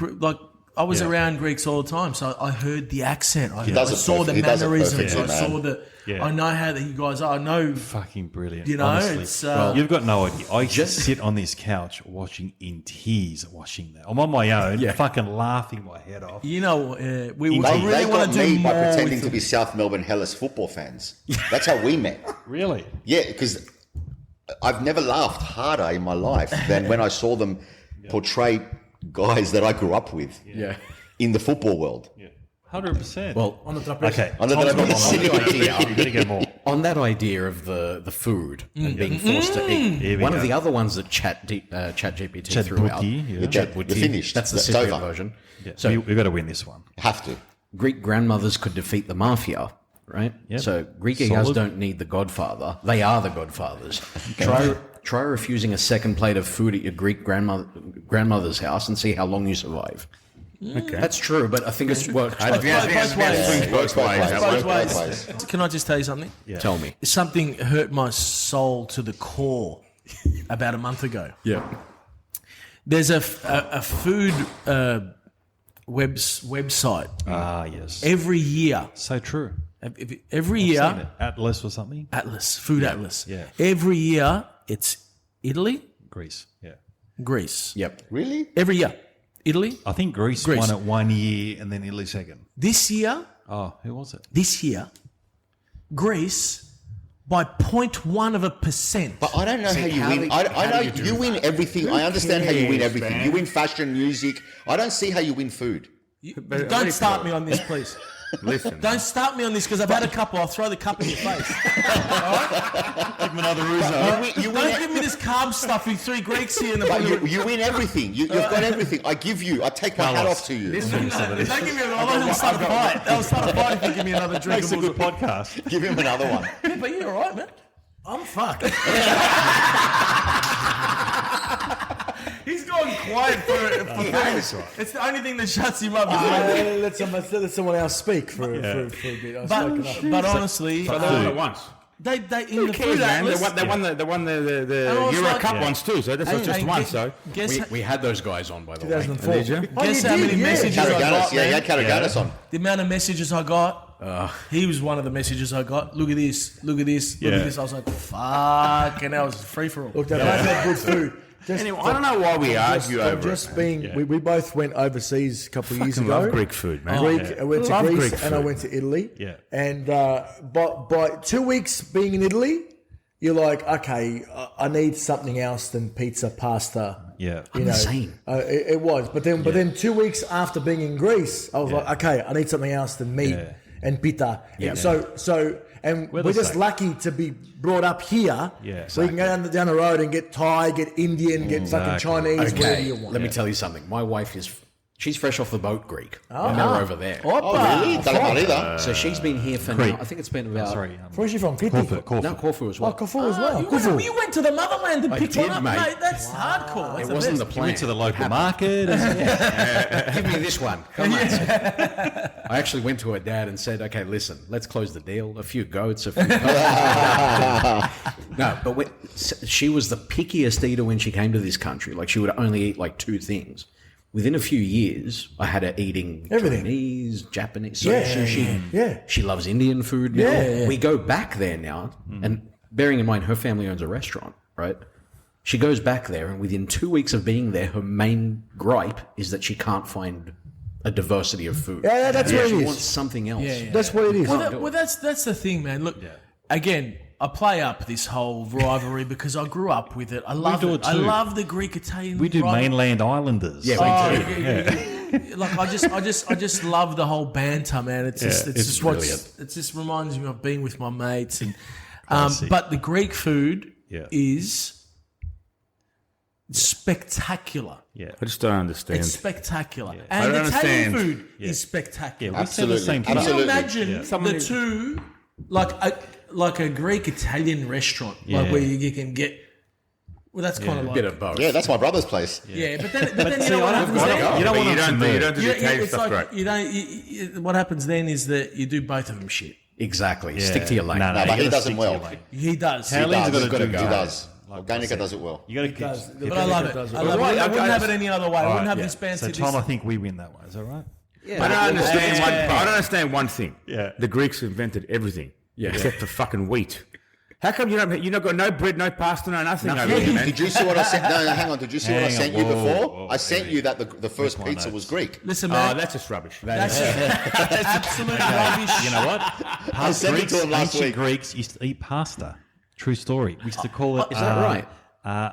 I was around Greeks all the time, so I heard the accent. I does it saw the perfect- he does it mannerisms. I perfectly, saw man. the. Yeah. I know how that you guys are. I know. Fucking brilliant. You know, honestly. it's, You've got no idea. I just sit on this couch watching in tears, watching that. I'm on my own, fucking laughing my head off. You know, I They, really they want got to do me more by pretending with to be South Melbourne Hellas football fans. That's how we met. Really? Yeah, because I've never laughed harder in my life than when I saw them portray guys that I grew up with in the football world. Yeah. 100%. Well, On the trapeze. okay. On the Tom's got trapeze. one more idea. You better get more. on that idea of the food and being forced to eat, Here we one of go. the other ones that ChatGPT threw out. yeah. ChatGPT. You're finished. That's the It's Cypriot over. version. Yeah. So We've got to win this one. Have to. Greek grandmothers could defeat the mafia, right? Yep. So Greek guys Solid. don't need the godfather. They are the godfathers. Try refusing a second plate of food at your Greek grandmother's house and see how long you survive. Okay. That's true, but I think it's worked. Both ways. Both ways. Both Both ways. ways. Can I just tell you something? Tell me. Something hurt my soul to the core about a month ago. Yeah. There's a food website Ah, yes. every year. So true. Every Seen year, it. Atlas or something? Atlas, Food Atlas. yeah. Every year, it's Italy, Greece. Yeah. Greece. Yep. Really? Every year, Italy. I think Greece won it 1 year and then Italy second. This year, Oh, who was it? Greece by 0.1%. But I don't know how you win. I know you win everything. I understand how you win everything. You win fashion, music. I don't see how you win food. Don't start me on this, please. Listen. Don't start me on this because I've had a couple. I'll throw the cup in your face. Give him another Ouzo. Don't give me this carb stuff with 3 Greeks here in the But you win everything. You've got everything. I give you. I take my hat off to you. Don't give me I'll start a fight. I'll start a fight if you give me another drink. It's a good podcast. Give him another one. Yeah, but you're all right, man. I'm fucked. He's gone quiet for It's the only thing that shuts him up. Let someone else speak for a bit. But honestly, So they won it once. they in Who the cares, food man? atlas, They won the also Euro like- Cup once too. So that's not just one. So We had those guys on, by the way. 2004. Did you? Guess how many messages I Carraganas, got, yeah, he man? had Carraganas on. The amount of messages I got, he was one of the messages I got. Look at this, look at this, look at this. I was like, fuck, and that was free for all. Look, they both had good food. Just Anyway, I don't know why we argue over just it. being, we both went overseas a couple of years Fucking ago. love Greek food, man. I went to Love Greece Greek and I food. went to Italy. Yeah. And by 2 weeks being in Italy, you're like, okay, I need something else than pizza, pasta. Yeah. You know, the same. It was, but then 2 weeks after being in Greece, I was like, okay, I need something else than meat and pita. Yeah. And We're we're the just same. lucky to be brought up here. Yeah, So you can go down the road and get Thai, get Indian, get fucking Chinese, whatever Okay, you want. let me tell you something. My wife she's fresh off the boat Greek. And they're over there. Oh, really? Talamarida. So she's been here for now, I think it's been about... Where's she from? Corfu. No, Corfu as Oh, well. Corfu as well. You went to the motherland and picked did, one up, mate. mate. That's hardcore. That's It wasn't the best. plan. Went to the local market. Give me this one. Come on. I actually went to her dad and said, okay, listen, let's close the deal. A few goats, a few... No, but she was the pickiest eater when she came to this country. Like, she would only eat like 2 things. Within a few years, I had her eating Everything. Chinese, Japanese, Yeah, sushi. yeah. She loves Indian food now. Yeah. We go back there now, and bearing in mind her family owns a restaurant, right? She goes back there, and within 2 weeks of being there, her main gripe is that she can't find a diversity of food. Yeah, that's what it She is. wants something else. That's what it is. Well, that's the thing, man. Look, again, I play up this whole rivalry because I grew up with it. I love do it. it I too. love the Greek-Italian. We do rivalry. mainland islanders. Yeah, Like I just love the whole banter, man. It's just brilliant. it just reminds me of being with my mates and Classic. but the Greek food Yeah. is spectacular. Yeah. I just don't understand. It's spectacular. I And don't Italian understand. food is spectacular. Yeah, we said the Absolutely. same thing. Can you Absolutely. imagine the two, like a Greek Italian restaurant, Yeah. like where you can get. Well, that's kind of like Bit of both. Yeah, that's my brother's place. yeah, but then See, you know what I happens don't- then? You don't want you them to don't, you merge. don't do the Italian it's stuff like great. you don't. What happens then is that you do both of them shit. Exactly. Stick to your lane. No, but you he gotta does stick it to well. your lane. He does. How Italians He have got to do He that. does. Organica does it well. You got to keep. But I love it. I love it. I wouldn't have it any other way. I wouldn't have this band. So Tom, I think we win that one. Is that right? I don't understand. I don't understand one thing. Yeah. The Greeks invented everything. Yeah. Except for fucking wheat. How come you not got no bread, no pasta, no nothing over here, man? Did you see what I sent? No, hang on. Did you see what I Hang sent on. you Whoa, before? whoa, I sent wait. you that the first my pizza notes. was Greek. Listen, Oh, man. that's just rubbish. That's absolute rubbish. You know what? I sent it to him last Ancient week. Greeks used to eat pasta. True story. We used to call it. Is that right?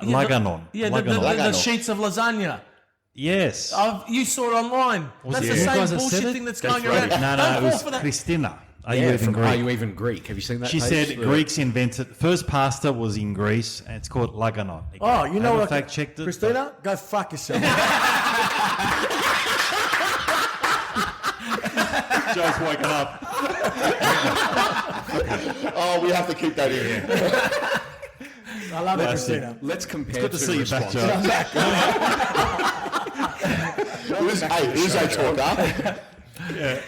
Laganon. Yeah, the Laganon. sheets of lasagna. Yes. You saw it online. That's it the you same guys that bullshit said it? thing that's going around. No, Don't it fall was for that. Christina. Are you even From Greek? Are You Even Greek? Have you seen that? She page? said Greeks invented first pasta was in Greece and it's called laganon. Oh, you know what? Fact checked it. Christina, go fuck yourself. Joe's woken up. Oh, we have to keep that in. I love it, Christina. Let's compare Good to see you back, responses. Joe. Who's a talker?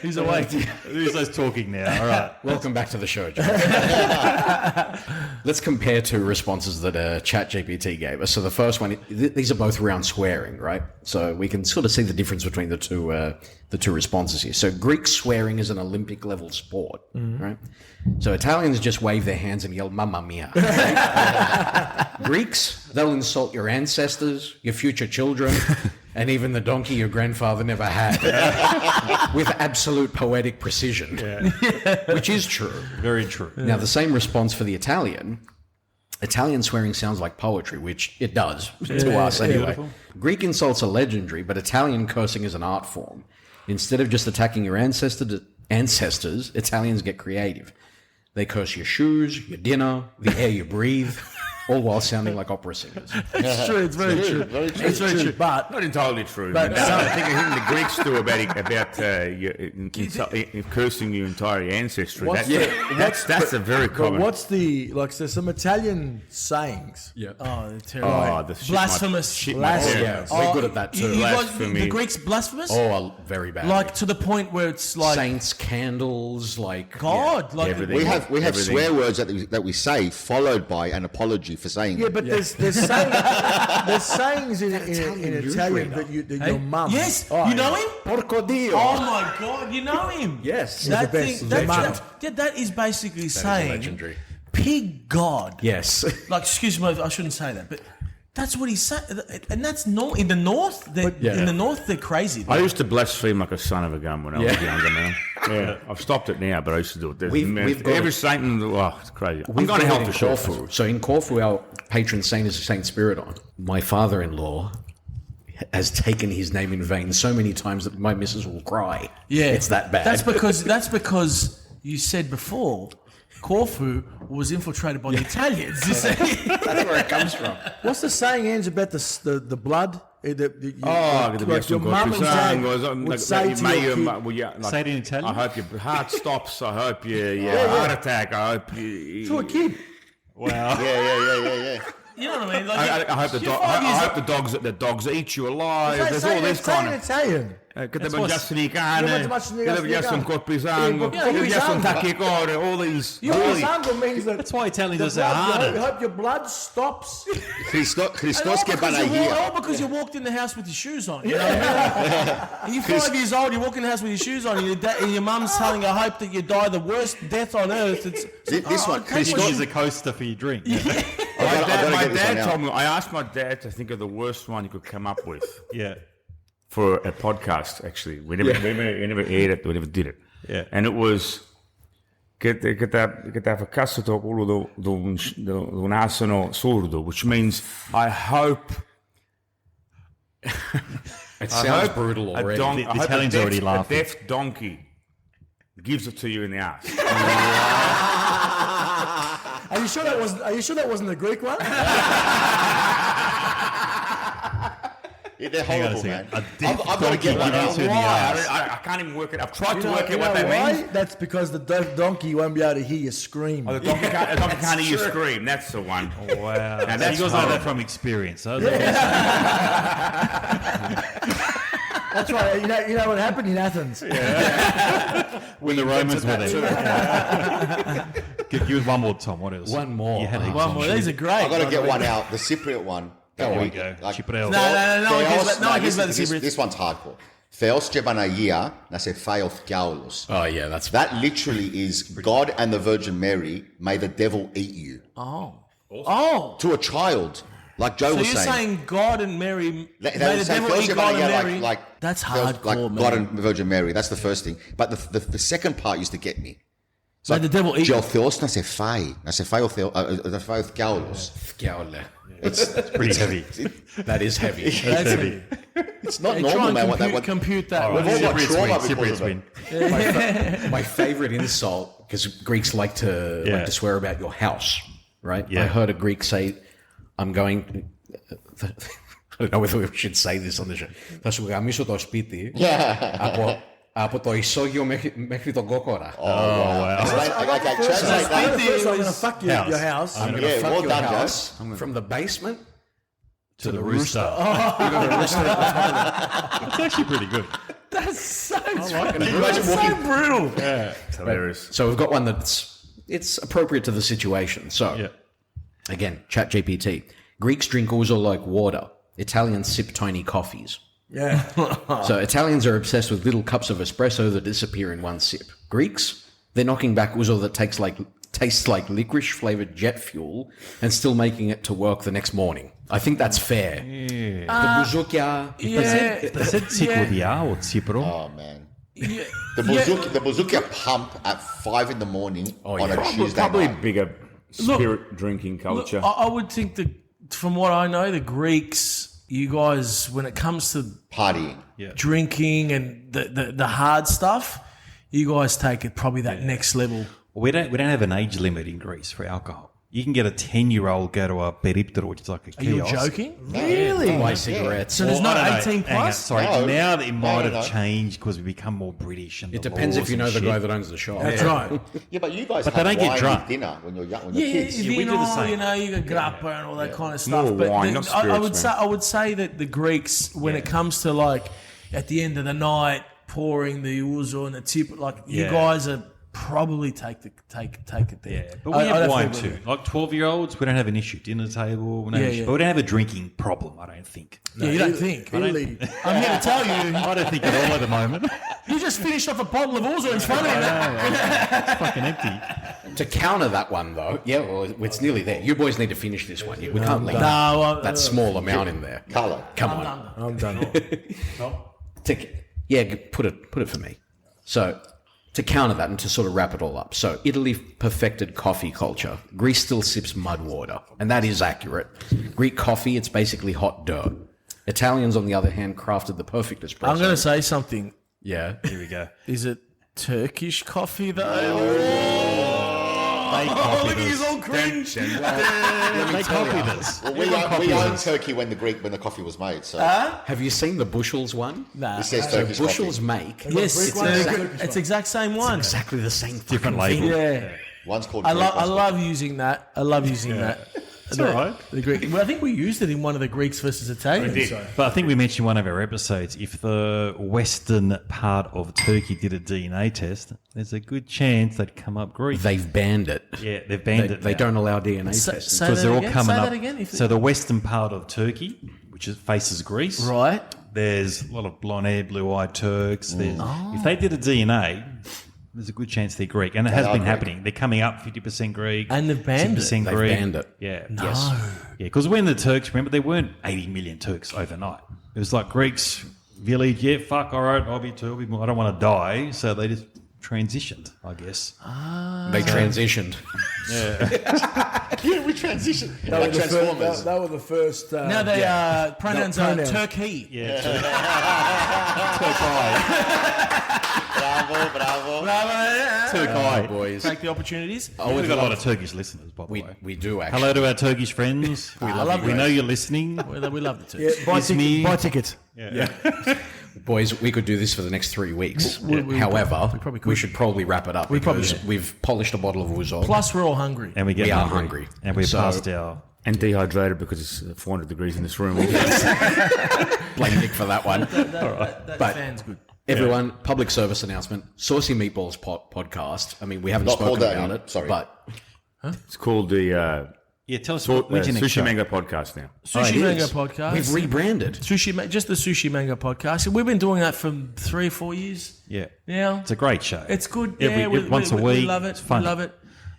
He's awake. Who's those talking now? All right. Welcome back to the show, Joe. Let's compare two responses that ChatGPT gave us. So the first one, these are both around swearing, right? So we can sort of see the difference between the two responses here. So Greek swearing is an Olympic level sport, right? So Italians just wave their hands and yell "Mamma mia." Greeks, they'll insult your ancestors, your future children, and even the donkey your grandfather never had, with absolute poetic precision, which is true. Very true. Now, the same response for the Italian. Italian swearing sounds like poetry, which it does to us anyway. Greek insults are legendary, but Italian cursing is an art form. Instead of just attacking your ancestors, Italians get creative. They curse your shoes, your dinner, the air you breathe, all while sounding like opera singers. It's true. It's very true. It's very true. But Not entirely true. But But I think even the Greeks do about cursing your entire ancestry. That's a very But common. what's the there's some Italian sayings. Yeah. oh, they're terrible. Oh, the shit Blasphemous. Shit my Blasphemous. pants. We're good at that too. You guys, Blasphemy. the Greeks blasphemous? Oh, very bad. Like to the point where it's like saints, candles, like God. Like Everything. We have Everything. swear words that we say followed by an apology for saying Yeah, them. but there's sayings in Italian that your mum. Yes, Oh, you know him? Porco Dio. Oh my God, you know him? Yes. That the thing. best. That is basically saying legendary. pig God. Yes. Like, excuse me, I shouldn't say that, but that's what he's saying, and that's not in the north. In the north, they're crazy. I used to blaspheme like a son of a gun when I was Yeah. younger, man. Yeah, I've stopped it now, but I used to do it. We've got Every it. saint in the it's crazy. I'm We've going to got help it the in show. Corfu. So in Corfu, our patron saint is Saint Spiridon. My father-in-law has taken his name in vain so many times that my missus will cry. Yeah, It's that bad. That's because you said before Corfu was infiltrated by the Italians. You see? That's where it comes from. What's the saying ends about the blood? Your mum and dad would say to your kid, Say it in Italian. I hope your heart stops. I hope your heart attack. I hope you. to a kid. Wow. Yeah. You know what I mean? Like, I hope the you're dog. 5 years I hope the dogs eat you alive. There's all this say kind in of. Italian. Che devo già snicare, Che devo già che devo già un colpo di sangue, Yeah, che devo già un sangue. tachicore, all these. Sango means that That's why Italians are so you hard. hope your blood stops. Christos και all Παναγία. because you walked in the house with your shoes on. You know what I mean? And you're 5 years old, you walk in the house with your shoes on, and your mum's telling you, I hope that you die the worst death on earth. This one, Christos. Use a coaster for your drink. My get this one dad out. told me. I asked my dad to think of the worst one he could come up with Yeah. for a podcast. Actually, we never aired it. We never did it. Yeah. And it was che ti affaccato quello da un asino sordo, which means I hope. It sounds brutal already. The Italians are already laughing. A deaf donkey gives it to you in the ass. Are you sure that wasn't the Greek one? Yeah, they're Hang on a horrible, man. second. I've got to get one out. in the ass. I can't even work it. I've tried to You work know out what that why? means. That's because the donkey won't be able to hear you scream. The donkey can't hear you scream. That's the one. Wow. Now, So that's you guys know horrible. that from experience. Huh? That's right. You know what happened in Athens? When the Romans were there. Give you one more, Tom. What else? One more. You had heaps One on more. you. These are great. I've got to get one out. The Cypriot one. There we go. Cipriot. No one cares about this the Cypriots. This one's hardcore. Θεός και Παναγία να σε φάει ο θκιάολος. Oh, yeah, that's That literally is God and the Virgin Mary, may the devil eat you. Oh. To a child, like Joe So was you're saying. saying God and Mary They made would the say devil Θεός eat και God and Παναγία, Mary? like That's Theos- hardcore, like man. God and the Virgin Mary. That's the first thing. But the second part used to get me. It's Made the devil eat και ο you. Θεός να σε φάει, να σε φάει να φάει ο θκιάολος. Scowl. It's pretty heavy. That is heavy. That's heavy. It's not Hey, normal, try man. and What that compute that. We've all got Cypriots trauma win. because Cypriots of it. win. My favorite insult, because Greeks like to swear about your house, right? Yeah. I heard a Greek say, I'm going... I don't know whether we should say this on the show. Θα σου γαμίσω το σπίτι από το ισόγειο μέχρι τον κόκορα. Okay, translate that. First, I'm going to fuck your house. I'm going to Yeah, fuck well your done, house from the basement To the rooster. It's actually pretty good. That's so brutal. It's hilarious. So we've got one it's appropriate to the situation. So, Yeah. again, ChatGPT. Greeks drink ouzo like water. Italians sip tiny coffees. Yeah. So Italians are obsessed with little cups of espresso that disappear in one sip. Greeks, they're knocking back ouzo that tastes like licorice-flavored jet fuel and still making it to work the next morning. I think that's fair. The bouzoukia... Yeah. Is it Cipriot or Cipro? Oh, man. The bouzoukia pump at 5 in the morning on a Tuesday Probably night. bigger spirit drinking culture. I would think that, from what I know, the Greeks, you guys, when it comes to Partying. drinking and the hard stuff, you guys take it probably that next level. We don't have an age limit in Greece for alcohol. You can get a 10-year-old go to a peripteral, which is like a Are you kiosk. joking? Really? Buy cigarettes. So there's Well, I not don't know. 18 Hang on, plus? sorry, No. now that it might No, have no. changed because we become more British. And It the depends if laws you know and the shit. guy that owns the shop. That's right. Yeah, but you guys But have they don't get wine drunk. with dinner when you're young, when you're Yeah, kids. we do the vino, same. you know, you got grappa and all that kind of stuff. More But wine, the- not I spirits, would say man. I would say that the Greeks, when it comes to like at the end of the night pouring the ouzo and the tip, like you Yeah. guys are probably take it there. Yeah, but we I have don't wine think too. Like 12-year-olds, we don't have an issue. Dinner table, we don't, Yeah, yeah. but we don't have a drinking problem, I don't think. Yeah, you don't think? Italy. I'm here to tell you, I don't think at all at the moment. you just finished off a bottle of ouzo in front of you. It's fucking empty. To counter that one, though, yeah, well, it's nearly there. You boys need to finish this one. We can't leave No, that small amount in there. Colour. Come on. I'm done. Put it for me. So, to counter that and to sort of wrap it all up. So, Italy perfected coffee culture. Greece still sips mud water. And that is accurate. Greek coffee, it's basically hot dirt. Italians, on the other hand, crafted the perfect espresso. I'm going to say something. Yeah. Here we go. Is it Turkish coffee though? They Oh, copied look, he's us. all cringe. They copied us. Well, we owned Turkey when the coffee was made. So Have you seen the Bushels one? Nah. it says So Turkish Bushels coffee. make Yes, Greek it's one, the Turkish it's one. exact same one. exactly the same Different fucking label. thing. Yeah, One's called. I Greek, one's called- love using that. I love using that. It's all right. The Greek. Well, I think we used it in one of the Greeks versus Italians. But I think we mentioned one of our episodes. If the western part of Turkey did a DNA test, there's a good chance they'd come up Greek. They've banned it. Yeah, they've banned it. They now. don't allow DNA Say- testing. say because that they're all again? coming Say up. that again, if- So the western part of Turkey, which faces Greece, Right. there's a lot of blonde-haired, blue-eyed Turks. If they did a DNA, there's a good chance they're Greek, and it has are been Greek. happening. They're coming up 50% Greek, And they've banned it. 60% They've Greek. banned it. Yeah, Yes. yeah. Because when the Turks, remember, there weren't 80 million Turks overnight. It was like Greeks village. Yeah, fuck. All right, I'll be two. I don't want to die, so they just transitioned, I guess. They transitioned. Yeah, we transitioned They like were the Transformers. first, they were the first. Now they pronouns No, are pronouns. Turkey. Yeah, Bravo. Turkey. Boys. Take the opportunities. We've got a lot of Turkish listeners, by the way. We do actually. Hello to our Turkish friends. We love We you know guys. you're listening. We love the Yeah, Turks. buy tickets. Boys, we could do this for the next 3 weeks. we However, we, probably could. should probably wrap it up probably because should. we've polished a bottle of Ouzo. Plus, we're all hungry. And we get We are hungry. hungry. And we're So- past our... And dehydrated because it's 400 degrees in this room. Blame Nick for that one. That But- fan's good. Everyone, public service announcement. Saucy Meatballs podcast. I mean, we haven't Not spoken called that about yet, it. sorry. But It's called the Yeah, tell us when's your next Sushi show? Mango podcast now. Sushi it Mango is. podcast. We've rebranded. Just the Sushi Mango podcast. We've been doing that for 3 or 4 years Yeah. now. It's a great show. It's good. Every- once a week. We love it. It's fun. We love it.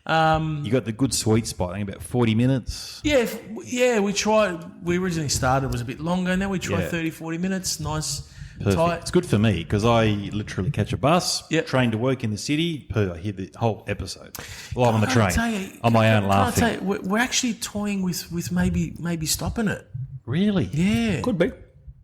You got the good sweet spot, I think about 40 minutes. Yeah, we tried. We originally started, it was a bit longer, and then we tried Yeah. 30, 40 minutes. Nice, Perfect. tight. It's good for me because I literally catch a bus, Yep. train to work in the city. I hear the whole episode live on the Can I train tell you- on my own can I laughing. tell you, we're actually toying with maybe stopping it. Really? Yeah. Could be.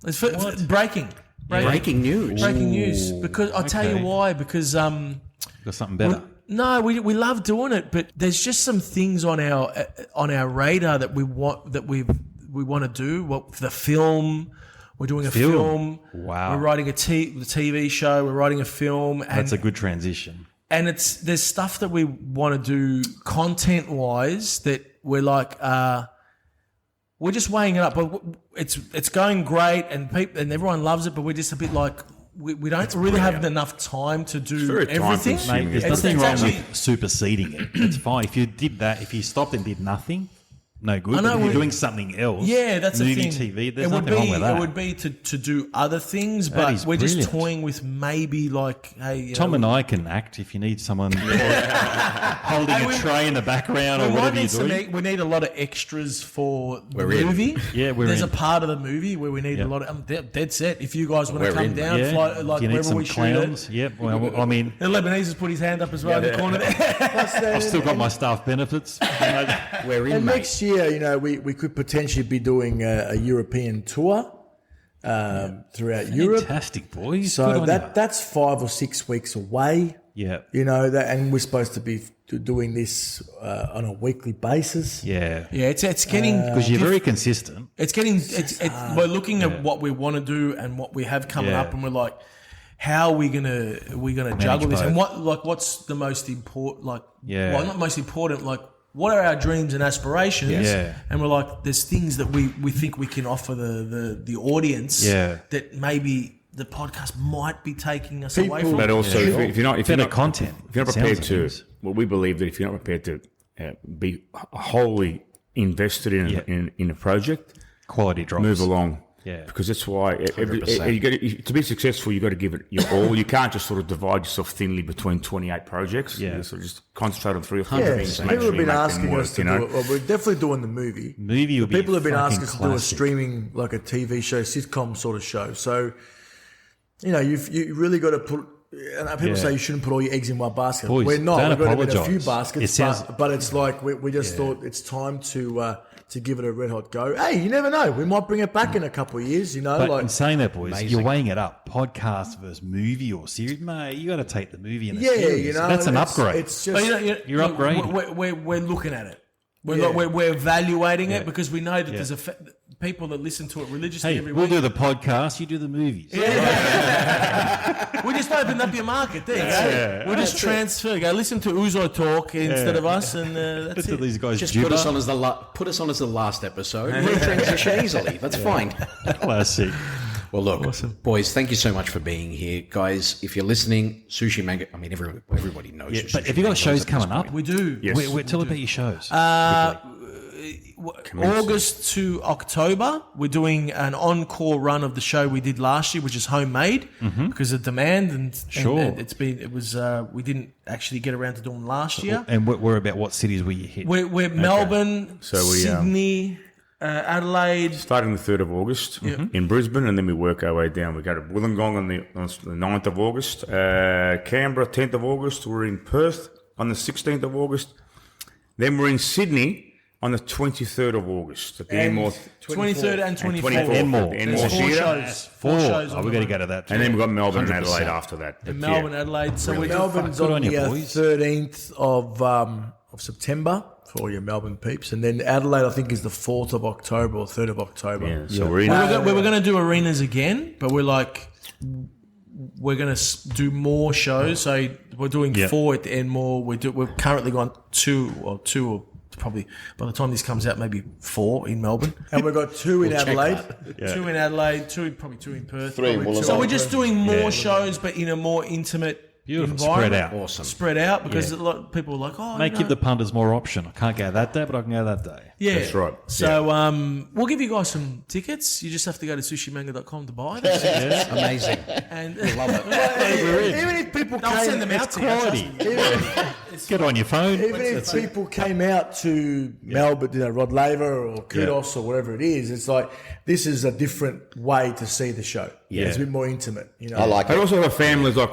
It's for breaking. Breaking news. Breaking news. Because I'll tell you okay. why. Because Got something better. no, we love doing it, but there's just some things on our radar that we want to do. What the film? We're doing a film. Wow. We're writing the TV show. We're writing a film, and That's a good transition. and there's stuff that we want to do content wise that we're like we're just weighing it up, but it's going great and everyone loves it, but we're just a bit like we don't really have enough time to do very everything. time-consuming. Mate, there's It's- nothing it's wrong actually- with superseding it. It's fine. If you did that, if you stopped and did nothing, no good. I know, But if you're we- doing something else, Yeah, that's the movie, thing. TV, there's it would nothing wrong with that. It would be to do other things, That but is we're just brilliant. toying with maybe like, hey, you Tom know, and I can act if you need someone holding a tray in the the we background or might whatever you're need some. doing. We need a lot of extras for the We're in. movie. Yeah, we're There's in. a part of the movie where we need Yeah. a lot of. I'm dead set. If you guys want to We're come in, down, Yeah, fly, if like you need wherever some we shoot clowns. it. Yep. Well, I mean, The Lebanese has put his hand up as well in the corner there. I've still got my staff benefits. We're in, And mate. next year, we could potentially be doing a European tour throughout Europe. Fantastic, boys. Good So on that's 5 or 6 weeks away. Yeah. And we're supposed to be doing this on a weekly basis. Yeah. Yeah, it's getting Because you're very consistent. It's getting. We're looking at what we want to do and what we have coming up, and we're like, how are we gonna juggle this? both. And what's the most important? Like, Yeah. well, not most important. Like, what are our dreams and aspirations? Yeah. And we're like, there's things that we think we can offer the audience. Yeah. That maybe the podcast might be taking us away from. But also, if you're not Better content. if you're not Sounds prepared like to, things. well, we believe that if you're not prepared to be wholly invested in a project, Quality drops. move along. Yeah. Because that's why 100%. to be successful, you got to give it your all. You can't just sort of divide yourself thinly between 28 projects. Yeah. You sort of just concentrate on 3 or 4 Yeah, things. people have been asking us to do it. Well, we're definitely doing the movie. Movie will be People have been fucking asking us to do a classic. streaming, like a TV show, sitcom sort of show. So, you really got to put. And people say you shouldn't put all your eggs in one basket. Boys, We're not. don't We've got them in a apologise. few baskets, It sounds- but it's like we just thought it's time to give it a red hot go. Hey, you never know. We might bring it back in a couple of years. But like in saying that, boys, Amazing. you're weighing it up. Podcast versus movie or series, mate. You got to take the movie in the yeah, series. That's an upgrade. It's just But, You're upgrading. We're looking at it. Yeah. We're evaluating it because we know that there's people that listen to it religiously hey, every we'll week. do the podcast. You do the movies. We just opened up your market there. We'll just transfer. Go listen to Ouzo Talk instead of us, and that's Listen to it. these guys Just gibber. put us on as the last episode. We'll transition easily. That's fine. Classic. Well, look, boys, thank you so much for being here, guys. If you're listening, Sooshi Mango. I mean, everybody knows. Yeah, who but Sooshi have you got Mango is shows at this coming point. up? We do. Yes. Tell about your shows. August to October, we're doing an encore run of the show we did last year, which is homemade because of demand and Sure. and we didn't actually get around to doing last year. And we're about what cities will you hit? We're Melbourne, So we, Sydney, Adelaide. starting the 3rd of August in Brisbane, and then we work our way down. We go to Wollongong on the 9th of August, Canberra 10th of August. We're in Perth on the 16th of August. Then we're in Sydney on the 23rd of August at the Enmore. 23rd and 24th. Enmore. The There's Enmore 4 Theatre. shows. 4 shows. Oh, on we the got to run. go to that too. And then we've got Melbourne and Adelaide after that. But, Melbourne, Adelaide. So we Melbourne's Good on on you, the boys. 13th of September for all your Melbourne peeps, and then Adelaide I think is the 4th of October or 3rd of October. Yeah, so we're in. We were going to do arenas again, but we're like, we're going to do more shows. So we're doing 4 at the Enmore. We've currently got 2 or probably by the time this comes out, maybe 4 in Melbourne. And we've got 2 in Adelaide. 2 in Adelaide, probably 2 in Perth. 3 in Wollongong. So we're just doing more shows, but in a more intimate Beautiful. environment. Spread out. Awesome. Spread out because a lot of people are like, oh, Mate, give the punters more option. I can't go that day, but I can go that day. yeah, That's right. So we'll give you guys some tickets. You just have to go to sushimango.com to buy them. Amazing. And Even if people I'll send them out to you. Quality. Get on your phone. Even if people came out to Melbourne, Rod Laver or Kudos or whatever it is, it's like this is a different way to see the show. Yeah. It's a bit more intimate. I like I it. also have families like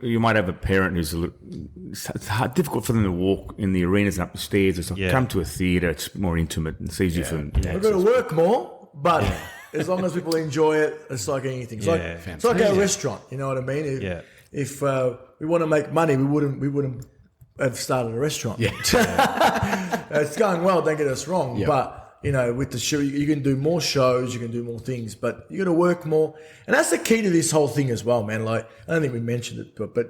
you might have a parent who's it's difficult for them to walk in the arenas and up the stairs. It's like come to a theatre. It's more intimate and it's easier for them. We've got to work more, but as long as people enjoy it, it's like anything. It's it's like a restaurant. You know what I mean? If we want to make money, we wouldn't have started a restaurant. It's going well. Don't get us wrong, but. With the show, you can do more shows, you can do more things, but you got to work more, and that's the key to this whole thing as well, man. Like I don't think we mentioned it, but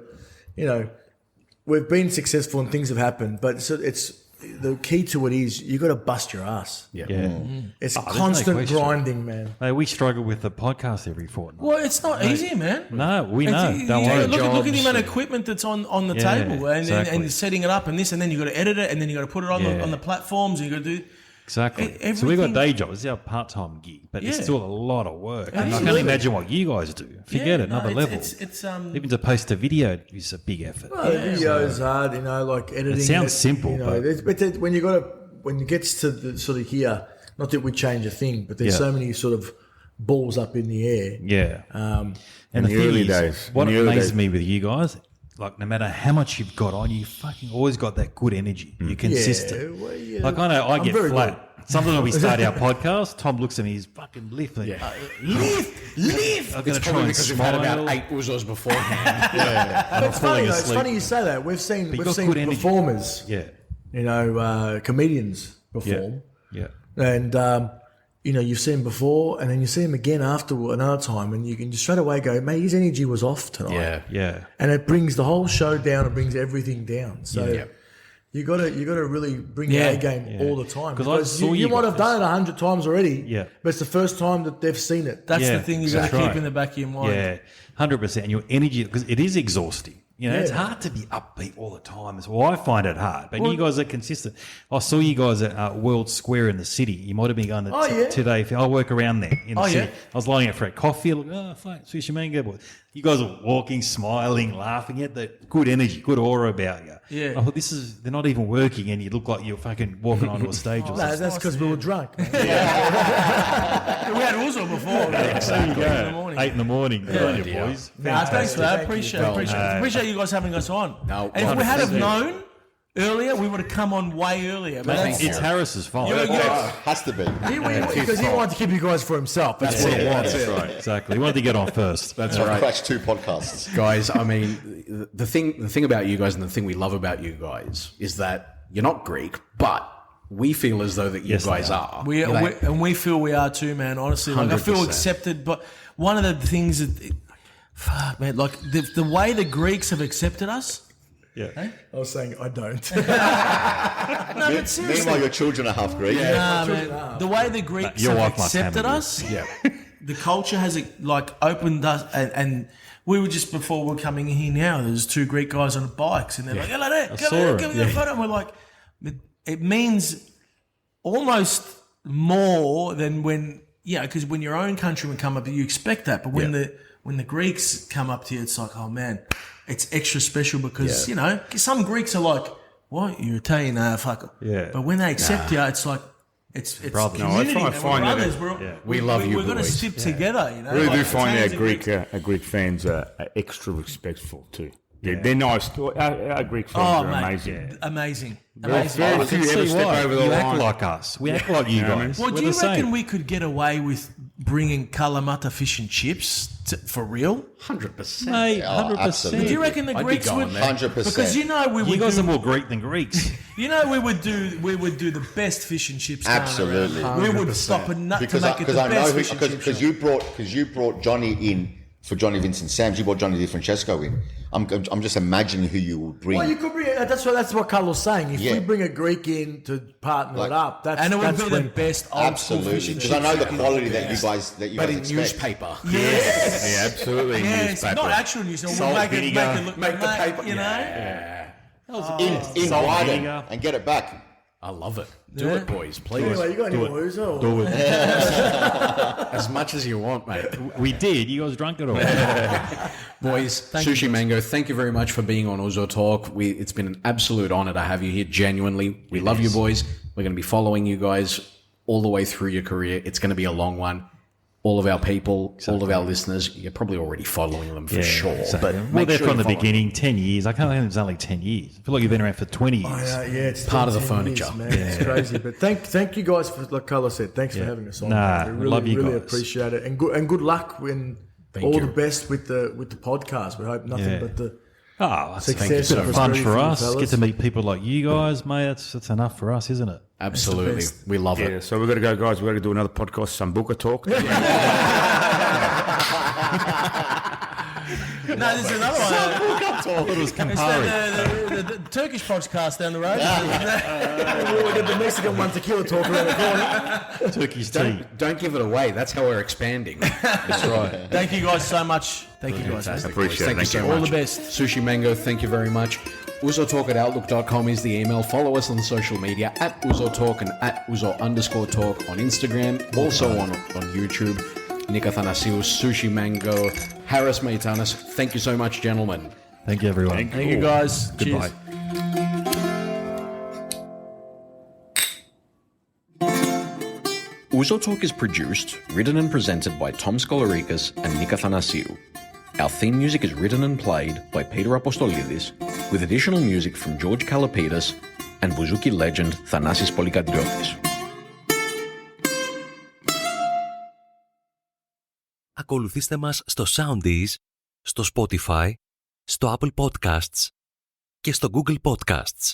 we've been successful and things have happened, but it's the key to it is you got to bust your ass. Yeah. It's there's no constant question. grinding, man. Mate, we struggle with the podcast every fortnight. well, it's not easy, man. No, we know. It's- Don't you worry. Look at the amount of equipment that's on the table and exactly. setting it up and this, and then you got to edit it, and then you got to put it on the platforms, and you got to do. Exactly. Everything- So we've got day jobs. It's our part-time gig, but it's Yeah. still a lot of work. And I can't Absolutely. imagine what you guys do. Forget it, another level. It's Even to post a video is a big effort. The video's hard, like editing. It sounds simple, but- but when it gets to the sort of here, not that we change a thing, but there's so many sort of balls up in the air. Yeah. And the the thing early is, days. what In the early amazes days. me with you guys, like no matter how much you've got on, you fucking always got that good energy. You're consistent. well, yeah. Like I know I I'm get very flat. Sometimes when we start our podcast, Tom looks at me, he's fucking lifting. Yeah. Lift. I'm It's going to try probably and because we've had smile. about 8 Ouzos beforehand. And I'm It's funny, falling though. It's asleep. funny you say that. We've seen got good energy. performers, Yeah. comedians perform. Yeah. And, you've seen him before and then you see him again after another time and you can just straight away go, mate, his energy was off tonight. Yeah. Yeah. And it brings the whole show down. It brings everything down. So Yeah. you got to really bring your A game all the time. 'Cause I saw you you might have guys. done it 100 times already. Yeah. But it's the first time that they've seen it. That's Yeah, the thing you got to exactly. keep in the back of your mind. Yeah, 100%. And your energy, because it is exhausting. It's Yeah. hard to be upbeat all the time. Well, I find it hard. But you guys are consistent. I saw you guys at World Square in the city. You might have been going to today. I work around there in the city. I was lining up for a coffee. Like, fuck, Sooshi Mango. Boy. You guys are walking, smiling, laughing. At the good energy, good aura about you. Yeah. I thought they're not even working and you look like you're fucking walking onto a stage or No, something. that's because we were drunk. Man. We had Ouzo before. There you go. In the morning. 8 in the morning. Good on you, dear. boys. Nah, thanks for that. Thank you. Appreciate you guys having us on. No, and if we had have 100%. known earlier, we would have come on way earlier. But Thank that's, you. It's Harris's fault. Has to be. Because he wanted to keep you guys for himself. That's what it was. That's right. Exactly. He wanted to get on first. That's I've right. crashed 2 podcasts. Guys, I mean, the thing about you guys and the thing we love about you guys is that you're not Greek, but we feel as though that you Yes, they guys are. are. we feel we are too, man. Honestly, like I feel 100%. accepted. But one of the things that, fuck, man, like the way the Greeks have accepted us. Yeah. I was saying, I don't. No, but seriously, Meanwhile, your children are half Greek. nah, man, the way the Greeks Your have wife must have accepted it. us. Yeah. The culture has opened us, and we were just before we're coming in here now. There's 2 Greek guys on bikes, and they're like, "Hello there, saw come here, it. come here, photo." And we're like, it means almost more than when because when your own countrymen come up, you expect that, but when the Greeks come up to you, it's like, oh man, it's extra special because some Greeks are like, "What, you're Italian, fucker?" Yeah. But when they accept you, it's like. It's Brothers. No, I community. find- man. find We're that- brothers. We love you, We're going to boys. stick together. You know, I really do Like, find Italians our and Greek fans are extra respectful too. They're nice. Our Greek fans Oh, are mate, amazing. amazing. Very Amazing. few See ever step why. over the you line. act like us. We act like you know what I mean? guys. Well, We're do you the same. reckon we could get away with bringing Kalamata fish and chips for real? 100%. Mate, Oh, 100%. absolutely. Do you reckon the I'd be Greeks going would? there. 100%. Because we You would guys do, are more Greek than Greeks. we would do the best fish and chips. Absolutely. Going around. We would stop a nut to Because make it the I know best fish and chips. because you brought Johnny in for Johnny Vincent Sam's. You brought Johnny DiFrancesco in. I'm just imagining who you would bring. Well, you could bring. That's what Carlos saying. If Yeah. we bring a Greek in to partner it up, that's And it would that's be when, the best old school Absolutely, fish and because chips. I know the quality that you guys But in expect. newspaper. Yes. Yeah, absolutely. Yes, Newspaper. not actual news. We'll Salt, make it vinegar. look Make the mate, paper. You know. Yeah. in Salt, writing vinegar. and get it back. I love it. Do Yeah. it, boys, please. Anyway, you got any more Ouzo? Do it. As much as you want, mate. We did. You guys drunk it all. Boys, Sooshi Mango, thank you very much for being on Ouzo Talk. It's been an absolute honor to have you here, genuinely. We love you, boys. We're going to be following you guys all the way through your career. It's going to be a long one. All of our people, all of our listeners, you're probably already following them for sure. Exactly. But Well, make they're sure from you the follow beginning, 10 years. I can't believe it's only 10 years. I feel like you've been around for 20 years. Yeah, it's Part of the 10 furniture. years, man. It's crazy. But thank you guys for, like Carlos said, thanks for having us on. Nah, we we really, love you really guys. appreciate it, and good luck when all you. the best with the podcast. We hope nothing Yeah. but the Oh, that's success bit and of fun prosperity for you us. fellas. Get to meet people like you guys, mate. That's enough for us, isn't it? Absolutely. best. We love Yeah, it. so we've got to go, guys. We've got to do another podcast, Sambuca Talk. No, there's another one. I thought it was It's Campari. the Turkish podcast down the road. we'll get the Mexican one, tequila talk around the corner. Turkish tea. Don't give it away. That's how we're expanding. That's right. Thank you guys so much. Thank you guys. Fantastic. Appreciate Thank it. you so Thank much. All the best. Sushi Mango, thank you very much. Ouzo-talk at outlook.com is the email. Follow us on social media at Ouzo-talk and at Ouzo_talk on Instagram. Also on YouTube. Nick Athanasiou, Sooshi Mango, Harris Maitanis. Thank you so much, gentlemen. Thank you, everyone. Thank you guys. Goodbye. Cheers. Ouzo Talk is produced, written and presented by Tom Skolarikas and Nick Athanasiou. Our theme music is written and played by Peter Apostolidis, with additional music from George Kalopetis and Bouzouki legend Thanasis Polykadriotis. ακολουθήστε μας στο Soundees, στο Spotify, στο Apple Podcasts και στο Google Podcasts.